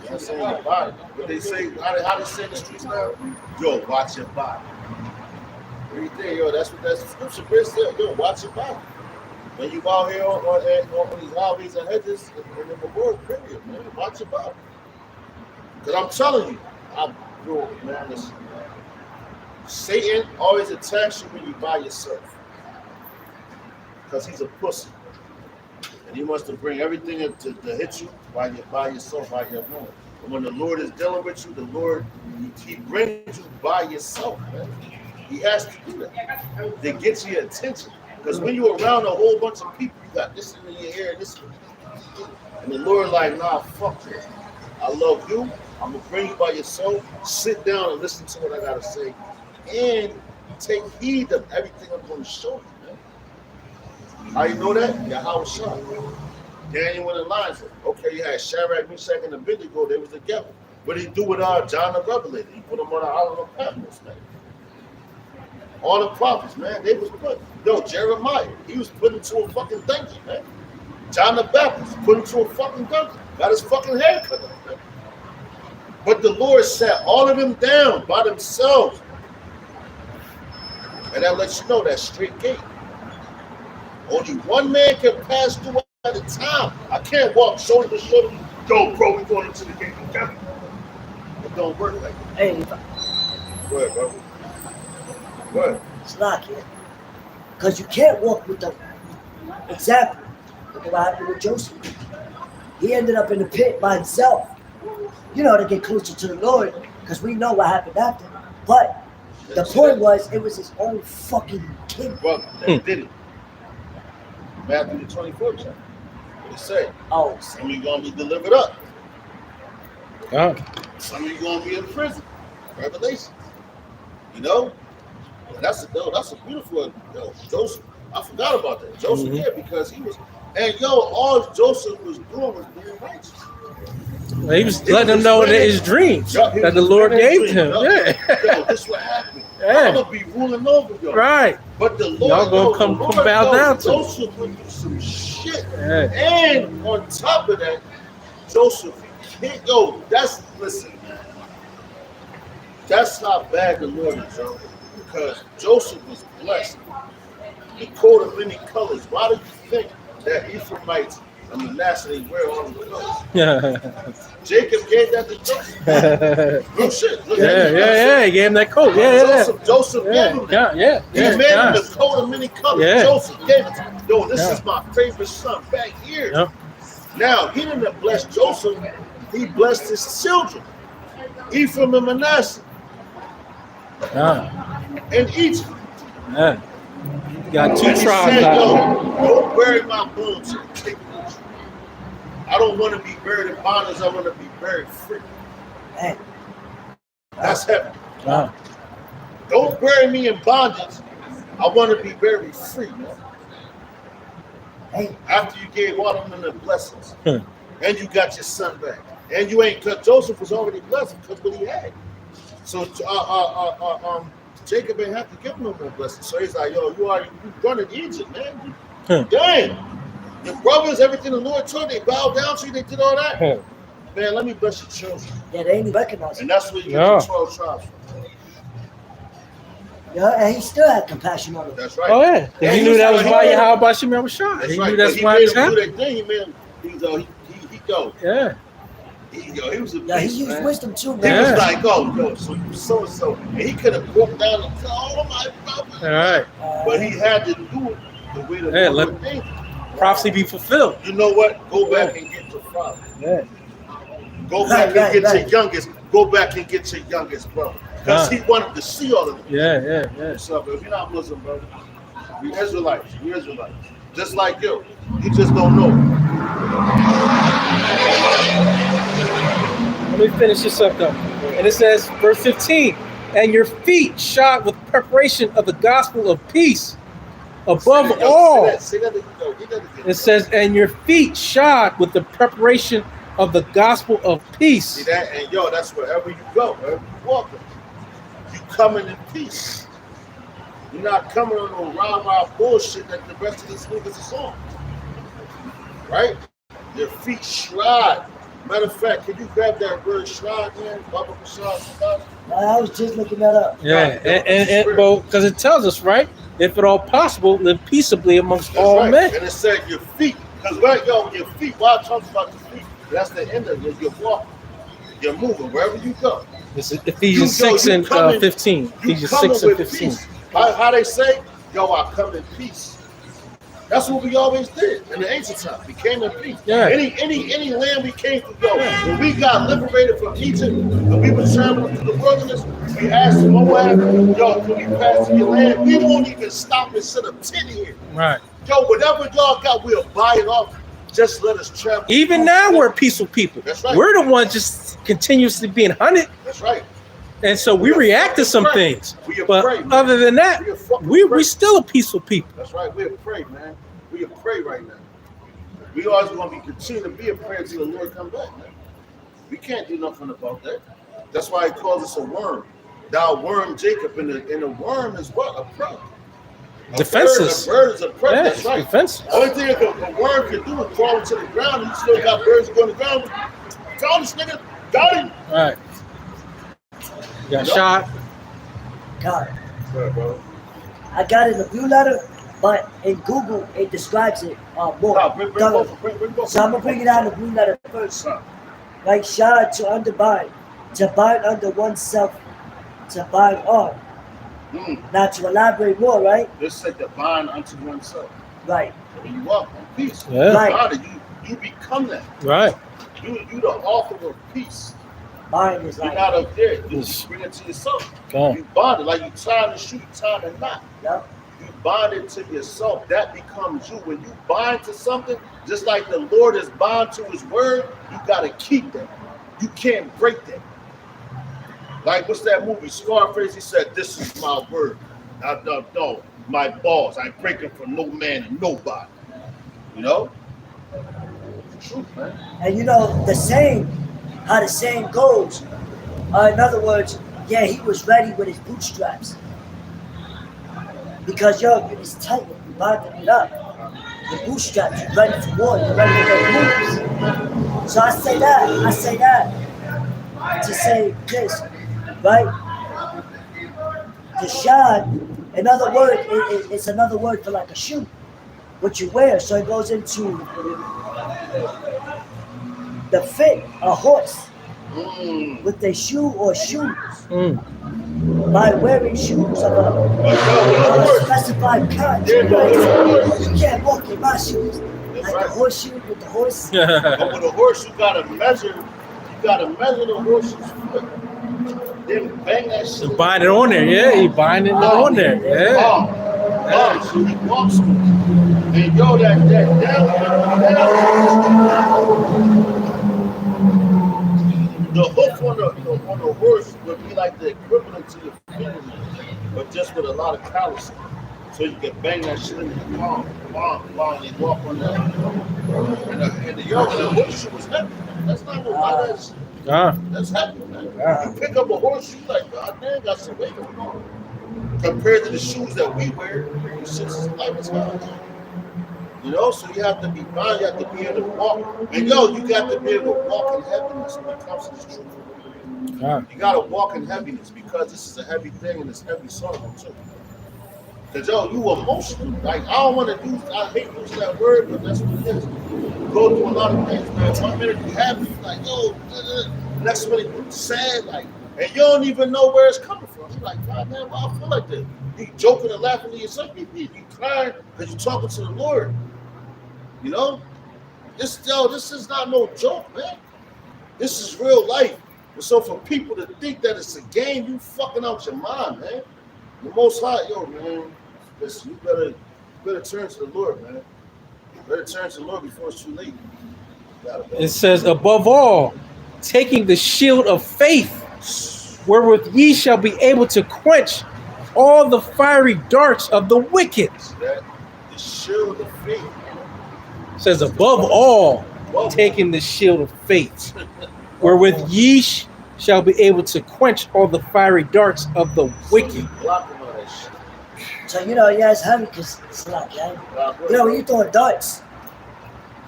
That's saying your body. What they say, how they say in the streets now? Yo, watch your body. Everything, yo, that's what that scripture said. Yo, watch your body. When you out here on these highways and hedges and in the world, period, man, watch your back. Because I'm telling you, man, listen. Satan always attacks you when you by yourself. Because he's a pussy. And he wants to bring everything to hit you while you're by yourself, while you're alone. And when the Lord is dealing with you, the Lord, he brings you by yourself, man. He has to do that. To get your attention. Because when you're around a whole bunch of people, you got this in your ear, this. And the Lord like, nah, fuck you. I love you. I'm going to bring you by yourself. Sit down and listen to what I got to say. And take heed of everything I'm going to show you, man. How you know that? Your house shot. Daniel went in lines. Okay, you had Shadrach, Meshach, and Abednego. They was together. What did he do with John the Revelator? He put them on the island of Patmos, man. All the prophets, man, they was put. Jeremiah, he was put into a fucking dungeon, man. John the Baptist put into a fucking dungeon. Got his fucking hair cut off, man. But the Lord sat all of them down by themselves. And that lets you know that straight gate. Only one man can pass through at a time. I can't walk shoulder to shoulder. Yo, bro, we going into the gate. Okay? It don't work like that. Hey, Go ahead, bro. Go ahead. it's not here. Because you can't walk with them. Example. Look at what happened with Joseph. He ended up in the pit by himself. You know, to get closer to the Lord, because we know what happened after. But the point was, it was his own fucking king. Well, they did it. Matthew the 24th chapter. What it say? Oh, Some of you gonna be delivered up. God. Some of you gonna be in prison. Revelations. You know? And that's a beautiful Joseph. I forgot about that. Joseph, yeah, because he was, and all Joseph was doing was being righteous. Well, he was letting them know that his dreams that the Lord gave to him. Yo, this what happened. I'm gonna be ruling over y'all. Right. But the Lord, y'all gonna come bow down to Joseph went through some shit. Yeah. And on top of that, Joseph, that's how bad the Lord is, yo. Because Joseph was blessed. The coat of many colors. Why do you think that Ephraimites and Manasseh wear all the colors? Jacob gave that to Joseph. No shit. Look, he gave him that coat. Joseph gave him that. He made him the coat of many colors. Joseph gave it to him. Yo, this is my favorite son back here. Now, he didn't bless Joseph. He blessed his children. Ephraim and Manasseh. And Egypt. You got two tribes said, out there. Don't bury my bones and take me with you. I don't want to be buried in bondage. I want to be buried free. Hey. That's heaven. Don't bury me in bondage. I want to be buried free, man. Hey. After you gave all of them the blessings, and you got your son back, and you ain't, because Joseph was already blessed because what he had. So Jacob ain't have to give him no more blessings. So he's like, yo, you running Egypt, man. Dang. Your brothers, everything the Lord told, they bowed down to you, they did all that. Man, let me bless your children. Yeah, they ain't recognize him. And that's where you get the 12 tribes from. Yeah, and he still had compassion on it. That's right. Oh, yeah. And he knew that was why Yahweh Shemel was shot. He knew that's why he was happy. He made him, he go. Yeah. He was a beast, he used man. wisdom too, He man. was like, so you so. And he could have broke down and said, oh my God. All right. But he had to do it the way the Lord ordained it. Prophecy be fulfilled. You know what? Go back and get your father. Yeah. Go back and get your youngest. Go back and get your youngest brother. Because he wanted to see all of them. Yeah. So if you're not Muslim, brother, we Israelites. Just like you. You just don't know. Let me finish this up though. And it says, verse 15, and your feet shod with preparation of the gospel of peace. Above all, it says, and your feet shod with the preparation of the gospel of peace. See that? And that's wherever you go, wherever you walk, you coming in peace. You're not coming on no rah-rah bullshit that the rest of these niggas is on. Right? Your feet shod Matter of fact, can you grab that word shad, man? Baba Shad. I was just looking that up. Yeah, and well, because it tells us, right? If at all possible, live peaceably amongst all right. men. And it said your feet. Because right, yo, your feet, why I talk about your feet, that's the end of it. You're walking. You're moving wherever you go. This is Ephesians 6 and 15. Ephesians 6 and 15. Peace. How they say, yo, I come in peace. That's what we always did in the ancient time. We came in peace. Yeah. Any land we came through, yo, when we got liberated from Egypt, when we were traveling through the wilderness, we asked Moab, yo, can we pass to your land? We won't even stop and set a tent here. Right. Yo, whatever y'all got, we'll buy it off. Just let us travel. Even now, we're peaceful people. That's right. We're the ones just continuously being hunted. That's right. And so we react to some things. But other than that, we're still a peaceful people. That's right. We're afraid, man. We're afraid right now. We always going to be continue to be afraid until the Lord come back, man. We can't do nothing about that. That's why he calls us a worm. Thou worm Jacob, and the worm is what? A prey. Defenseless. A bird is a prey. Yeah, that's right. Defenseless. Only thing a worm can do is crawl into the ground, and you still got birds going to the ground. Tell this nigga, got him. All right. You got shot. God. Right, bro. I got it in the blue letter, but in Google it describes it more. Bring thoroughly. both. So I'm gonna bring it out in the blue letter first. Like shad, to underbind, to bind under oneself, to bind on. Now to elaborate more, right? This said to bind unto oneself. Right. When you walk in peace, Yeah. Right. you become that. Right. You the author of peace. Bind is You're like, not up there. You bring it to yourself. Okay. You bind it like you tie the shoe, you tie the knot. yep. You bind it to yourself. That becomes you. When you bind to something, just like the Lord is bound to his word, you got to keep that. You can't break that. Like, what's that movie? Scarface, he said, this is my word. No, my balls. I break them for no man and nobody. You know? It's the truth, man. And you know the saying, how the saying goes. In other words, yeah, he was ready with his bootstraps. Because yo, it's tight, you're binding it up. The bootstraps, you're ready for war, you're ready to make moves. So I say that to say this, right? The shad, another word, it's another word for like a shoe, what you wear. So it goes into the fit, a horse, with a shoe or shoes. By wearing shoes of a specified kind. You can't walk in my shoes. Like a horseshoe with the horse. But with a horse, you gotta measure the horse's foot. Then bang that shit. Bind it on there, yeah. You bind it on there, yeah. So he walks with it. And yo, that the hook on the horse would be like the equivalent to your fingernail, but just with a lot of calluses. So you can bang that shit in the palm, and you walk on that. And the horseshoe was heavy. That's not what light is. That's heavy, man. You pick up a horseshoe, like, God damn, got some weight going on. Compared to the shoes that we wear, the shit's as light as hell. You know, so you have to be bound, you have to be able to walk. And yo, you got to be able to walk in heaviness when it comes to this truth. You got to walk in heaviness because this is a heavy thing and it's heavy sorrow too. Because yo, you emotional. Like, I don't want to use, I hate using that word, but that's what it is. You go through a lot of things, man. 1 minute you happy, you like, yo, next minute you sad, like, and you don't even know where it's coming from. You're like, God damn, why I feel like that? You joking and laughing to yourself, you crying because you're talking to the Lord. You know? This is not no joke, man. This is real life. And so for people to think that it's a game, you fucking out your mind, man. The Most High, yo, man, listen, you better turn to the Lord, man. You better turn to the Lord before it's too late. It says, above all, taking the shield of faith, wherewith ye shall be able to quench all the fiery darts of the wicked. That the shield of faith. It says, above all, taking the shield of faith, wherewith ye shall be able to quench all the fiery darts of the wicked. So you know, yeah, it's heavy because it's like, yeah. You know, when you're throwing darts,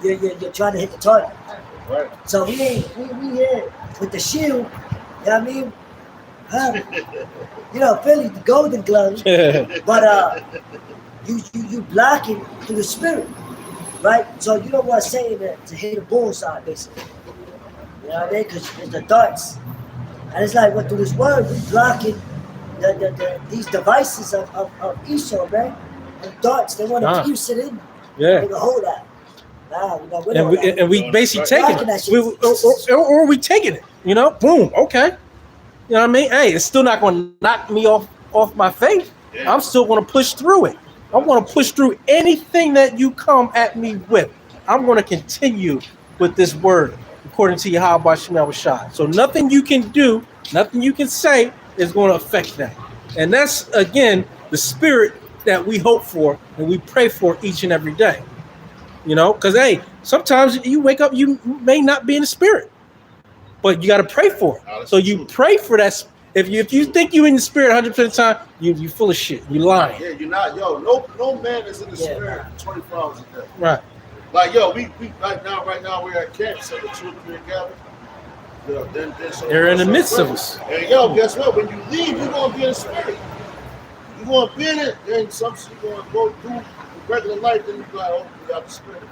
you're trying to hit the target. Right. So we here with the shield, you know what I mean? Philly, the Golden Gloves, but you block it through the spirit, right? So you don't want Satan to hit a bullseye, basically. You know what I mean? Because it's the darts. And it's like, through this word, we blocking these devices of Esau, man. And darts, they want to pierce it in. Yeah. They can hold that. And we basically taking it. Or we taking it, boom, okay. You know what I mean? Hey, it's still not going to knock me off my faith. Yeah. I'm still going to push through it. I'm going to push through anything that you come at me with. I'm going to continue with this word according to Yahweh Shem Yahushua. So nothing you can do, nothing you can say is going to affect that. And that's, again, the spirit that we hope for and we pray for each and every day. Because, hey, sometimes you wake up, you may not be in the spirit. But you got to pray for it. So you pray for that. If you think you're in the spirit 100% of the time, you full of shit. You lying. Yeah, you're not. Yo, no man is in the spirit 24 hours a day. Right. Like, yo, we right now we're at camp, so the 2 or 3 together. They're in the midst of us. And yo, guess what? When you leave, you're gonna be in the spirit. You're gonna be in it. Then some shit gonna go through regular life. Then you go, oh, you got the spirit.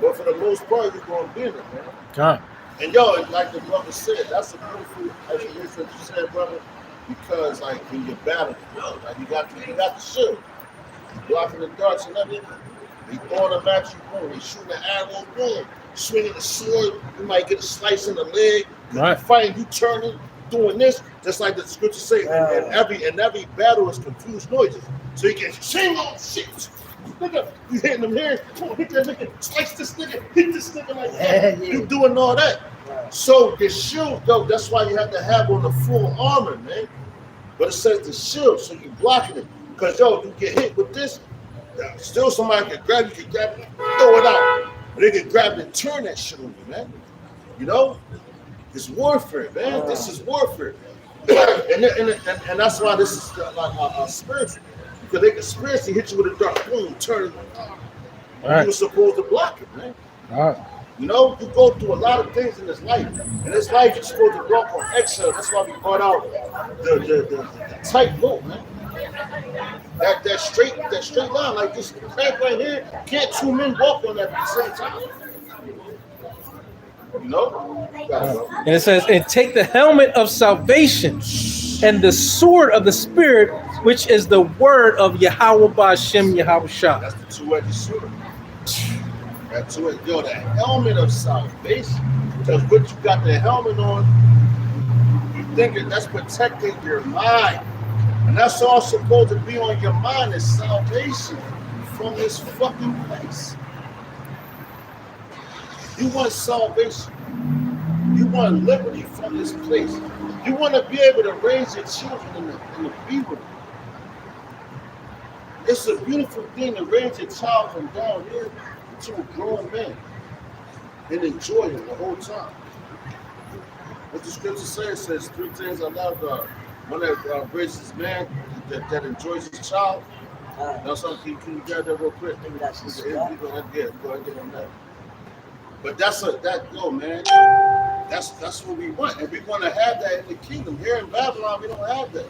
But for the most part, you're gonna be in it, man. God. And yo, like the brother said, that's a beautiful explanation that you said, brother. Because like when you're battling, like you got the shield, you blocking the darts and everything. They throwing them at you, boom. They shooting the arrow, boom. Swinging the sword, you might get a slice in the leg. Right. You fighting, you turning, doing this, just like the scripture say. And every battle is confused noises. So you can sing on shit. Nigga, you hitting them here, hit that nigga, slice this nigga, hit this nigga like that. Yeah. You doing all that. So the shield, though, that's why you have to have on the full armor, man. But it says the shield, so you blocking it. Because, yo, you get hit with this, still somebody can grab you, throw it out. But they can grab it and turn that shit on you, man. It's warfare, man. This is warfare. and that's why this is like spiritual. Because they can spiritually hit you with a dart, boom, turn it. Right. You're supposed to block it, man. All right. You go through a lot of things in this life. In this life, you're supposed to walk on eggshells. That's why we brought out the tight rope, man. That straight line, like this crack right here, can't 2 men walk on that at the same time. And it says, and take the helmet of salvation and the sword of the Spirit, which is the word of Yahweh Ba'ashem Yahushua. That's the two-edged sword. That's the helmet of salvation. Because what you got the helmet on, you think that's protecting your mind. And that's all supposed to be on your mind is salvation from this fucking place. You want salvation. You want liberty from this place. You want to be able to raise your children and be with them. It's a beautiful thing to raise your child from down here to a grown man and enjoy it the whole time. What the scripture says 3 things I love. One that raises his man, that enjoys his child. Now, can you grab that real quick? Maybe that's just go ahead and get on that. But that's what we want, and we want to have that in the kingdom. Here in Babylon, we don't have that.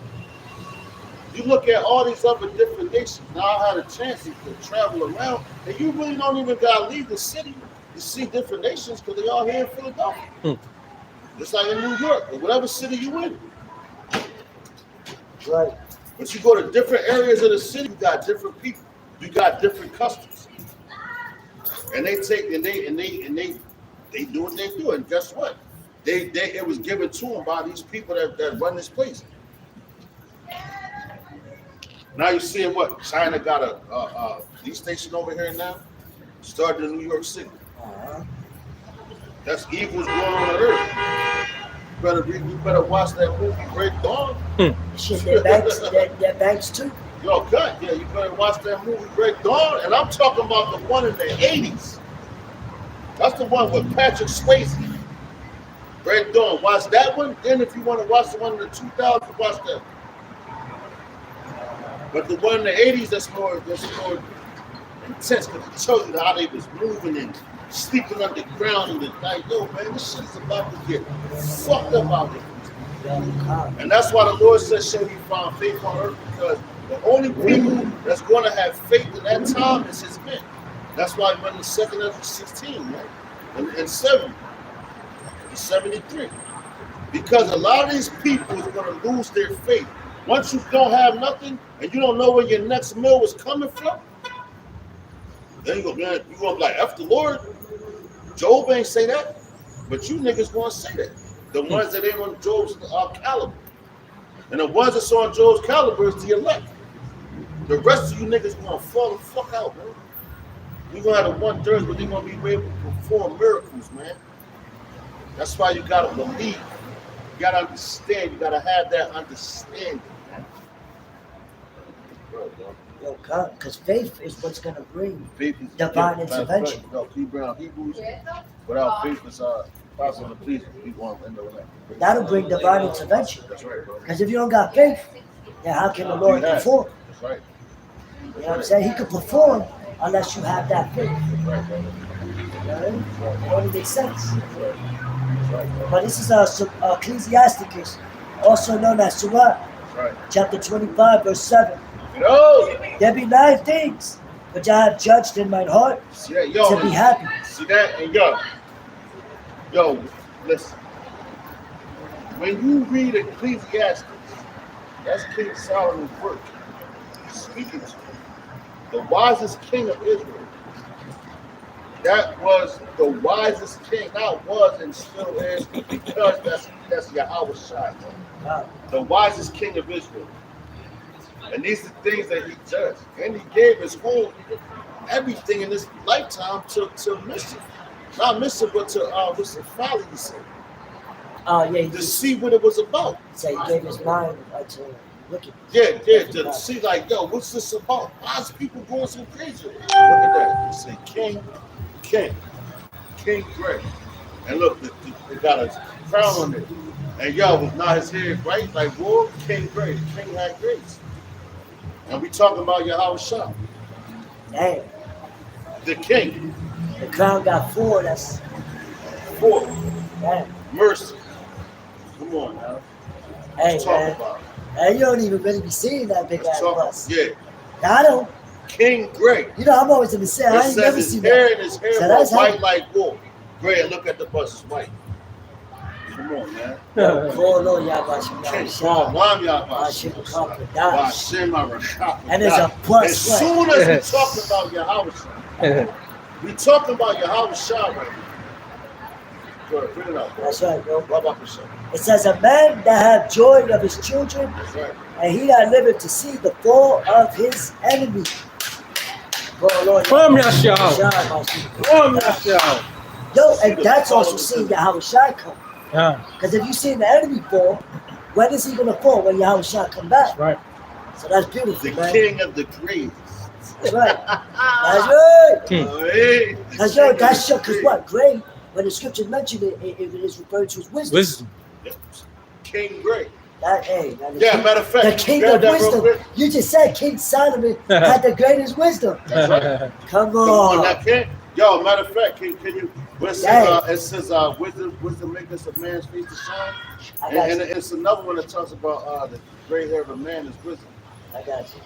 You look at all these other different nations. Now I had a chance to travel around, and you really don't even gotta leave the city to see different nations because they all here in Philadelphia. Just like in New York or whatever city you in. Right. But you go to different areas of the city, you got different people, you got different customs. And they take and they do what they do, and guess what? It was given to them by these people that run this place. Now you see what China got a police station over here now, started in New York City. That's evil's going on earth. You better watch that movie Great Dawn. Shit, they're banks too. Yo, cut. Yeah, you better watch that movie Great Dawn. And I'm talking about the one in the 80s. That's the one with Patrick Swayze. Great Dawn. Watch that one. Then if you want to watch the one in the 2000s, watch that. But the one in the 80s, that's more intense because it tells you how they was moving and sleeping underground and like, yo, man, this shit is about to get fucked up out here. And that's why the Lord says, shall we find faith on earth? Because the only people that's going to have faith in that time is his men. That's why he went in 2 Ezra 16, man, and 73. Because a lot of these people is going to lose their faith. Once you don't have nothing and you don't know where your next meal is coming from, then you go, man, you going to be like, F the Lord. Job ain't say that, but you niggas going to say that. The ones that ain't on Job's caliber. And the ones that's on Job's caliber is the elect. The rest of you niggas going to fall the fuck out, man. You're going to have the 1/3, but they're going to be able to perform miracles, man. That's why you got to believe. You got to understand. You got to have that understanding, man. Yo, God, because faith is what's going to bring Faith is divine intervention. No, keep bringing Hebrews. Without faith, it's possible to please. We want to end with that. That'll bring divine intervention. That's right, bro. Because if you don't got faith, then how can the Lord perform? That's right. You know what I'm saying? He could perform unless you have that faith. That's right, brother. Right? It only makes sense. That's right. That's right, brother. But this is Ecclesiasticus, also known as Surah, That's right. chapter 25, verse 7. Yo! There be 9 things which I have judged in mine heart See that? Yo, to be happy. see that? And yo, listen. When you read Ecclesiastes, that's King Solomon's work. Speaking to you. The wisest king of Israel. That was the wisest king. That was and still is because that's Yahweh Shai. Wow. The wisest king of Israel. And these are things that he judged. And he gave his whole everything in this lifetime to mischief. Not mischief, but to what's the folly he said. Oh, yeah, he To see what it was about. said he gave his mind to look at. Yeah, to see like, yo, what's this about? Why is people going so crazy? Look at that. It say King Greg. And look, it got a crown on it. And yo, was not his head right? Like, whoa, King Greg. The king had grace. And we talking about Yahweh Shah. Damn, The king. the crown got 4. That's 4. damn. Mercy. Come on now. Hey, Let's talk man. about it. Hey, you don't even really be seeing that big Let's ass talk. bus. Yeah. Now, I don't. King Greg. You know, I'm always in the same. I It ain't says never his seen hair that. and his hair So was that's white how- like wool. Greg, look at the bus. It's white. Come on, man. Call on Yahweh King Shai. Paul, Lam Yahweh. Hashem Kapadah. Hashem Arashah. And there's a plus As soon as we talking about Yahweh Shah, we talking about Yahweh Shah right now. Go ahead, bring it up. Bro. That's right, bro. What about the show? It says, a man that have joy of his children, That's right. and he that liveth to see the fall of his enemy. Call on From Yahweh Yahshua. Shai, Hashem. From Yahshua. Yo, and that's also seeing Yahweh Shai come. Yeah, Because if you see the enemy fall, when is he going to fall? When Yahweh Shai come back. that's right. So that's beautiful, The man. king of the graves. That's right. That's right. Hey, the Because king yo, of that's the because graves. what? Great. When the scripture mentioned it, it is referred to as wisdom. Wisdom. King Greg. That, hey, man, the Yeah, king, matter of fact, the king grab of that real wisdom. quick. You just said King Solomon had the greatest wisdom. That's right. Come Come on, on. that king. Yo, matter of fact, can you? It says, wisdom makes a man's face to shine. I got And you. it's another one that talks about the gray hair of a man is wisdom. I got you.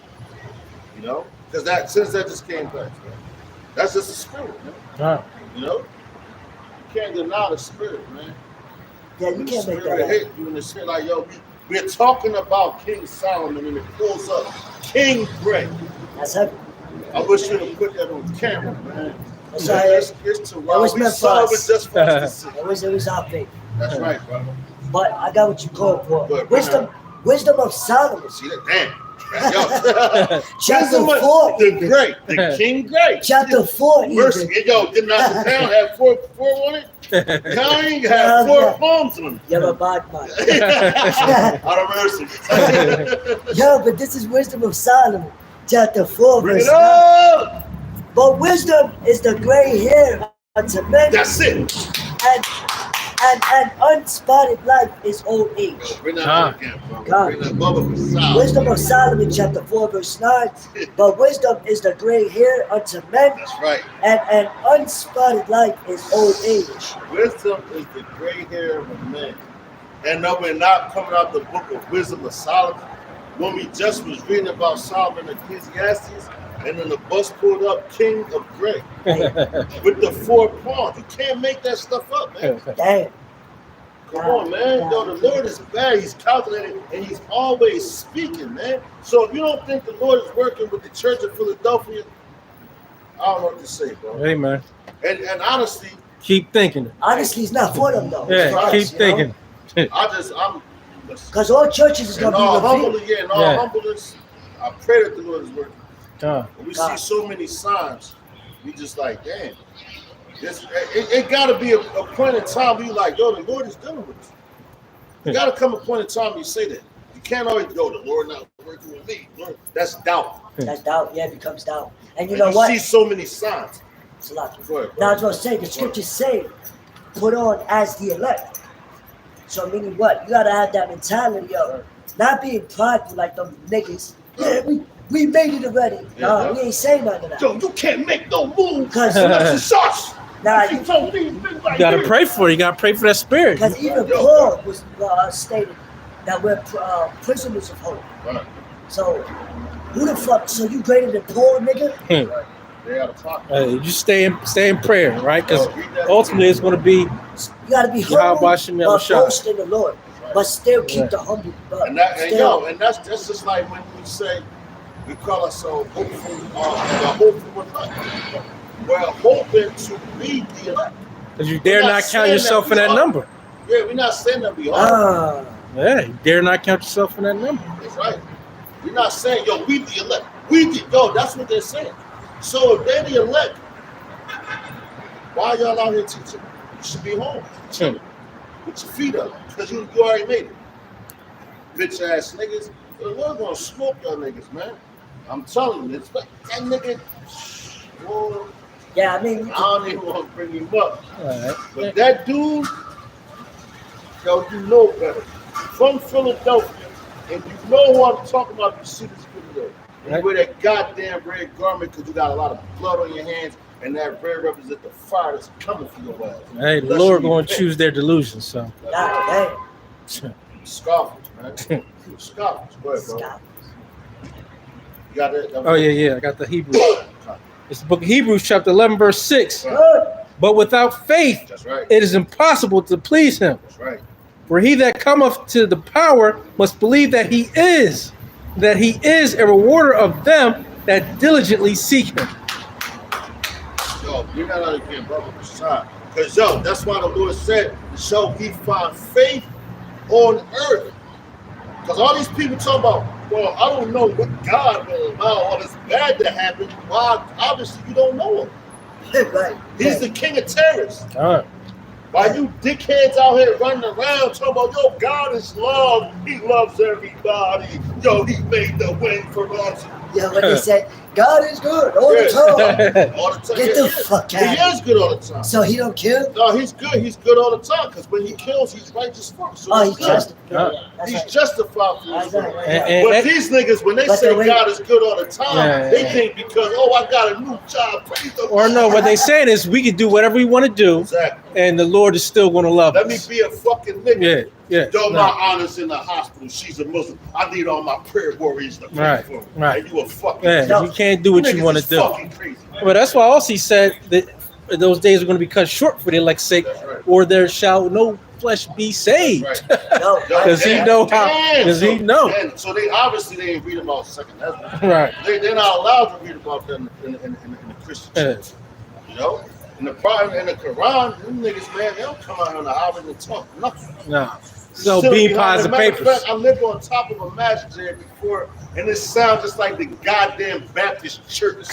You know, because since that just came back, man. That's just the spirit, man. Right. You know, you can't deny the spirit, man. Yeah, you When can't the make spirit that up. hit you and the shit like, yo, we're talking about King Solomon and it pulls up King Greg. That's heavy. I wish you would put that on camera, man. That's Yeah, right. it's to was wow. We meant for saw it us. just for us to see. It was our faith. That's right, brother. But I got what you called for. Good, Wisdom of Solomon. See that? Damn. Yo. Chapter Wisdom of 4. the great, the King Great. Chapter 4. Mercy. Even. Yo, did not the town have four on it? King had Yeah, 4 yeah. palms on You're a bad man. it. Out of mercy. Yo, but this is Wisdom of Solomon. Chapter 4, Bring verse it 9. up. But wisdom is the gray hair unto men That's it. and unspotted life is old age. Bring that up again, bro. God. Bring that Bubba Masala. Wisdom of Solomon, chapter 4, verse 9. But wisdom is the gray hair unto men, That's right. and unspotted life is old age. Wisdom is the gray hair of a man. And no, we're not coming out the book of Wisdom of Solomon. When we just was reading about Solomon and Ecclesiastes, and then the bus pulled up King of Gray with the 4 pawns. You can't make that stuff up, man. Damn. Come on, man. Yo, the Lord is bad. He's calculating, and he's always speaking, man. So if you don't think the Lord is working with the church of Philadelphia, I don't know what to say, bro. Hey, man. And honestly, Keep thinking. Honestly, it's not for them, though. Yeah, It's for keep us, thinking. I'm Because all churches is in going all to be revealed. humbleness, in all humbleness, I pray that the Lord is working. When we see God. so many signs, we just like, damn. It got to be a point in time where you like, yo, the Lord is dealing with us. You got to come a point in time you say that. You can't always go, the Lord not working with me. Lord, that's doubt. That's doubt. Yeah, it becomes doubt. And you And know you what? see so many signs. It's a lot. Go ahead, bro. Now, I was going to say, the scriptures say, put on as the elect. So, meaning what? You got to have that mentality of not being prideful like them niggas. Yeah, we made it already. Yeah. We ain't saying none of that. Yo, you can't make no move. Because Nah, you You got to pray for it. You got to pray for that spirit. even Paul was stated that we're prisoners of hope. Right. So, who the fuck? So, you greater than Paul, nigga? They got to talk. You stay in prayer, right? Because ultimately it's going to be You got to be Yahweh humble, Hashem but Yahushua. boast in the Lord. But still keep Right. the humble. And that's just like when we say we call ourselves hopeful, hopeful with luck. We're hoping to be the elect. because you dare not count yourself in that number. Yeah, we're not saying that we are. Yeah, you dare not count yourself in that number. That's right. We're not saying, yo, we the elect. We the, yo, that's what they're saying. So if they're the elect, why y'all out here teaching? You should be home. Chilling. With your feet up. Because you already made it. Bitch ass niggas. The Lord gonna smoke y'all niggas, man. I'm telling you, that nigga. Boy, Yeah, I mean, I don't even want to bring him up. All right. But that dude, yo, you know better. From Philadelphia, and you know who I'm talking about. You see this video. And you wear that goddamn red garment because you got a lot of blood on your hands, and that red represents the fire that's coming from your ass. Hey, the Lord going to choose their delusions. So, God Scoffers, man. Scoffers. Go ahead, bro. damn. You got that? oh yeah, I got the Hebrews. It's the book of Hebrews, chapter 11, verse 6. Good. But without faith, That's right. it is impossible to please him. That's right. For he that cometh to the power must believe that he is a rewarder of them that diligently seek him. Yo, you're not out of here, brother. Because, yo, that's why the Lord said, shall he find faith on earth? Because all these people talk about, well, I don't know what God will allow all this bad to happen. Why? Obviously, you don't know him. Right. He's the king of terrorists. All right. While you dickheads out here running around talking about, yo, God is love. He loves everybody. Yo, he made the wind for us. Yeah, what they said, God is good all the time. All the time. Get Yeah, the he is. fuck out. He is good all the time. So he don't kill? No, he's good. He's good all the time because when he kills, he's righteous for us. So Oh, he's he's good. justified. Yeah, that's He's right. justified for That's his right, work. right, And- right. But these niggas, when they But say the way- God is good all the time, Yeah, they yeah. think because, oh, I got a new job. Praise the Or no, what they saying is we can do whatever we want to do, Exactly. and the Lord is still going to love Let me us. be a fucking nigga. Yeah. Yo, No. my aunt's in the hospital. She's a Muslim. I need all my prayer warriors to pray Right, for me. right. And you a fucking Yeah, No. you can't do what you niggas want is to do. fucking crazy. Well, that's why also he said that those days are going to be cut short for their elect's sake, That's right. or there shall no flesh be saved. That's right. No. Because he know how. Because he know. And so they obviously they ain't read about Second Ezra. Right. They're not allowed to read about them in the Christian Yeah. church. You know? In the Bible, in the Quran, them niggas, man, they don't come out on the island and talk nothing. No. So Sit bean behind- pies as a and matter of papers. fact, I lived on top of a masjid before, and it sounds just like the goddamn Baptist church.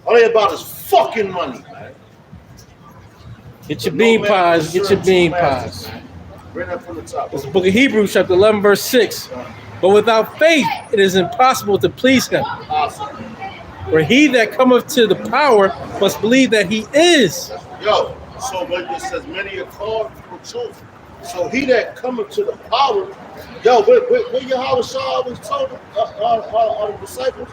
All they about is fucking money, man. Get your But no bean man pies. can Get your serve bean two masters, pies. man. Bring that from the top. It's the book of Hebrews, chapter 11, verse 6. But without faith, it is impossible to please him. Awesome. For he that cometh to the power must believe that he is. Yo, So when it says many are called, few are chosen. So he that cometh to the power, yo, what Yahweh Shah always told the disciples?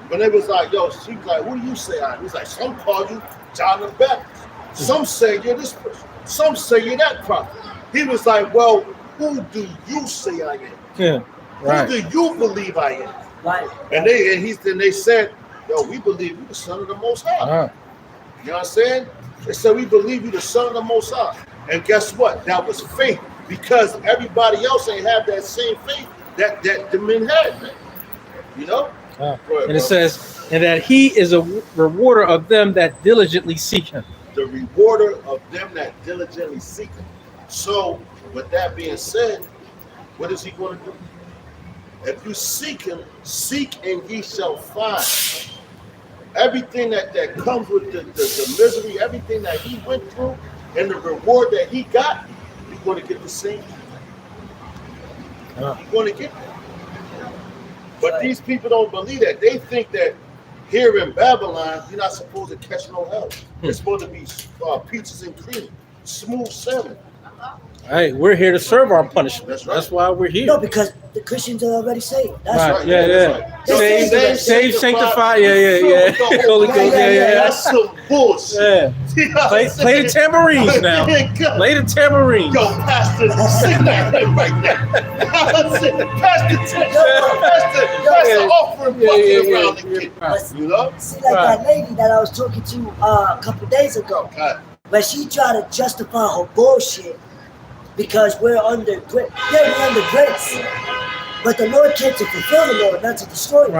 When they was like, yo, she was like, who do you say I am? He's like, some call you John the Baptist. Some say you're this person. Some say you're that prophet. He was like, well, who do you say I am? Yeah, right. Who do you believe I am? Right. And they said, yo, we believe you the son of the Most High. Uh-huh. You know what I'm saying? They said, we believe you the son of the Most High. And guess what? That was faith, because everybody else ain't have that same faith that the men had, man. You know? Ahead, and it says, and that he is a rewarder of them that diligently seek him. The rewarder of them that diligently seek him. So, with that being said, what is he going to do? If you seek him, seek and ye shall find. Everything that comes with the misery, everything that he went through, and the reward that he got, you're going to get the same. You're going to get that. But these people don't believe that. They think that here in Babylon, you're not supposed to catch no hell. It's supposed to be peaches and cream, smooth sailing. Hey, we're here to serve our punishment. That's right. That's why we're here. No, because the Christians are already saved. That's Right. right. Yeah, That's yeah. right. Save, sanctify. Yeah. Holy Ghost. Yeah. That's some bullshit. Yeah. You know what Play I'm saying? the tambourines now. Play the tambourines. Yo, Pastor, sing that right now. Pastor, pass the offering bucket around the kid. But You know? see, like that lady that I was talking to a couple days ago, God. but she tried to justify her bullshit because we're under grace. Yeah, we're under grace. But the Lord came to fulfill the law, not to destroy it.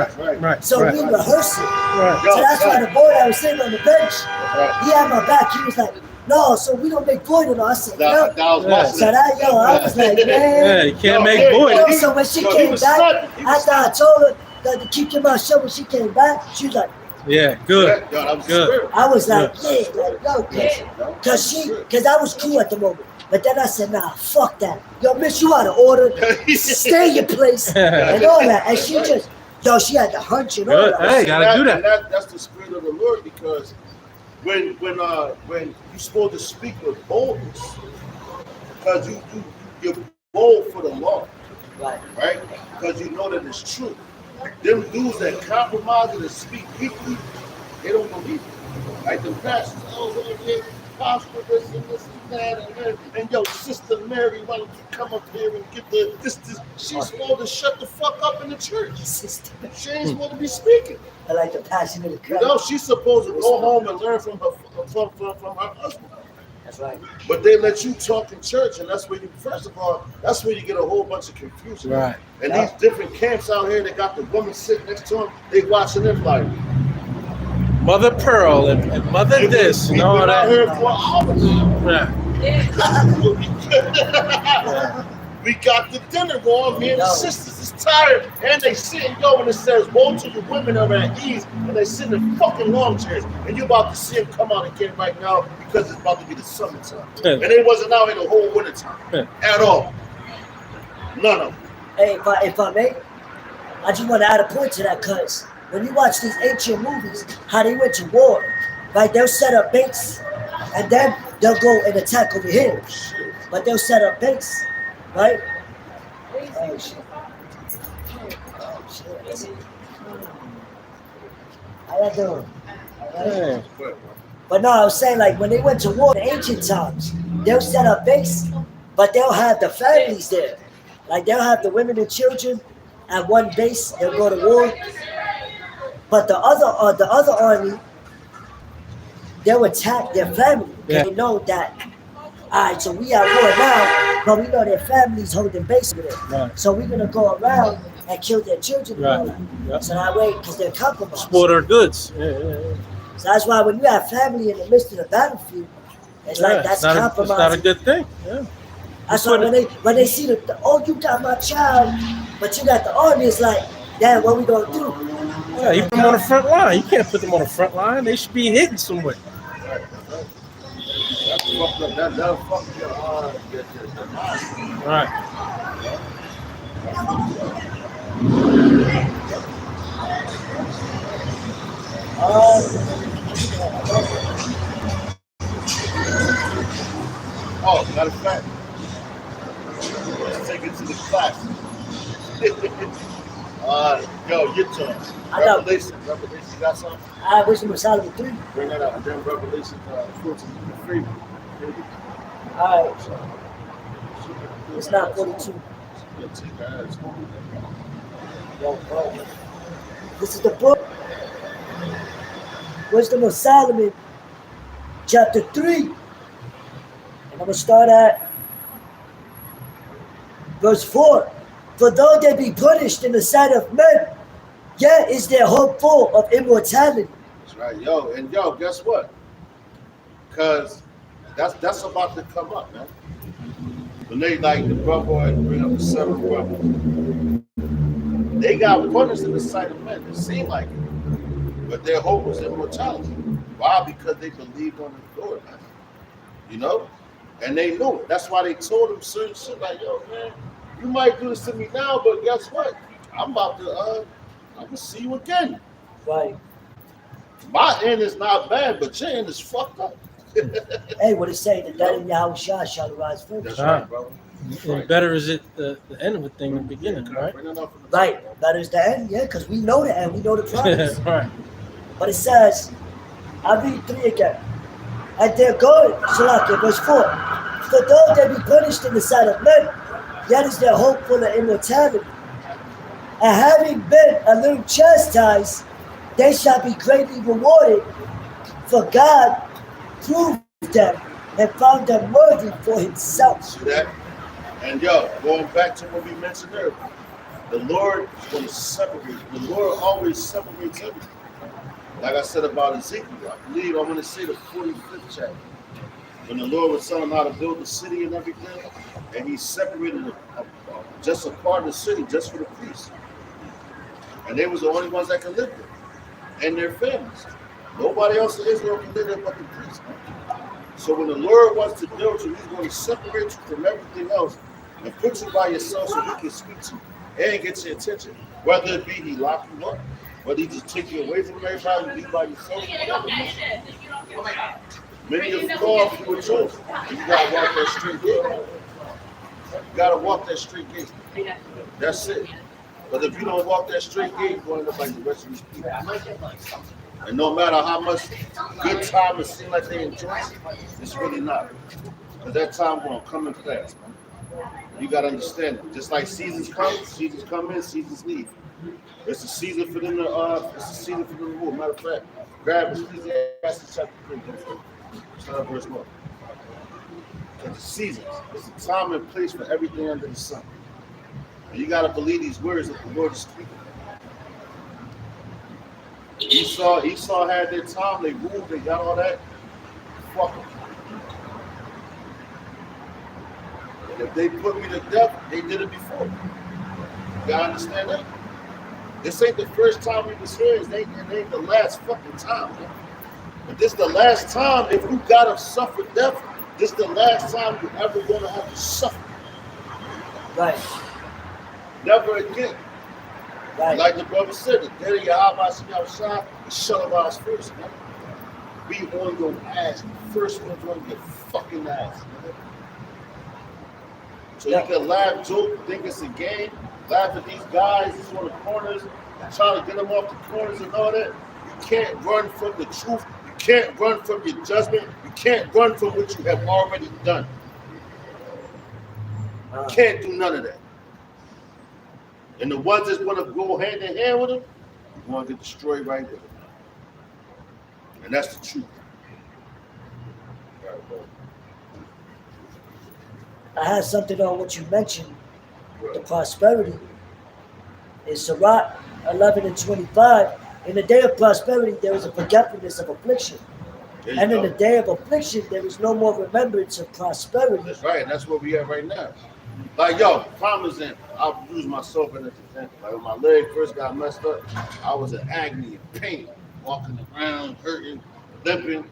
Right. So we rehearse it. Right. So that's why the boy that was sitting on the bench, Right. he had my back. He was like, no, so we don't make void in. I said, That no. was my So that, I was like, Yeah, man. you can't No, make yeah, void. Yo, so when she No, he came was back, stuck. He was after I told her that to keep your mouth shut, when she came back, she was like, Yeah, good. Yo, that was Good. spirit. I was like, because I was cool at the moment. But then I said, nah, fuck that. Yo, miss, you out of order. Stay in your place and all that. And she just, she had the hunch and all Good. that. Hey, gotta do that. And that's the spirit of the Lord, because when you're supposed to speak with boldness, because you're bold for the law, right? Because you know that it's true. Them dudes that compromise and speak weakly, they don't believe it. Like the pastors, pastor this and that, and yo, Sister Mary, why don't you come up here and get this? She's supposed to shut the fuck up in the church. She ain't supposed to be speaking. I like the passion of the You crowd. know, she's supposed to go home and learn from her husband. That's right. But they let you talk in church, and that's where you, first of all, that's where you get a whole bunch of confusion. Right. And these different camps out here, they got the woman sitting next to them, they watching them like Mother Pearl and Mother this and all been out that. here for hours. Yeah. We got the dinner going. Me and the sisters is tired, and they sitting and it says, "Woe to the women are at ease," and they sit in fucking lawn chairs. And you about to see them come out again right now because it's about to be the summertime, and they wasn't out in the whole wintertime at all. None of them. Hey, if I may, I just want to add a point to that, because when you watch these ancient movies, how they went to war, right? They'll set up base, and then they'll go and attack over here. But they'll set up base, right? Oh, shit. Oh, shit. How you doing? Yeah. But no, I was saying, like, when they went to war in ancient times, they'll set up base, but they'll have the families there. Like, they'll have the women and children at one base. They'll go to war. But the other army, they'll attack their family. Yeah. They know that, all right, so we at war now, but we know their families holding base with it. Right. So we're going to go around and kill their children. Right. And all that. Yep. So that way, because they're compromised. Sport our goods. Yeah. So that's why when you have family in the midst of the battlefield, it's like that's compromising. It's not a good thing. Yeah. That's why when they see you got my child, but you got the army, it's like, damn, what we gonna do? Yeah, you put them on the front line. You can't put them on the front line. They should be hidden somewhere. That'll fuck your mind. Right. Oh, matter of fact, let's take it to the class. Yo, your turn. I know. Revelation, you got something? I Wisdom of Solomon 3. Bring that up. And then Revelation 14, 3. All right. It's not 42. Yo. This is the book, Wisdom of Solomon, chapter 3. And I'm going to start at verse 4. For though they be punished in the sight of men, yet is their hope full of immortality. That's right, yo. And yo, guess what? Because that's about to come up, man. When they like the brother and bring up the seven brothers, they got punished in the sight of men. It seemed like it, but their hope was immortality. Why? Because they believed on the Lord, man. You know, and they knew it. That's why they told him certain shit like, yo, man, you might do this to me now, but guess what? I'm gonna see you again. Right. My end is not bad, but your end is fucked up. Hey, what it say? The dead in Yahushua shall rise first. That's right, bro. And better is it the end of a thing than the beginning, right? Right. That is the end, yeah, because we know the end. We know the promise. Right. But it says, I read 3 again. And they're going, Shalaki, verse 4. For though they be punished in the sight of men, yet is their hope full of immortality. And having been a little chastised, they shall be greatly rewarded. For God proved them and found them worthy for himself. See that? And yo, going back to what we mentioned earlier, the Lord is going to separate. The Lord always separates everything. Like I said about Ezekiel, I believe I'm going to say the 45th chapter. When the Lord was telling him how to build the city and everything, and he separated just a part of the city just for the priests. And they was the only ones that could live there, and their families. Nobody else in Israel can live there but the priests. So when the Lord wants to build you, he's going to separate you from everything else and put you by yourself so he can speak to you and get your attention. Whether it be he lock you up, whether he just take you away from everybody and be by yourself. Many of you called, you were chosen. You got to walk that straight gate. You got to walk that straight gate. That's it. But if you don't walk that straight gate, you're going to look like the rest of these people. And no matter how much good time it seems like they enjoy, it's really not. Because that time going to come in fast, man. You got to understand it. Just like seasons come in, seasons leave. It's a season for them to move. Matter of fact, grab Ecclesiastes chapter 3. Start at verse 1. It's the seasons. It's a time and place for everything under the sun. And you got to believe these words that the Lord is speaking. Esau had their time, they ruled, they got all that. Fuck them. And if they put me to death, they did it before. You gotta understand that? This ain't the first time we was here, it ain't the last fucking time, man. But this the last time, if you gotta suffer death, this the last time you're ever gonna have to suffer. Right. Never again. Right. Like the brother said, the day Yahweh shot, the Shalabah's first, man. Be on your ass. The first one's on your fucking ass, man. So you can laugh, joke, think it's a game, laugh at these guys, these on the corners, trying to get them off the corners and all that. You can't run from the truth. You can't run from your judgment. You can't run from what you have already done. You can't do none of that. And the ones that's going to go hand in hand with them, you're going to get destroyed right with them. And that's the truth. I have something on what you mentioned, the prosperity. In Sirach 11:25, in the day of prosperity, there is a forgetfulness of affliction. And in the day of affliction, there is no more remembrance of prosperity. That's right, and that's where we at right now. Like, yo, prime example, I'll use myself as an example. Like, when my leg first got messed up, I was in agony and pain, walking around, hurting, limping.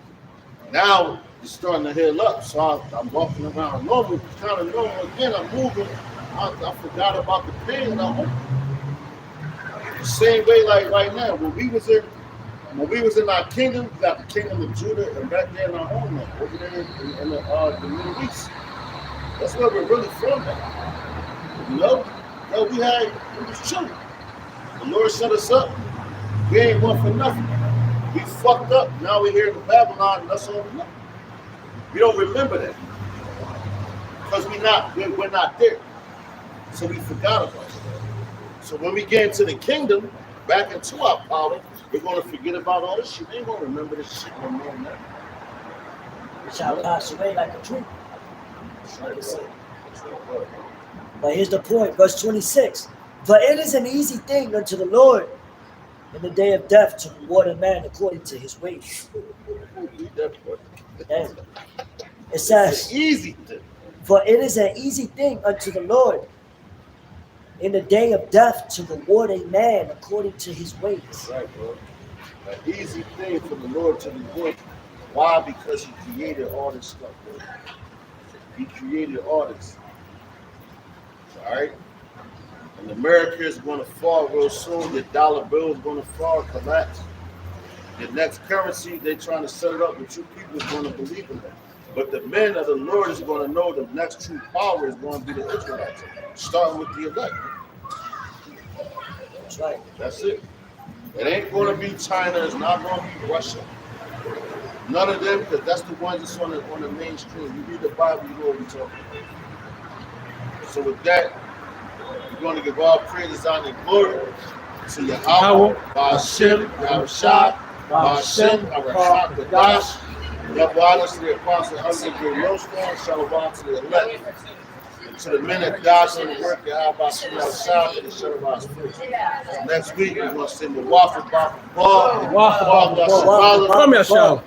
Now, it's starting to heal up, so I'm walking around normal, kind of normal again. I'm moving. I forgot about the pain and I'm home. Same way, like right now, when we was in our kingdom, we got the kingdom of Judah and back there in our homeland, over there in the Middle East. That's where we're really from. You know? No, it was true. The Lord set us up. We ain't one for nothing. We fucked up. Now we're here in Babylon, and that's all we know. We don't remember that. Because we're not there. So we forgot about it. So when we get into the kingdom, back into our power, we're going to forget about all this shit. We ain't going to remember this shit no more now. It shall pass away like a tree. Like I said. But here's the point, verse 26. For it is an easy thing unto the Lord in the day of death to reward a man according to his ways. Yeah. It says, Easy thing. for it is an easy thing unto the Lord in the day of death to reward a man according to his ways. Right, bro. An easy thing for the Lord to reward. Why? Because he created all this stuff, bro. He created all this. All right? And America is going to fall real soon. The dollar bill is going to fall, collapse. The next currency, they're trying to set it up, but you people are going to believe in that. But the men of the Lord is going to know the next true power is going to be the Israelites, starting with the elect. That's right. That's it. It ain't going to be China. It's not going to be Russia. None of them, because that's the ones that's on the mainstream. You read the Bible, you know what we're talking about. So with that, we're going to give all praises, honor, and glory to Yahweh, Ba'ashem, Yahushua, Ba'ashem, Arashak, Kadash, Yahweh, to the apostle, Husband, Rostan, Shalom to the elect, and to the men that died on the work, Yahweh, Yahushua, and the Shalom. Next week, we're going to sing the Waffle Ball, Come here, Shalom.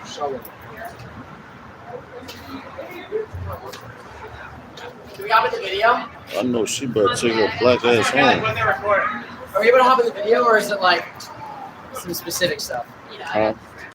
Shalom. Do we hop in the video? I know she better take her black ass home. Are we able to hop in the video, or is it like some specific stuff? Huh?